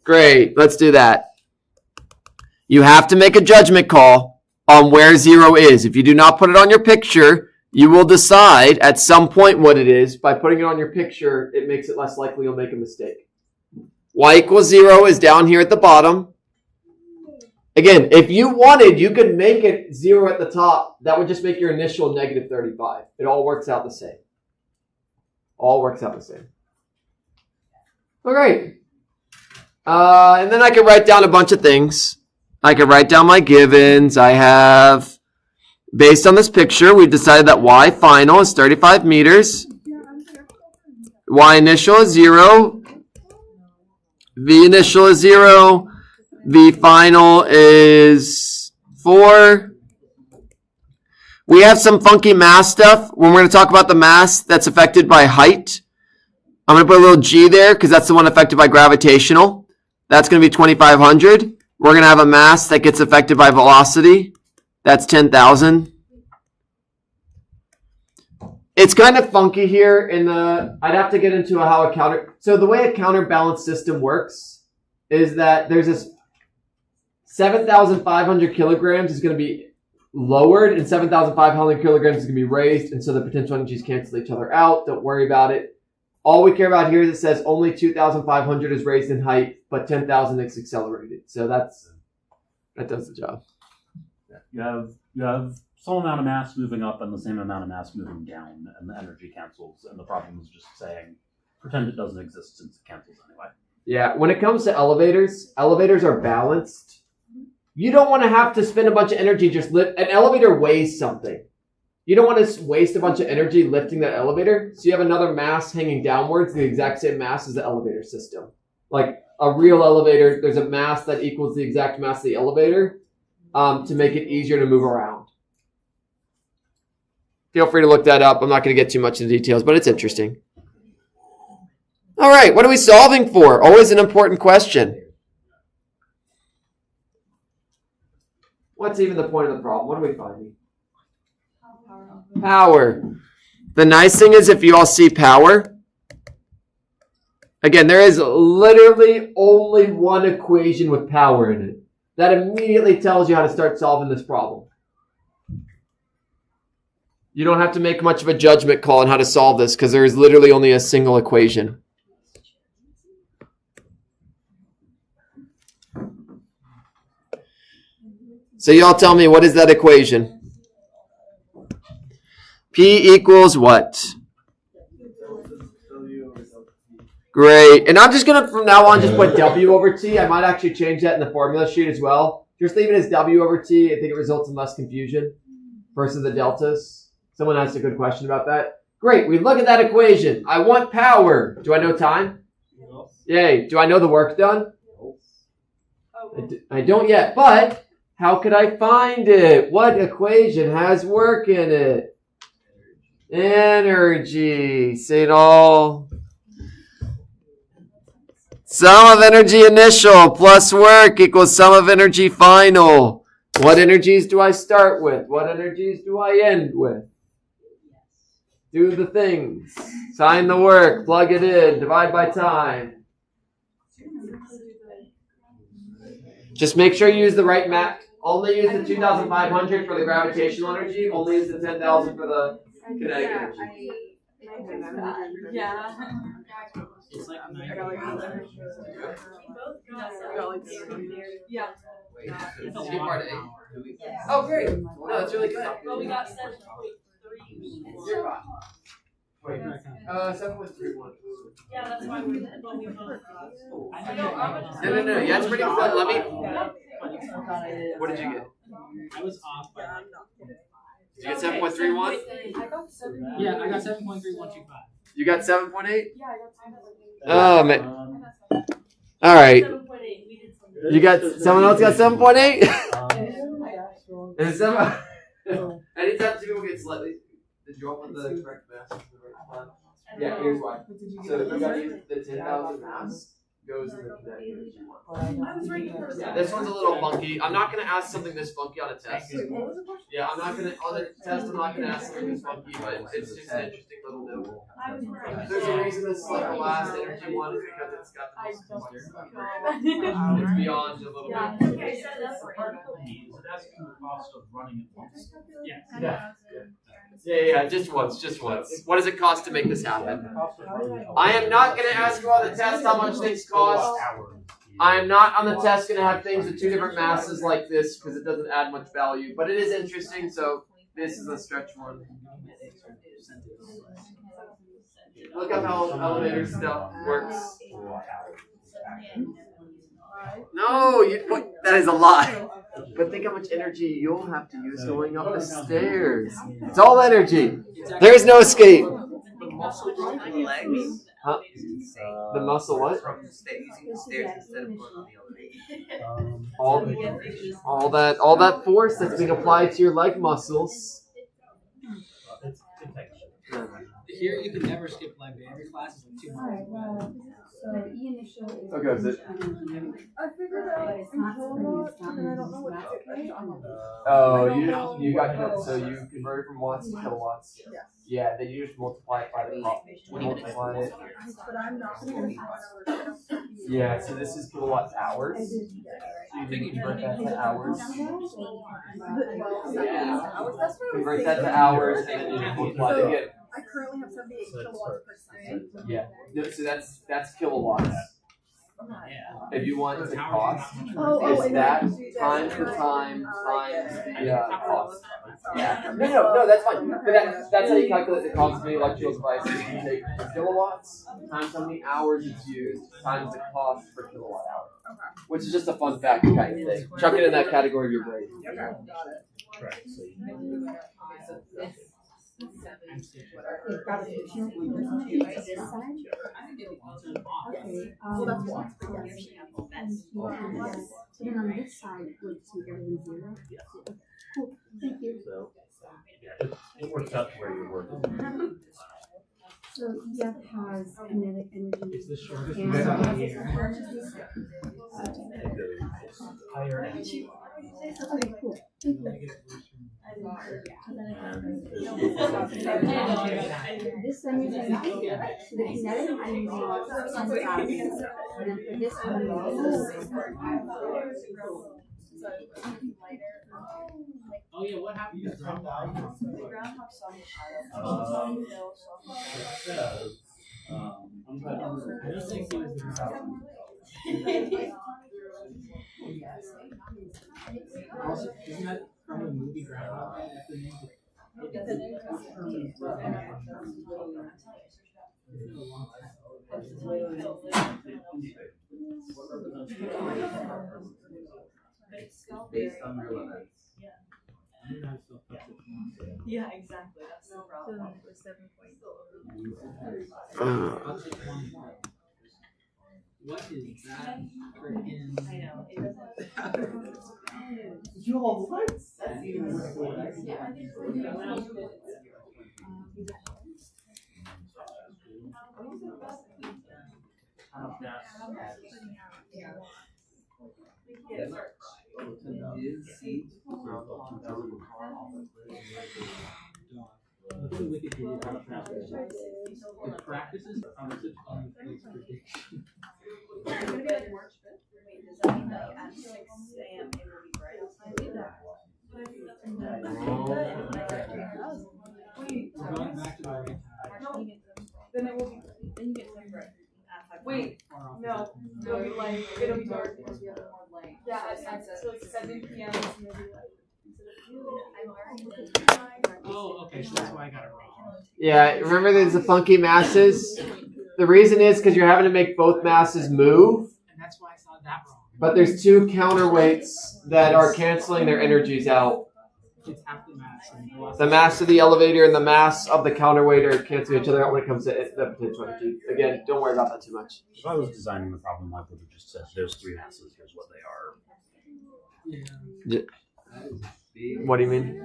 Great, let's do that. You have to make a judgment call on where 0 is. If you do not put it on your picture, you will decide at some point what it is. By putting it on your picture, it makes it less likely you'll make a mistake. Y equals 0 is down here at the bottom. Again, if you wanted, you could make it 0 at the top. That would just make your initial negative 35. It all works out the same. All works out the same. All right. And then I could write down a bunch of things. I could write down my givens. I have, based on this picture, we've decided that Y final is 35 meters. Y initial is 0. V initial is 0. V final is 4. We have some funky mass stuff. When we're going to talk about the mass that's affected by height, I'm going to put a little g there because that's the one affected by gravitational. That's going to be 2,500. We're going to have a mass that gets affected by velocity. That's 10,000. It's kind of funky here in the, I'd have to get into how a counter, so the way a counterbalance system works is that there's this 7,500 kilograms is going to be lowered and 7,500 kilograms is going to be raised, and so the potential energies cancel each other out. Don't worry about it. All we care about here is it says only 2,500 is raised in height, but 10,000 is accelerated. So that does the job. You have some amount of mass moving up and the same amount of mass moving down, and the energy cancels. And the problem is just saying, pretend it doesn't exist since it cancels anyway. Yeah, when it comes to elevators, elevators are balanced. You don't want to have to spend a bunch of energy just lift. An elevator weighs something. You don't want to waste a bunch of energy lifting that elevator. So you have another mass hanging downwards, the exact same mass as the elevator system. Like a real elevator, there's a mass that equals the exact mass of the elevator. to make it easier to move around. Feel free to look that up. I'm not going to get too much into details, but it's interesting. All right, what are we solving for? Always an important question. What's even the point of the problem? What are we finding? Power. The nice thing is if you all see power, again, there is literally only one equation with power in it. That immediately tells you how to start solving this problem. You don't have to make much of a judgment call on how to solve this because there is literally only a single equation. So y'all tell me, what is that equation? P equals what? Great. And I'm just going to, from now on, just put W over T. I might actually change that in the formula sheet as well. Just leave it as W over T. I think it results in less confusion versus the deltas. Someone asked a good question about that. Great. We look at that equation. I want power. Do I know time? Yay. Do I know the work done? I don't yet, but how could I find it? What equation has work in it? Energy. Say it all. Sum of energy initial plus work equals sum of energy final. What energies do I start with? What energies do I end with? Do the things. Sign the work. Plug it in. Divide by time. Just make sure you use the right map. Only use the 2,500 for the gravitational energy. Only use the 10,000 for the kinetic energy. Yeah. It's like Yeah. Wait, It's a did you get part lot. A? Oh, great. No, that's really good. Well, we got 7.3. You're fine. Wait, 7.31. Yeah, that's why we both. No. Yeah, it's pretty fun. Let me. What did you get? I was off by Did you get 7.31? I got 7. Yeah, I got 7.3125. You got 7.8? Yeah, I got 7. Oh man. All right. 7.8. We did something. You got someone else got 7.8? And 7. Anytime two people get slightly. Did you all put the correct mass in the right spot? Yeah, here's why. So you got the 10,000 mass goes in the kinetic energy one. I was right first. Yeah, this one's a little funky. I'm not gonna ask something this funky on a test. Yeah, I'm not gonna on the test. I'm not gonna ask something this funky, but it's just an interesting little note. I was right. There's a reason this is like the last energy one is because it's got the most complex stuff. It's beyond a little bit. Yeah, okay, so that's right. So that's the cost of running it once. Yeah, just once. What does it cost to make this happen? I am not going to ask you on the test how much things cost. I am not on the test going to have things with two different masses like this because it doesn't add much value. But it is interesting, so this is a stretch one. Look up how elevator stuff works. No, that is a lot. But think how much energy you'll have to use going up the stairs. It's all energy. There is no escape. The muscle from the legs. Huh? The muscle what? From using the stairs instead of going on the elevator. All that force that's being applied to your leg muscles. Here you can never skip library classes in 2 months. So the E initial is. Okay, is it? I figured out But it's not control spring, it's not and I don't know what mass. Oh, you got so you converted from watts to kilowatts. Yes. Yeah, then you just multiply it by the multiply it. But I'm not going to Yeah, so this is kilowatt hours. So you can convert that to hours. Convert that to hours, and then you multiply it again. I currently have 78 kilowatts per second. Yeah, so that's kilowatts. If you want the cost, it's that times the time times the cost. Yeah. No, that's fine. But that's how you calculate the cost of the electrical device. You take the kilowatts times how many hours it's used times the cost per kilowatt hour. Which is just a fun fact kind of thing. Chuck it in that category of your brain. Okay, got it. Okay, Well, that's watts, but yes. So then on this side, would just make everything 0? Yes. Cool. Thank you. So yeah, it works out to where you're working. So EF has kinetic energy. It's the shortest and route in the Higher energy. Okay, cool. Thank you. This I'm using the kinetic I'm using 10,000. And then for this one, Oh yeah, what happened to Groundhog? I don't think he was the Also, isn't that from the movie Groundhog? That's the name. Based on real events. Yeah, exactly. That's no problem. So 7 points. I'll take one more. What is that freaking? I know. It doesn't. You all what? That's even worse. Yeah. The practices on such unfixed prediction. It's gonna be like March 5th. Wait, does that mean that at 6 a.m. it will be bright outside? Wait, We're going back to the right time. then it will be. Then you get sunburn. Wait, Far off. No, it'll be light. It'll be dark. Yeah, so it's 7 p.m. It's gonna be light. Oh, okay, so that's why I got it wrong. Yeah, remember there's the funky masses? The reason is because you're having to make both masses move, And that's why I saw that wrong. but there's two counterweights that are canceling their energies out. It's half the mass. And the The mass of the elevator and the mass of the counterweight are canceling each other out when it comes to the potential energy. Again, don't worry about that too much. If I was designing the problem, I would have just said, "There's 3 masses. Here's what they are." Yeah. What do you mean?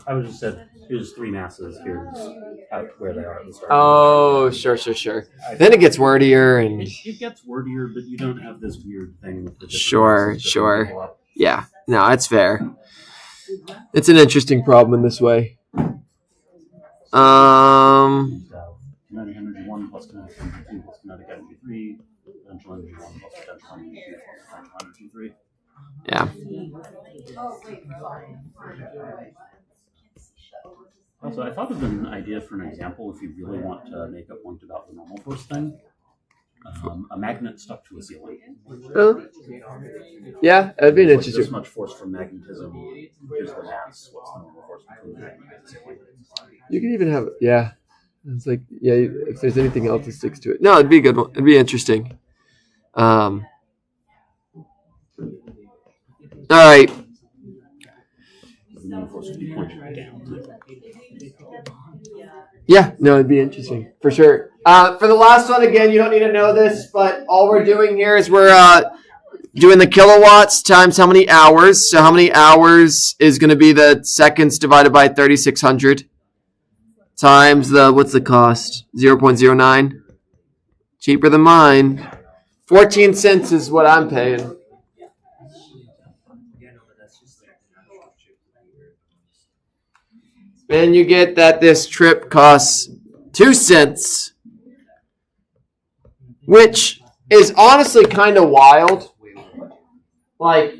I would have just said, "Here's 3 masses. Here's where they are at the start." Oh, sure. Then it gets wordier and It gets wordier, but you don't have this weird thing with the different Sure, masses that sure. go up. yeah, no, it's fair. It's an interesting problem in this way. So, kinetic energy 1 plus kinetic energy 2 plus kinetic energy 3, potential energy 1 plus potential energy 2 plus potential energy 3. Yeah. Also, I thought of an idea for an example if you really want to make a point about the normal force thing. A magnet stuck to a ceiling. Yeah, that'd be an Like this interesting. much force from magnetism. Here's the mass. What's the normal force between the magnet and the ceiling? You can even have, yeah. It's like, yeah, if there's anything else that sticks to it. No, it'd be a good one. It'd be interesting. All right. The normal force would be pointed down. Yeah, no, it'd be interesting for sure. For the last one, again, you don't need to know this, but all we're doing here is we're doing the kilowatts times how many hours. So how many hours is going to be the seconds divided by 3,600 times the, what's the cost? 0.09? Cheaper than mine. 14 cents is what I'm paying. And you get that this trip costs 2 cents, which is honestly kind of wild. Like,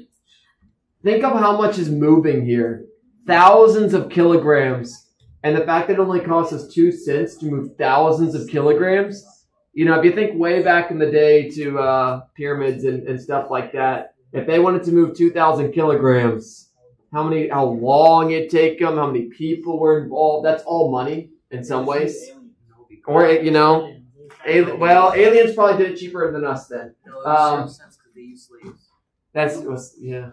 think of how much is moving here. Thousands of kilograms. And the fact that it only costs us 2 cents to move thousands of kilograms. You know, if you think way back in the day to pyramids and stuff like that, if they wanted to move 2,000 kilograms, how long it'd take them, how many people were involved, that's all money in some ways. Or, you know, aliens probably did it cheaper than us then. Yeah.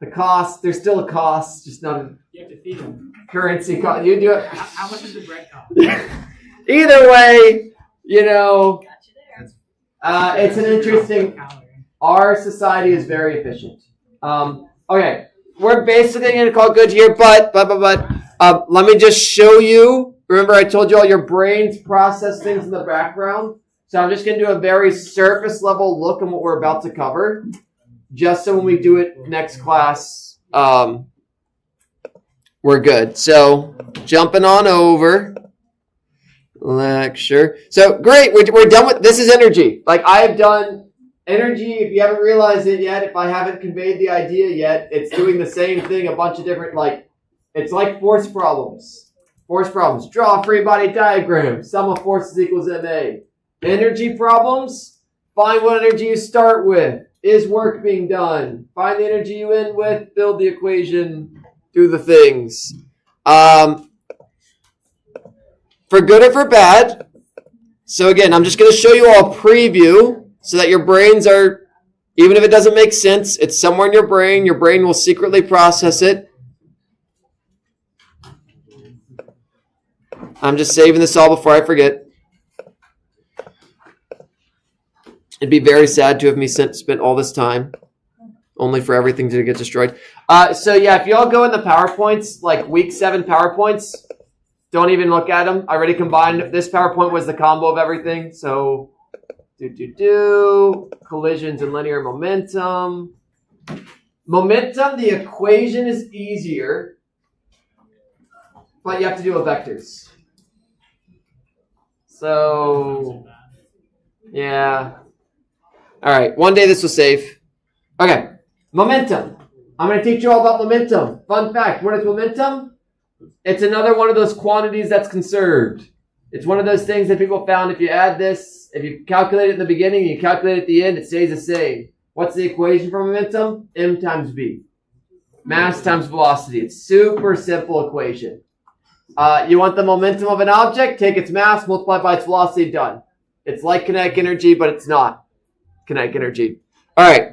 The cost, there's still a cost, just not a You have to feed them. currency cost. You do it. How much is the bread cost? Either way, you know, it's an interesting. Our society is very efficient. Okay, we're basically going to call it good here, but let me just show you. Remember I told you all your brains process things in the background? So I'm just going to do a very surface level look at what we're about to cover, just so when we do it next class, we're good. So jumping on over. Lecture. So great, we're done with, this is energy. Like I have done energy, if you haven't realized it yet, if I haven't conveyed the idea yet, it's doing the same thing, a bunch of different, it's like force problems. Force problems. Draw a free body diagram. Sum of forces equals MA. Energy problems. Find what energy you start with. Is work being done? Find the energy you end with. Build the equation. Do the things. For good or for bad. So again, I'm just going to show you all a preview so that your brains are, even if it doesn't make sense, it's somewhere in your brain. Your brain will secretly process it. I'm just saving this all before I forget. It'd be very sad to have me spent all this time only for everything to get destroyed. So yeah, if you all go in the PowerPoints, like week 7 PowerPoints, don't even look at them. I already combined. This PowerPoint was the combo of everything. So, collisions and linear momentum. Momentum, the equation is easier, but you have to deal with vectors. So, yeah. All right, one day this was safe. Okay, momentum. I'm going to teach you all about momentum. Fun fact, what is momentum? It's another one of those quantities that's conserved. It's one of those things that people found if you add this, if you calculate it in the beginning and you calculate it at the end, it stays the same. What's the equation for momentum? M times V. Mass times velocity. It's super simple equation. You want the momentum of an object, take its mass, multiply by its velocity, done. It's like kinetic energy, but it's not kinetic energy. All right.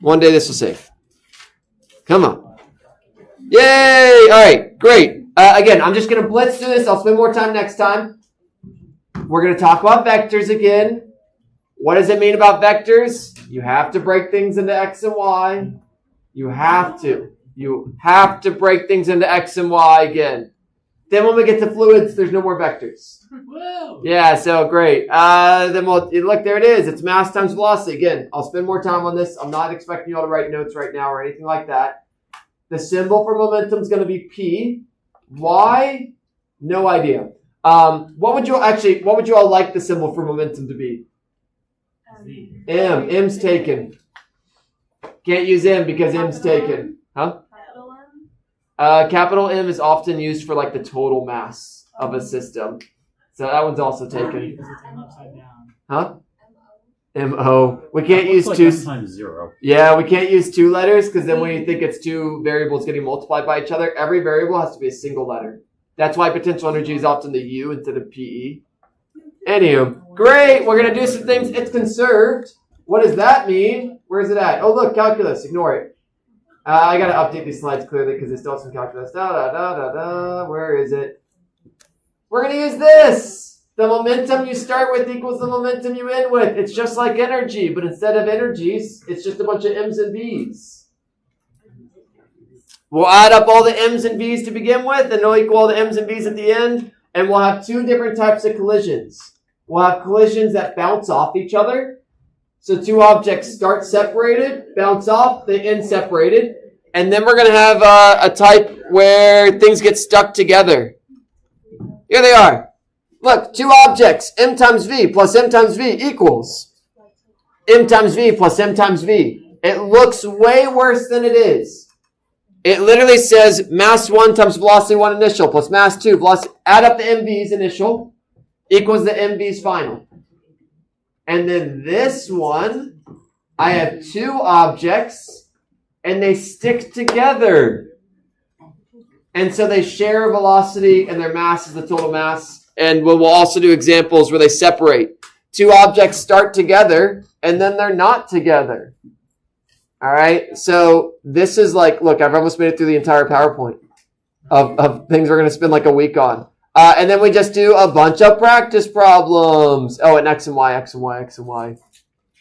One day this was safe. Come on. Yay! All right, great. Again, I'm just going to blitz through this. I'll spend more time next time. We're going to talk about vectors again. What does it mean about vectors? You have to break things into X and Y. You have to. You have to break things into X and Y again. Then when we get to fluids, there's no more vectors. Whoa. Yeah, so great. Then look, there it is. It's mass times velocity. Again, I'll spend more time on this. I'm not expecting you all to write notes right now or anything like that. The symbol for momentum is going to be P. Why? No idea. What would you all like the symbol for momentum to be? M. M's taken. Can't use M because M's taken. Huh? Capital M is often used for like the total mass of a system. So that one's also taken. Huh? M-O. We can't use like two. M times 0. Yeah, we can't use 2 letters because then when you think it's 2 variables getting multiplied by each other, every variable has to be a single letter. That's why potential energy is often the U instead of PE. Anywho, great. We're going to do some things. It's conserved. What does that mean? Where is it at? Oh, look, calculus. Ignore it. I got to update these slides clearly because they still have some calculus. Where is it? We're going to use this. The momentum you start with equals the momentum you end with. It's just like energy, but instead of energies, it's just a bunch of M's and V's. We'll add up all the M's and V's to begin with, and it'll equal all the M's and V's at the end, and we'll have 2 different types of collisions. We'll have collisions that bounce off each other. So 2 objects start separated, bounce off, they end separated, and then we're going to have a type where things get stuck together. Here they are. Look, 2 objects, M times V plus M times V equals M times V plus M times V. It looks way worse than it is. It literally says mass 1 times velocity 1 initial plus mass 2 velocity. Add up the MV's initial equals the MV's final. And then this one, I have 2 objects and they stick together. And so they share a velocity and their mass is the total mass. And we'll also do examples where they separate. 2 objects start together, and then they're not together. All right? So this is like, look, I've almost made it through the entire PowerPoint of things we're going to spend like a week on. And then we just do a bunch of practice problems. Oh, and X and Y, X and Y, X and Y.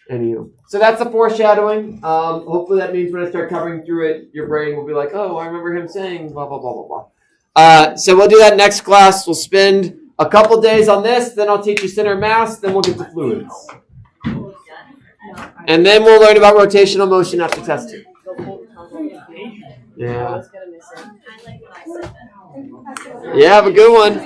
Anywho, so that's the foreshadowing. Hopefully that means when I start covering through it, your brain will be like, oh, I remember him saying blah, blah, blah, blah, blah. So we'll do that next class. We'll spend a couple days on this. Then I'll teach you center mass. Then we'll get to fluids. And then we'll learn about rotational motion after test 2. Yeah. Yeah, have a good one.